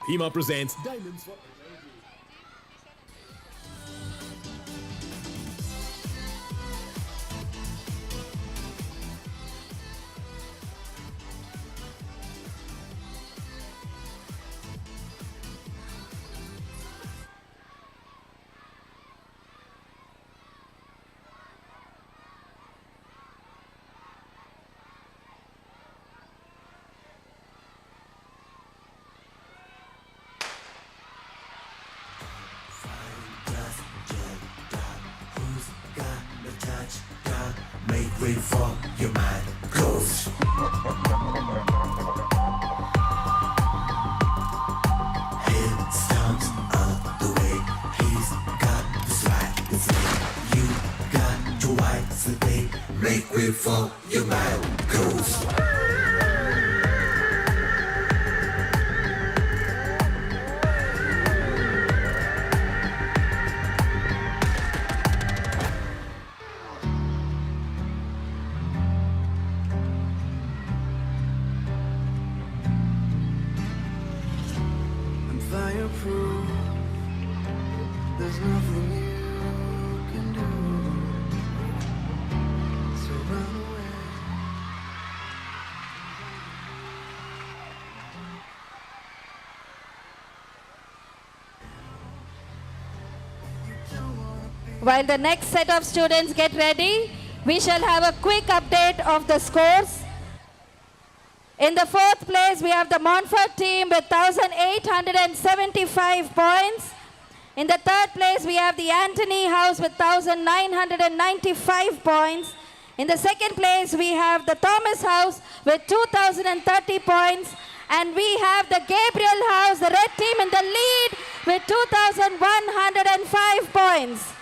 Hema presents Diamonds for Make way for your mind goes. Head stomps out the way. He's got the swag. It's like you got your white slate. Make way for your mind goes. Fireproof, there's nothing you can do, so run away. While the next set of students get ready, we shall have a quick update of the scores. In the 4th place, we have the Montfort team with 1,875 points. In the 3rd place, we have the Anthony House with 1,995 points. In the 2nd place, we have the Thomas House with 2,030 points. And we have the Gabriel House, the red team, in the lead with 2,105 points.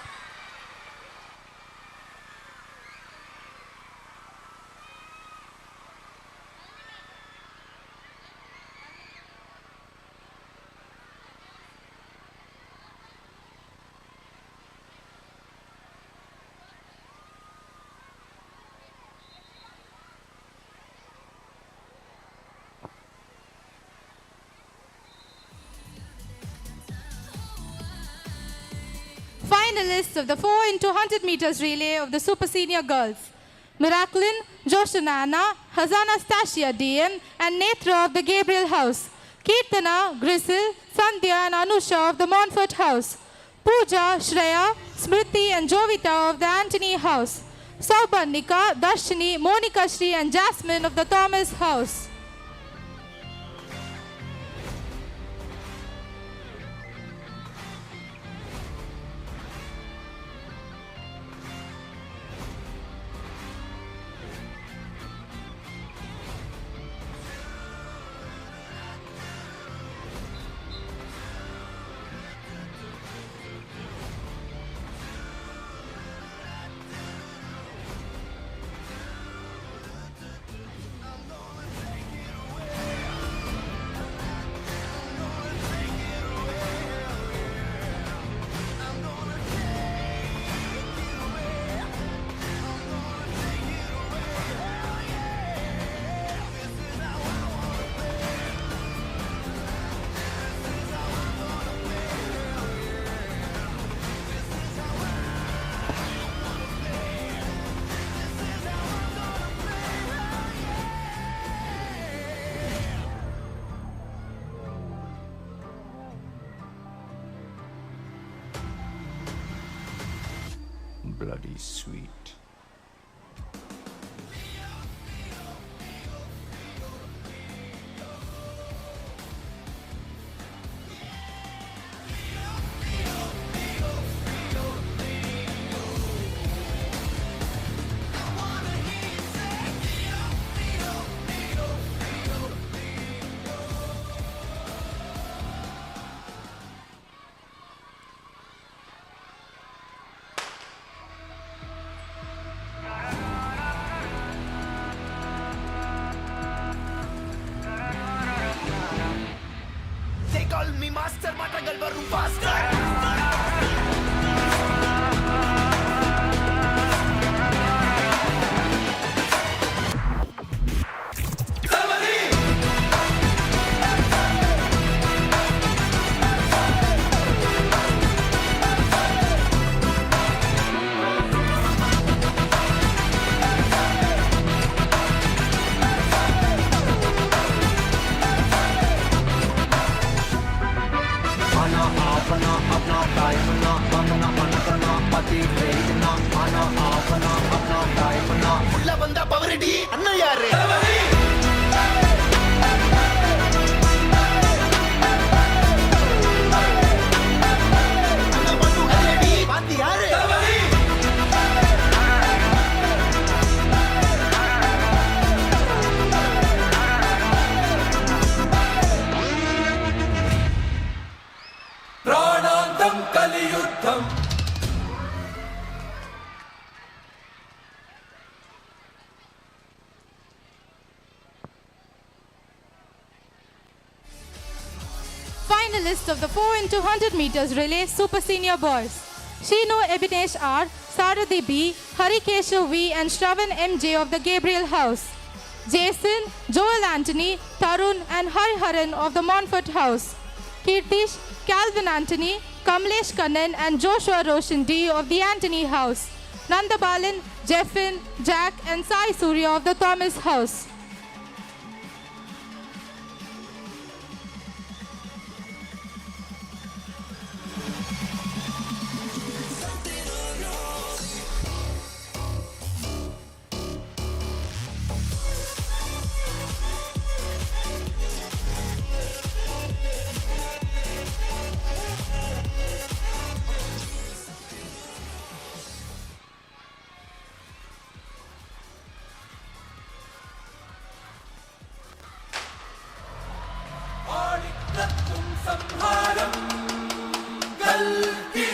Finalists of the 4 into 100 meters relay of the Super Senior Girls. Miraculin, Joshanana, Hazana Stasia DM and Netra of the Gabriel House. Kirtana, Grisil, Sandhya and Anusha of the Montfort House. Pooja, Shreya, Smriti and Jovita of the Anthony House. Saubandika, Darshini, Monica Shri and Jasmine of the Thomas House. Bloody sweet. மாற்றங்கள் வரும் faster. உள்ள வந்தா பவரடி அண்ணன் யாரு அண்ணன் வந்து அடி பாத்தி யாரு ప్రాణాంతం కలియుద్ధం Finalists of the 4 into 100 meters relay super senior boys. Shino Ebinesh R, Saradi B, Harikeshav V and Shravan MJ of the Gabriel House. Jason, Joel Anthony, Tarun and Hariharan of the Montfort House. Kirtish, Calvin Anthony, Kamlesh Kannan and Joshua Roshan D of the Anthony House. Nandabalan, Jeffin, Jack and Sai Surya of the Thomas House. ஆடிக்கத்தும் சம்ஹாரம் கல்கி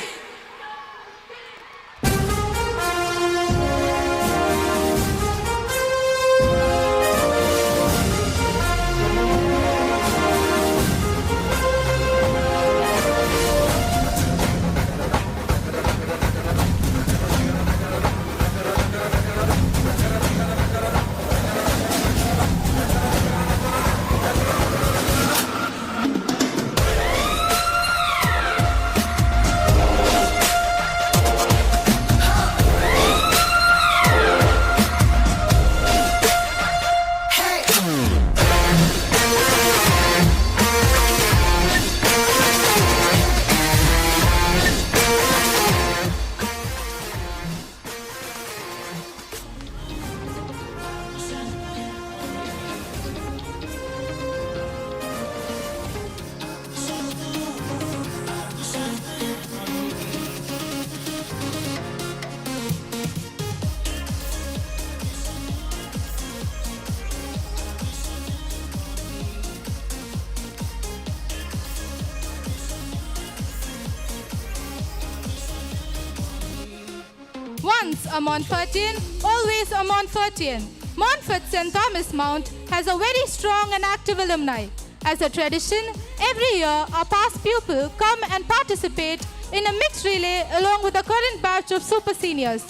Once a Montfortian, always a Montfortian. Montfort St. Thomas Mount has a very strong and active alumni. As a tradition, every year our past pupils come and participate in a mixed relay along with the current batch of super seniors.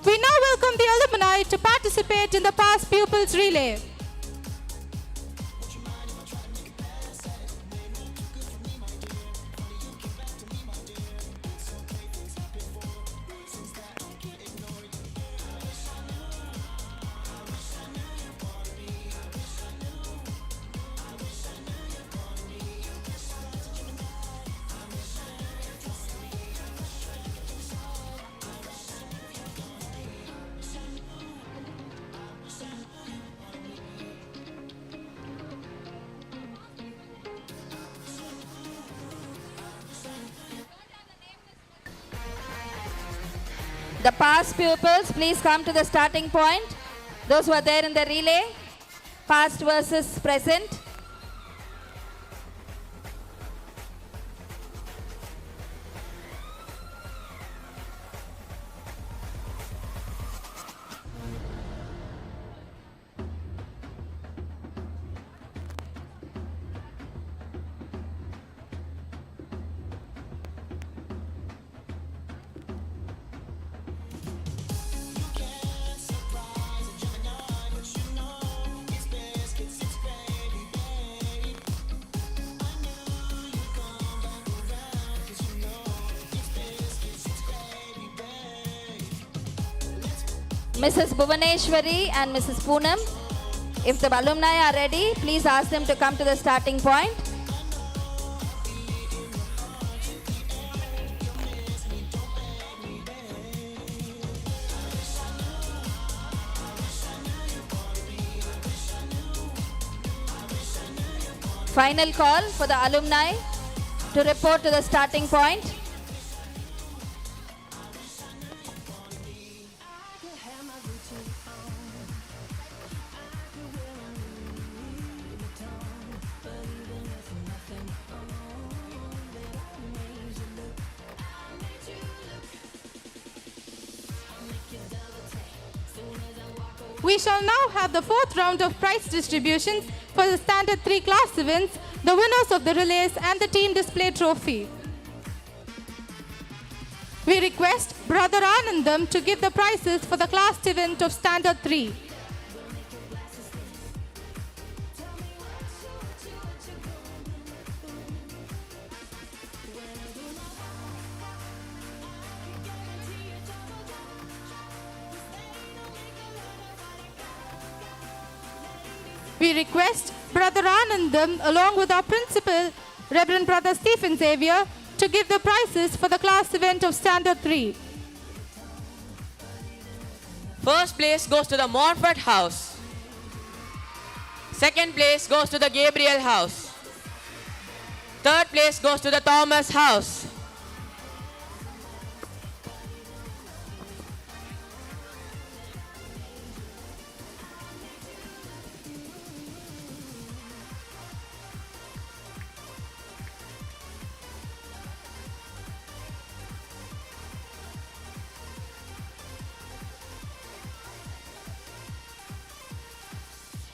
We now welcome the alumni to participate in the past pupils relay. The past pupils, please come to the starting point. Those who are there in the relay, past versus present. Mrs. Bhuvaneshwari and Mrs. Poonam. If the alumni are ready, please ask them to come to the starting point. Final call for the alumni to report to the starting point. We shall now have the fourth round of prize distributions for the Standard 3 class events, the winners of the relays and the team display trophy. We request Brother Anandam to give the prizes for the class event of Standard 3. We request Brother Anandam along with our principal, Reverend Brother Stephen Xavier, to give the prizes for the class event of Standard 3. First place goes to the Montfort house. Second place goes to the Gabriel house. Third place goes to the Thomas house.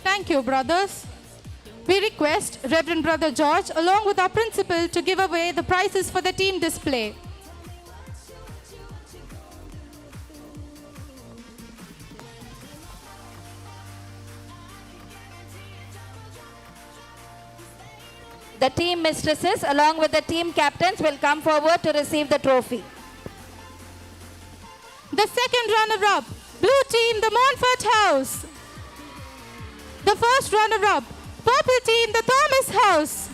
Thank you, brothers. We request Reverend Brother George along with our principal to give away the prizes for the team display. The team mistresses along with the team captains will come forward to receive the trophy. The second runner-up, blue team, the Montfort house. The first runner-up, purple team, the Thomas house.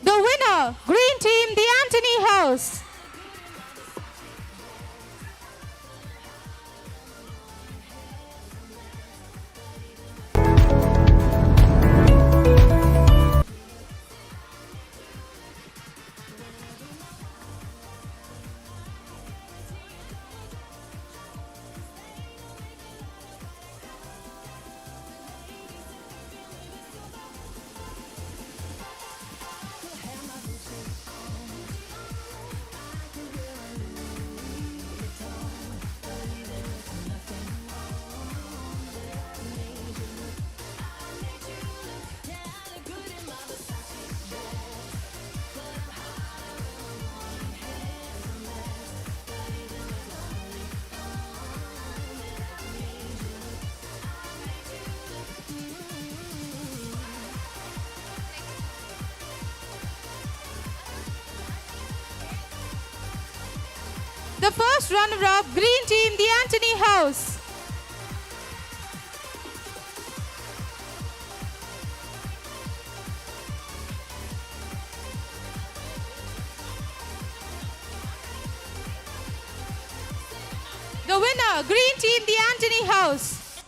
The winner, green team, the Anthony house. The first runner-up, green team, the Anthony house. The winner, green team, the Anthony house.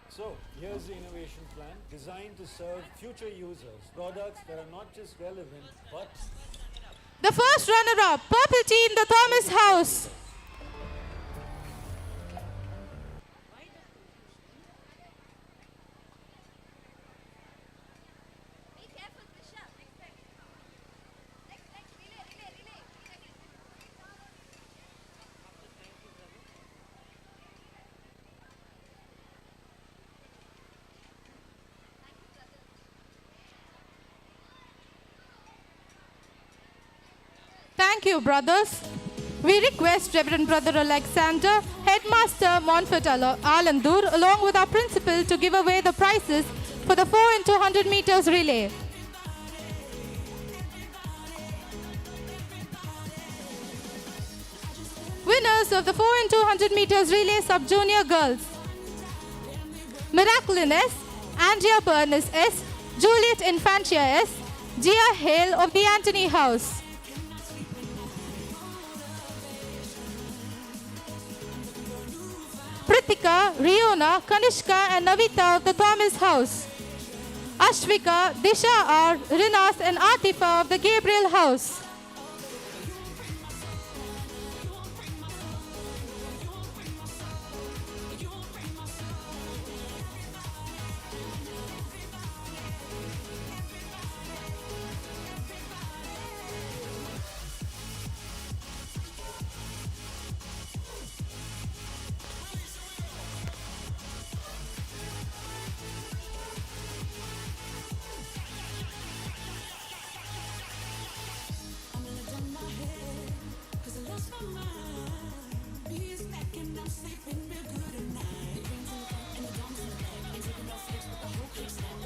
So, here's the innovation plan designed to serve future users, products that are not just relevant but The first runner-up, purple team, the Thomas house. Thank you, brothers. We request Reverend Brother Alexander, Headmaster Montfort Alandur, along with our principal to give away the prizes for the 4 into 100 meters relay. Winners of the 4 x 200 meters relay sub-junior girls. Miraculin S, Andrea Pernis S, Juliet Infantia S, Gia Hale of the Anthony House. Pritika, Riona, Kanishka and Navita of the Thomas House. Ashvika, Disha R, Rinas and Atifa of the Gabriel House.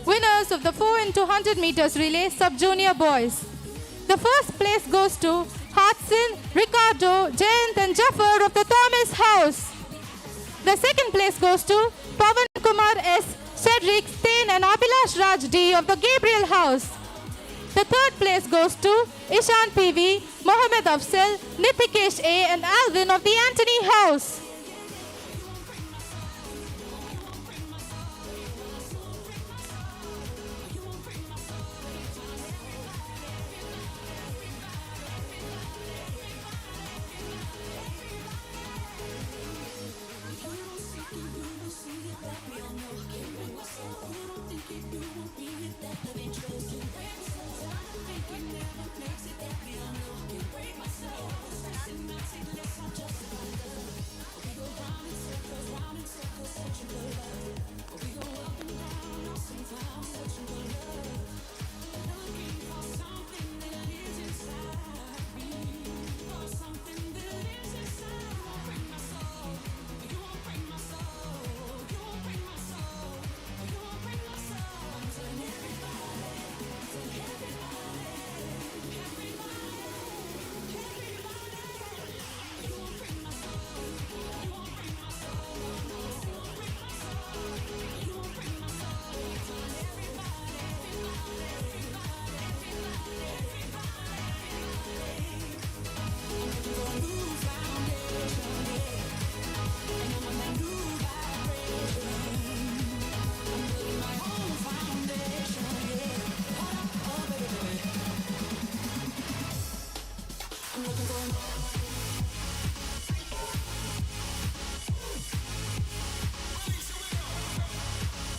Winners of the 4 x 200 meters relay sub-junior boys. The first place goes to Hudson, Ricardo, Jayant and Jafar of the Thomas House. The second place goes to Pavan Kumar S, Cedric, Stain and Abhilash Raj D of the Gabriel House. The third place goes to Ishan PV, Mohammed Afsal, Nitikesh A and Alvin of the Anthony House.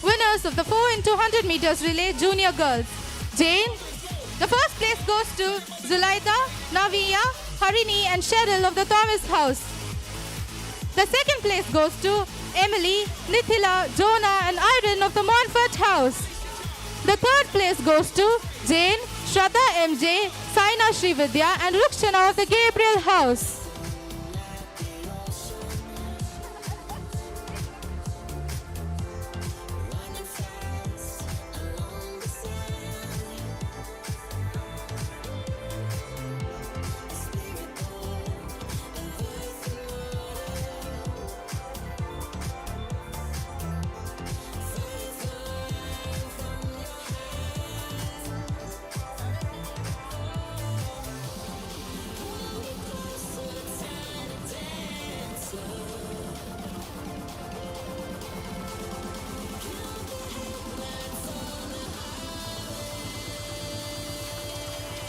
Winners of the 4 x 200 meters relay junior girls. Jane, the first place goes to Zulaida, Naviya, Harini and Cheryl of the Thomas House. The second place goes to Emily, Nithila, Jonah and Irene of the Montfort House. The third place goes to Jane, Shraddha MJ, Saina Srividya and Rukshana of the Gabriel House.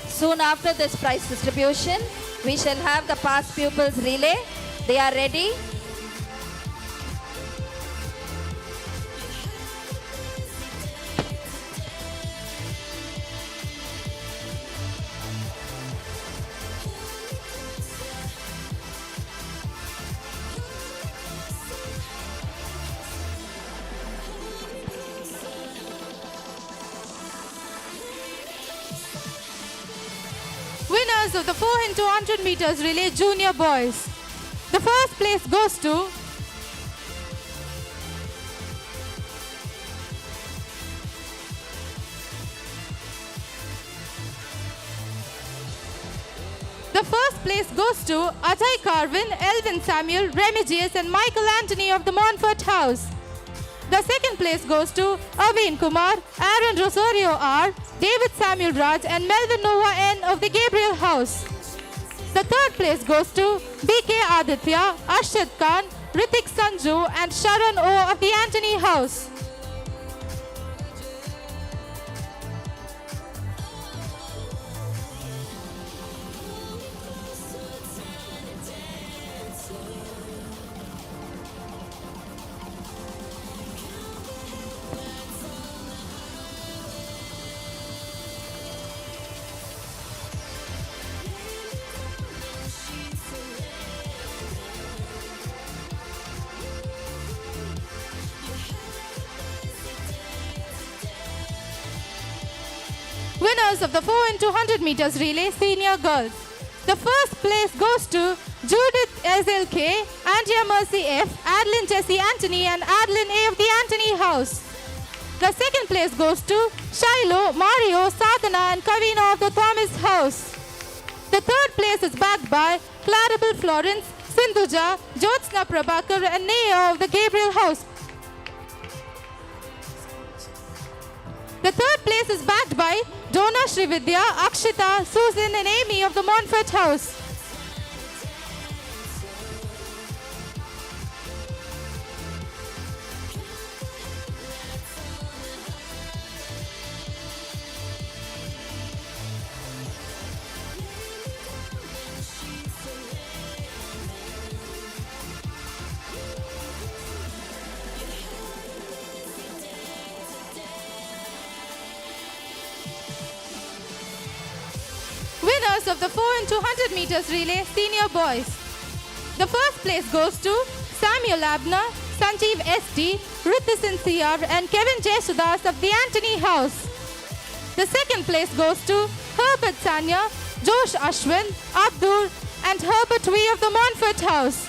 Soon after this prize distribution, we shall have the past pupils relay. They are ready. Winners of the 4 x 200 meters relay junior boys. The first place goes to The first place goes to Ajay Carvin, Elvin Samuel, Remigius and Michael Anthony of the Montfort House. The second place goes to Aveen Kumar, Aaron Rosario R, David Samuel Raj and Melvin Nova N of the Gabriel House. The third place goes to BK Aditya, Arshad Khan, Ritik Sanju and Sharan O of the Anthony House. Winners of the 4 x 200 meters relay senior girls. The first place goes to Judith SLK, Andrea Mercy F, Adeline Jessie Anthony and Adeline A of the Anthony House. The second place goes to Shiloh, Mario, Sadhana and Kavina of the Thomas House. The third place is backed by Clarabel Florence, Sindhuja, Jyotsna Prabhakar and Neha of the Gabriel House. The third place is backed by Donna Srividya, Akshita, Susan and Amy of the Montfort House. Winners of the 4 x 200 meters relay senior boys. The first place goes to Samuel Abner, Sanjeev SD, Rithisen CR and Kevin Jesudas of the Anthony House. The second place goes to Herbert Sanya, Josh Ashwin, Abdur and Herbert V of the Montfort House.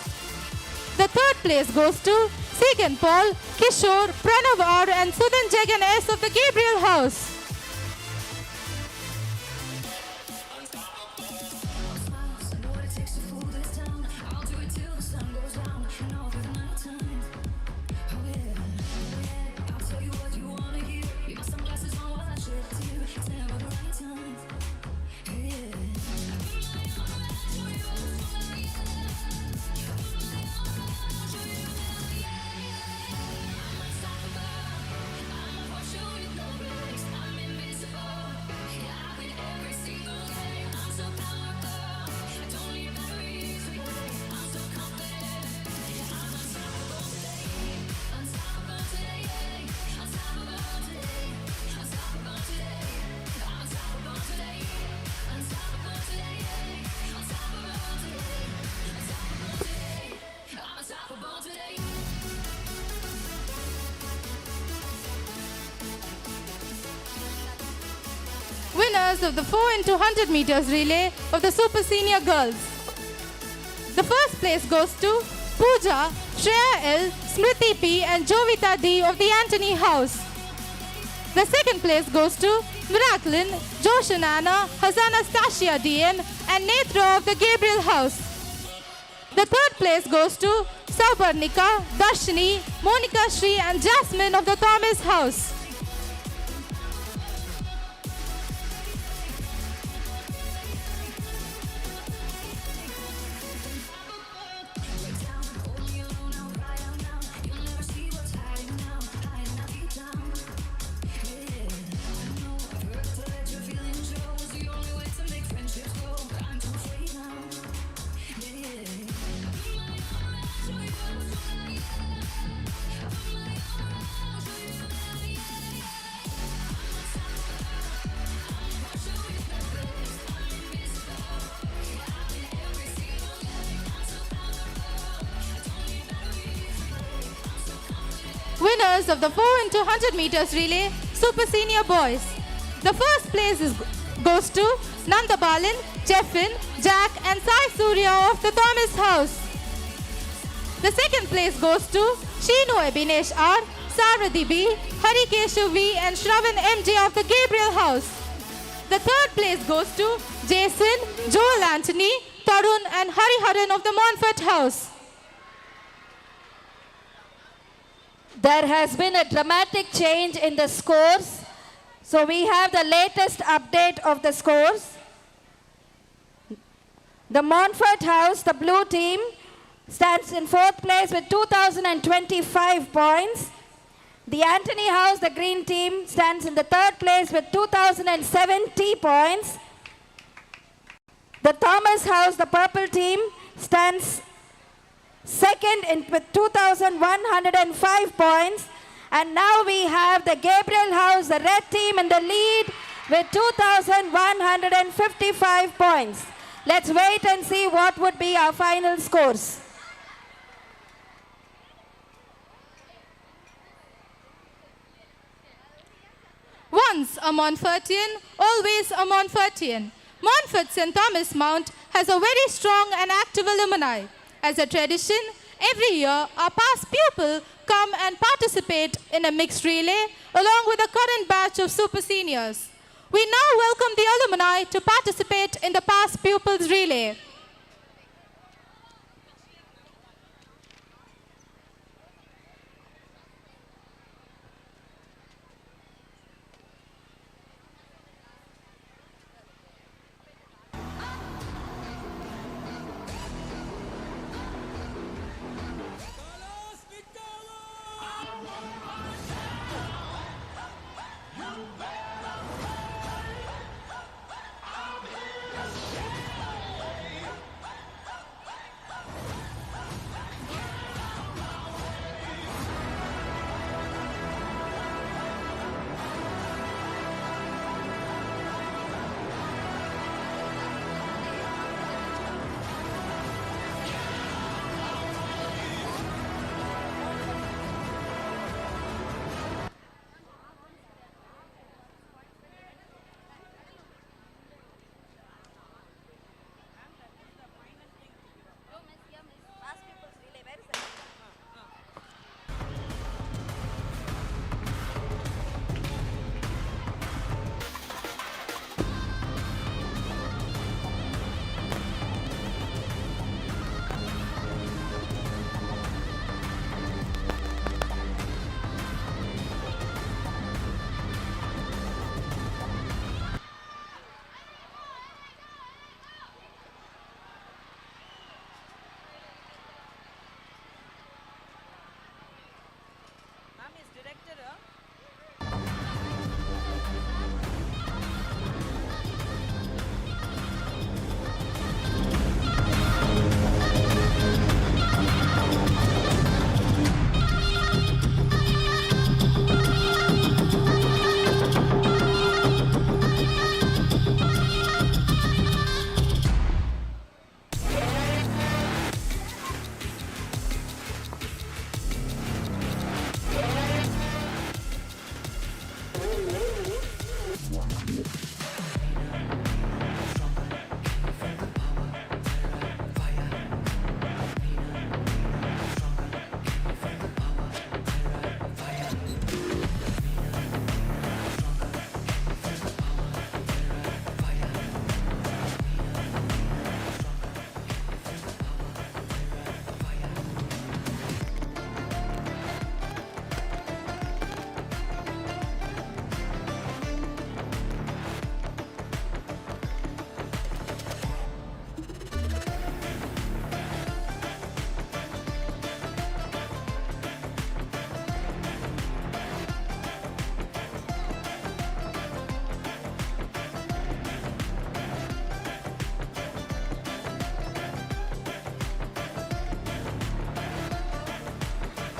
The third place goes to Segan Paul, Kishore, Pranav R and Sudan Jagan S of the Gabriel House. Winners of the 4 x 200 meters relay of the Super Senior Girls. The first place goes to Pooja, Shreya L, Smriti P and Jovita D of the Anthony House. The second place goes to Miraculin, Josh and Anna, Hazana Stasia DM and Netra of the Gabriel House. The third place goes to Saubarnika, Darshini, Monica Shri and Jasmine of the Thomas House. Winners of the 4 x 200 meters relay Super Senior Boys. The first place goes to Nanda Balan, Jeffin, Jack and Sai Surya of the Thomas House. The second place goes to Shinu Ebinesh R, Saradi B, Hari Keshu V and Shravan MJ of the Gabriel House. The third place goes to Jason, Joel Anthony, Tarun and Hariharan of the Montfort House. There has been a dramatic change in the scores. So we have the latest update of the scores. The Montfort House, the blue team, stands in 4th place with 2,025 points. The Anthony House, the green team, stands in the 3rd place with 2,070 points. The Thomas House, the purple team, stands 2nd with 2,105 points. And now we have the Gabriel House, the red team, in the lead with 2,155 points. Let's wait and see what would be our final scores. Once a Montfortian, always a Montfortian. Montfort St. Thomas Mount has a very strong and active alumni. As a tradition, every year our past pupils come and participate in a mixed relay along with the current batch of super seniors. We now welcome the alumni to participate in the past pupils relay.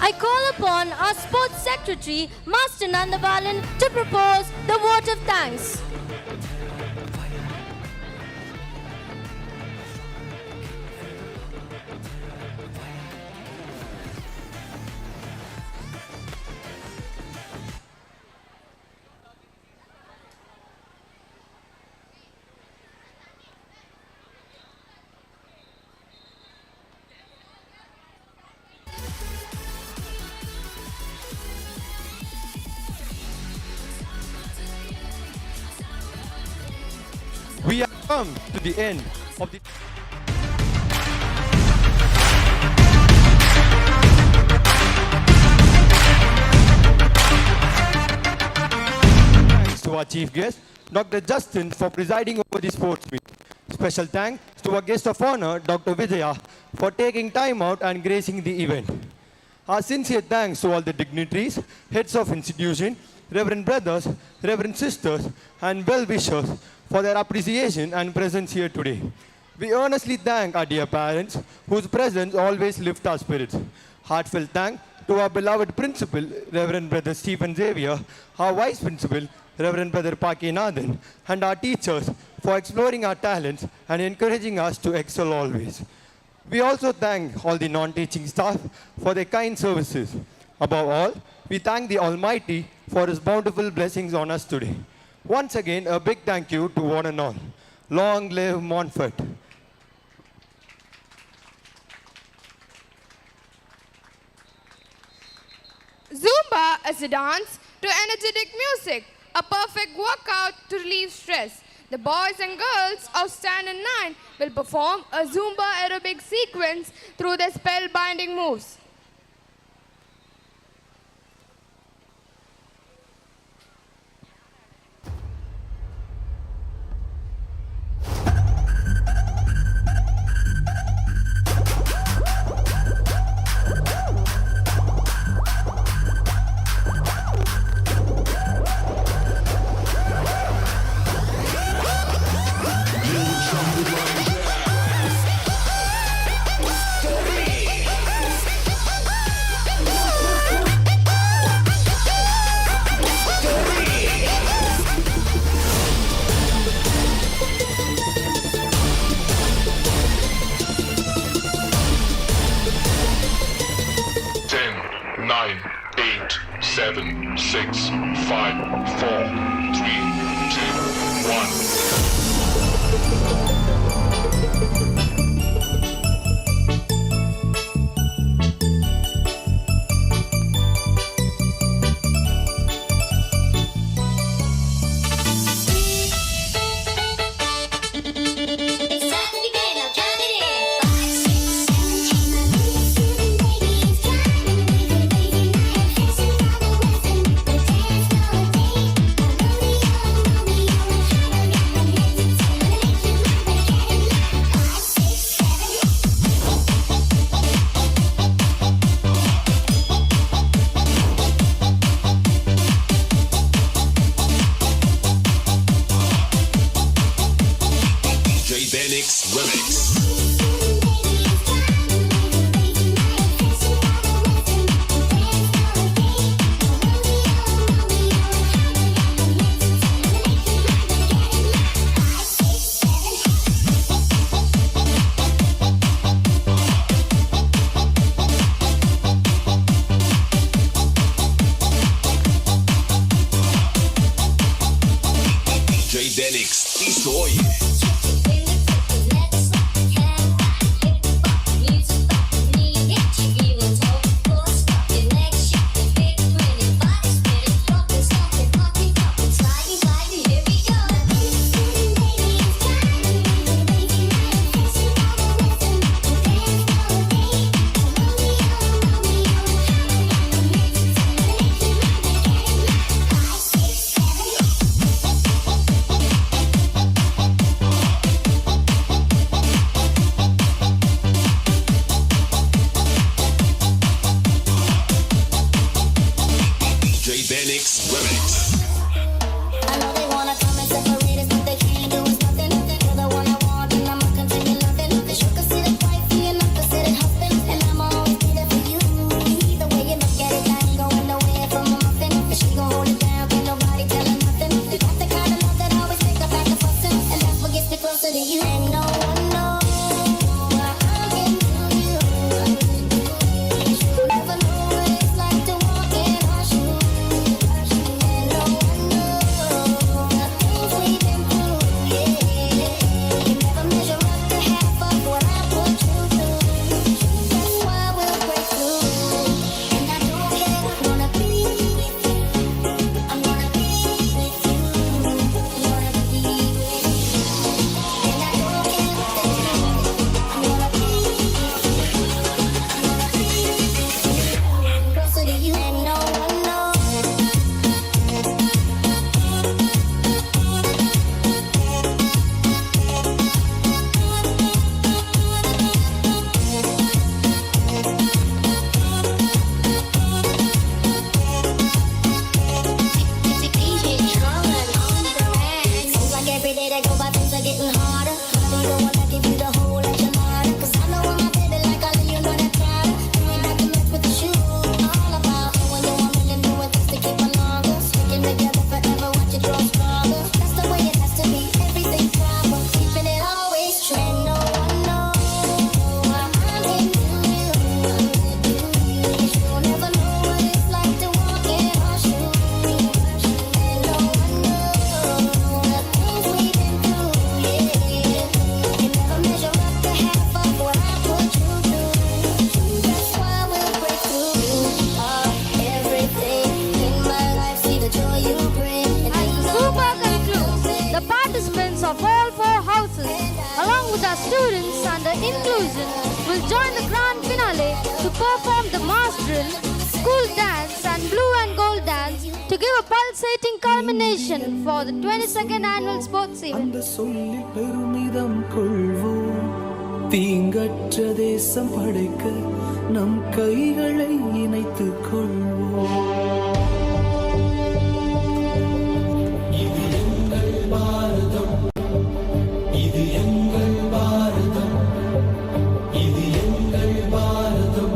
I call upon our Sports Secretary, Master Nandabalan, to propose the vote of thanks. come to the end of the thanks to our chief guest, Dr. Justin, for presiding over the sports meet. Special thanks to our guest of honor, Dr. Vijaya, for taking time out and gracing the event. Our sincere thanks to all the dignitaries, heads of institution, Reverend brothers, Reverend sisters, and well-wishers for their appreciation and presence here today. We earnestly thank our dear parents, whose presence always lifts our spirits. Heartfelt thanks to our beloved principal, Reverend Brother Stephen Xavier, our vice principal, Reverend Brother Pakinathan, and our teachers for exploring our talents and encouraging us to excel always. We also thank all the non-teaching staff for their kind services. Above all, we thank the Almighty for His bountiful blessings on us today. Once again, a big thank you to one and all. Long live Montfort. Zumba is a dance to energetic music, a perfect workout to relieve stress. The boys and girls of Standard 9 will perform a Zumba aerobic sequence through their spellbinding moves. will join the grand finale to perform the mass drill, school dance and blue and gold dance to give a pulsating culmination for the 22nd annual sports event. அந்த சொல்லில் பெருமிதம் கொள்வோம், தீங்கற்ற தேசம் படைக்க நம் கைகளை இணைத்துக் கொள்வோம். இது எங்கள் பாரதம், இது எங்கள் பாரதம், இது எங்கள் பாரதம்.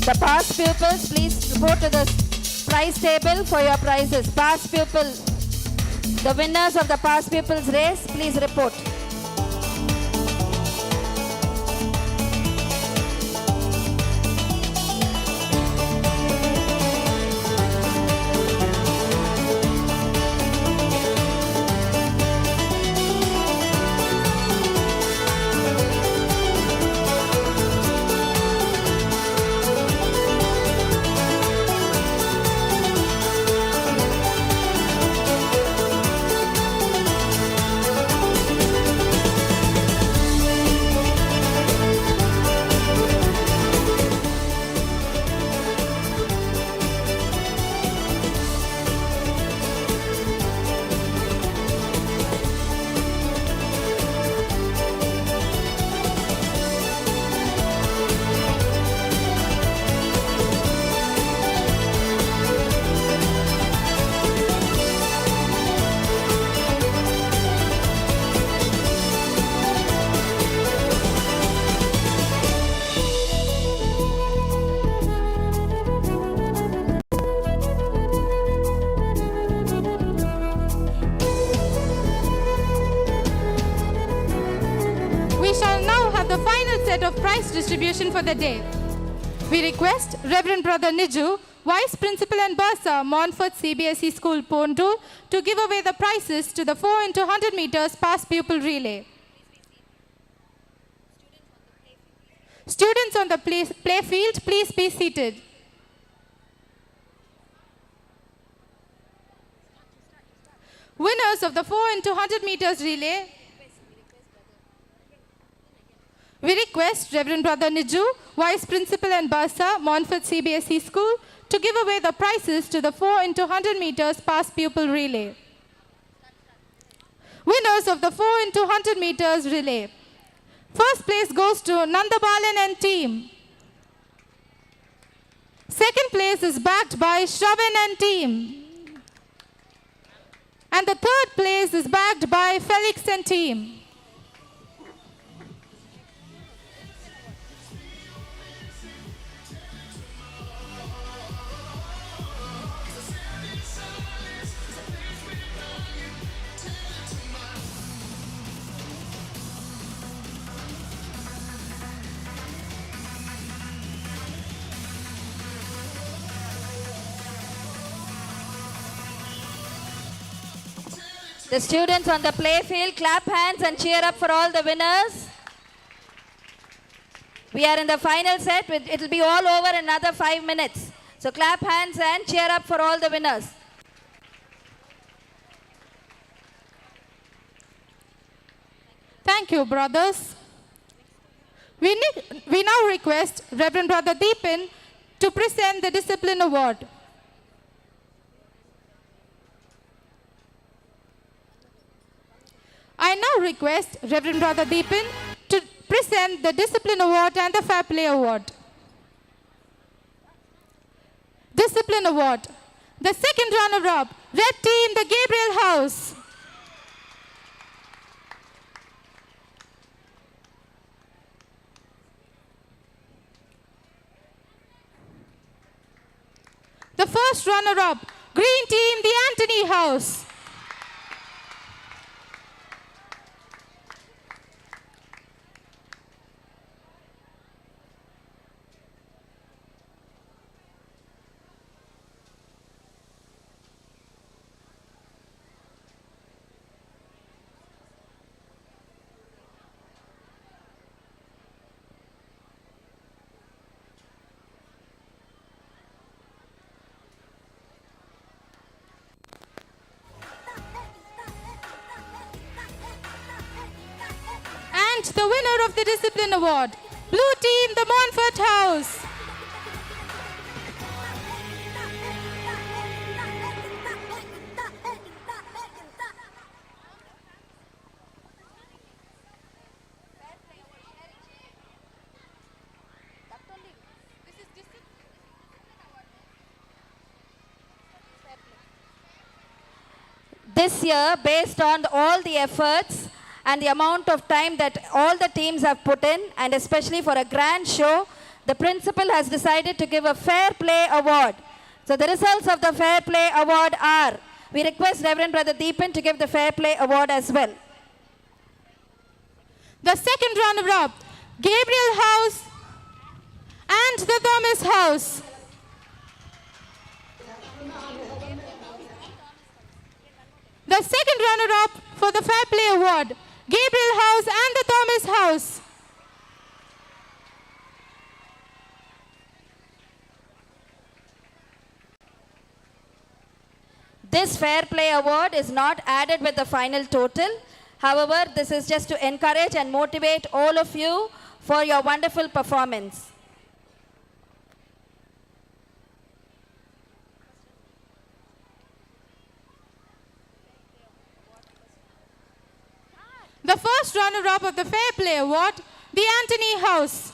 The past pupils, please report to the prize table for your prizes. Past pupil, the winners of the past pupils race, please report. We shall now have the final set of prize distribution for the day. We request Reverend Brother Niju, Vice Principal and Bursa, Montfort CBSE School, Pondur, to give away the prizes to the 4 into 100 meters past pupil relay. Students on the play field, please be seated. Winners of the 4 into 100 meters relay, we request Reverend Brother Niju, Vice Principal and Bursa, Montfort CBSE School, to give away the prizes to the 4 into 100 meters past pupil relay. Winners of the 4 into 100 meters relay. First place goes to Nandabalan and team. Second place is backed by Shravan and team. And the third place is backed by Felix and team. The students on the play field, clap hands and cheer up for all the winners. We are in the final set. It will be all over in another 5 minutes. So clap hands and cheer up for all the winners. Thank you, brothers. We now request Reverend Brother Deepan to present the Discipline Award. I now request Reverend Brother Deepan to present the Discipline Award and the Fair Play Award. Discipline Award. The second runner-up, Red Team, the Gabriel House. The first runner-up, Green Team, the Anthony House. And the winner of the Discipline Award, Blue Team, the Montfort House. This year, based on all the efforts and the amount of time that all the teams have put in, and especially for a grand show, the principal has decided to give a Fair Play Award. So the results of the Fair Play Award are, we request Reverend Brother Deepan to give the Fair Play Award as well. The second runner-up, Gabriel House and the Thomas House. The second runner-up for the Fair Play Award, Gabriel House and the Thomas House. This Fair Play Award is not added with the final total. However, this is just to encourage and motivate all of you for your wonderful performance. The first runner-up of the Fair Play Award, the Anthony House.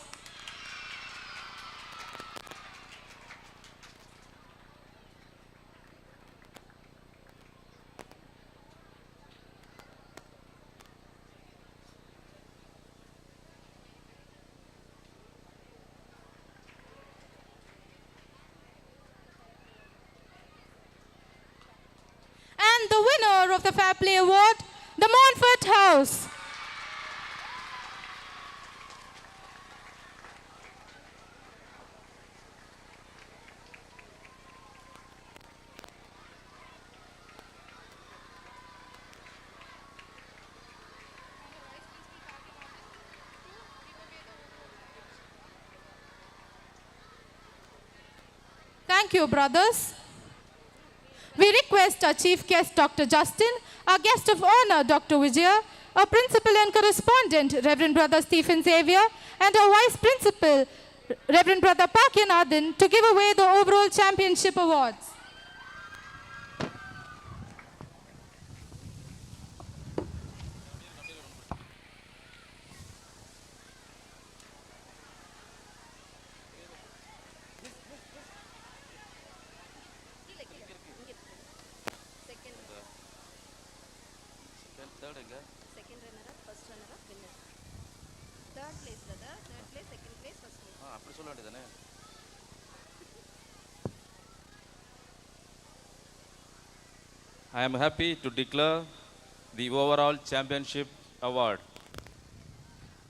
And the winner of the Fair Play Award, the Montfort House. Thank you, brothers. We request our chief guest, Dr. Justin, our guest of honor, Dr. Vijaya, our principal and correspondent, Reverend Brother Stephen Xavier, and our vice principal, Reverend Brother Pakyanathan, to give away the overall championship awards. I am happy to declare the overall championship award.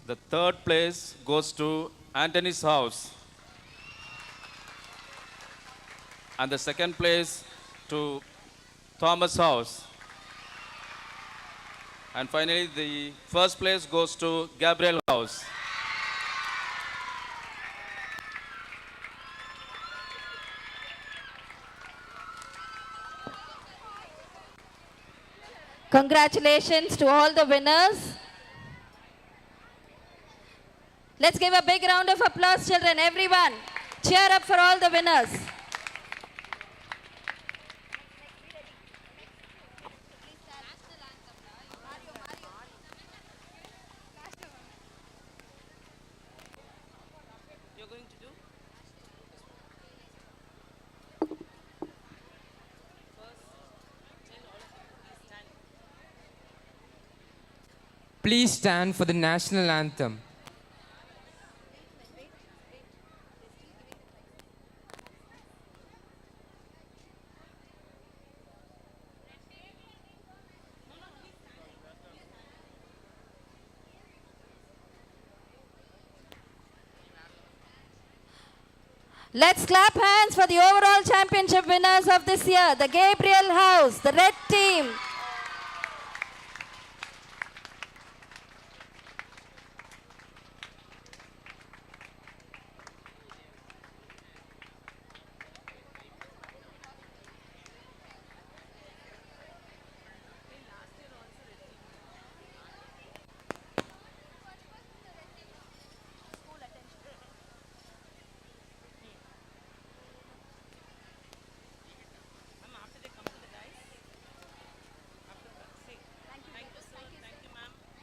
The third place goes to Anthony's House. And the second place to Thomas House. And finally, the first place goes to Gabriel House. Congratulations to all the winners. Let's give a big round of applause, children, everyone. Cheer up for all the winners. Please stand for the national anthem. Let's clap hands for the overall championship winners of this year, the Gabriel House, the red team.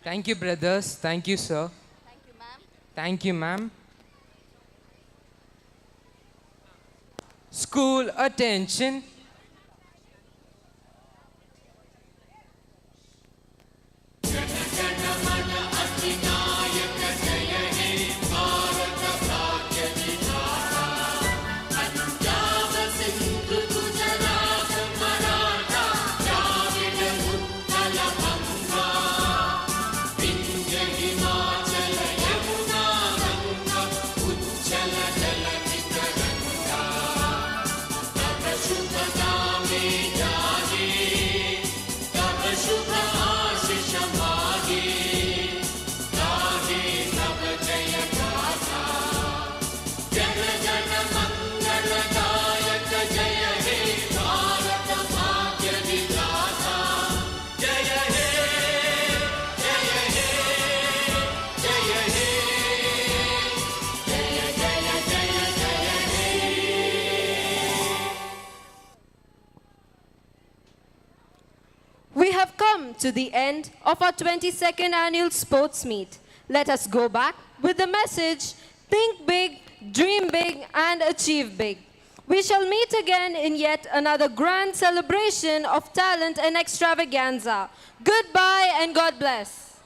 Thank you, brothers. Thank you, sir. Thank you, ma'am. Thank you, ma'am. School attention. जनगण मन अधिनायक जय हे भारत भाग्य come to the end of our 22nd annual sports meet. Let us go back with the message, think big, dream big, and achieve big. We shall meet again in yet another grand celebration of talent and extravaganza. Goodbye and God bless.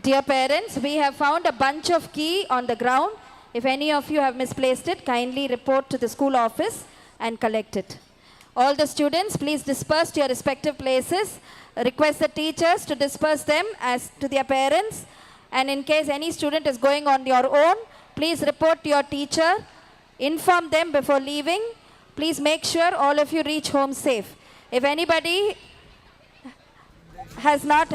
Dear parents, we have found a bunch of key on the ground. If any of you have misplaced it, kindly report to the school office and collect it. All the students, please disperse to your respective places. Request the teachers to disperse them as to their parents. And in case any student is going on your own, please report to your teacher. Inform them before leaving. Please make sure all of you reach home safe. If anybody has not,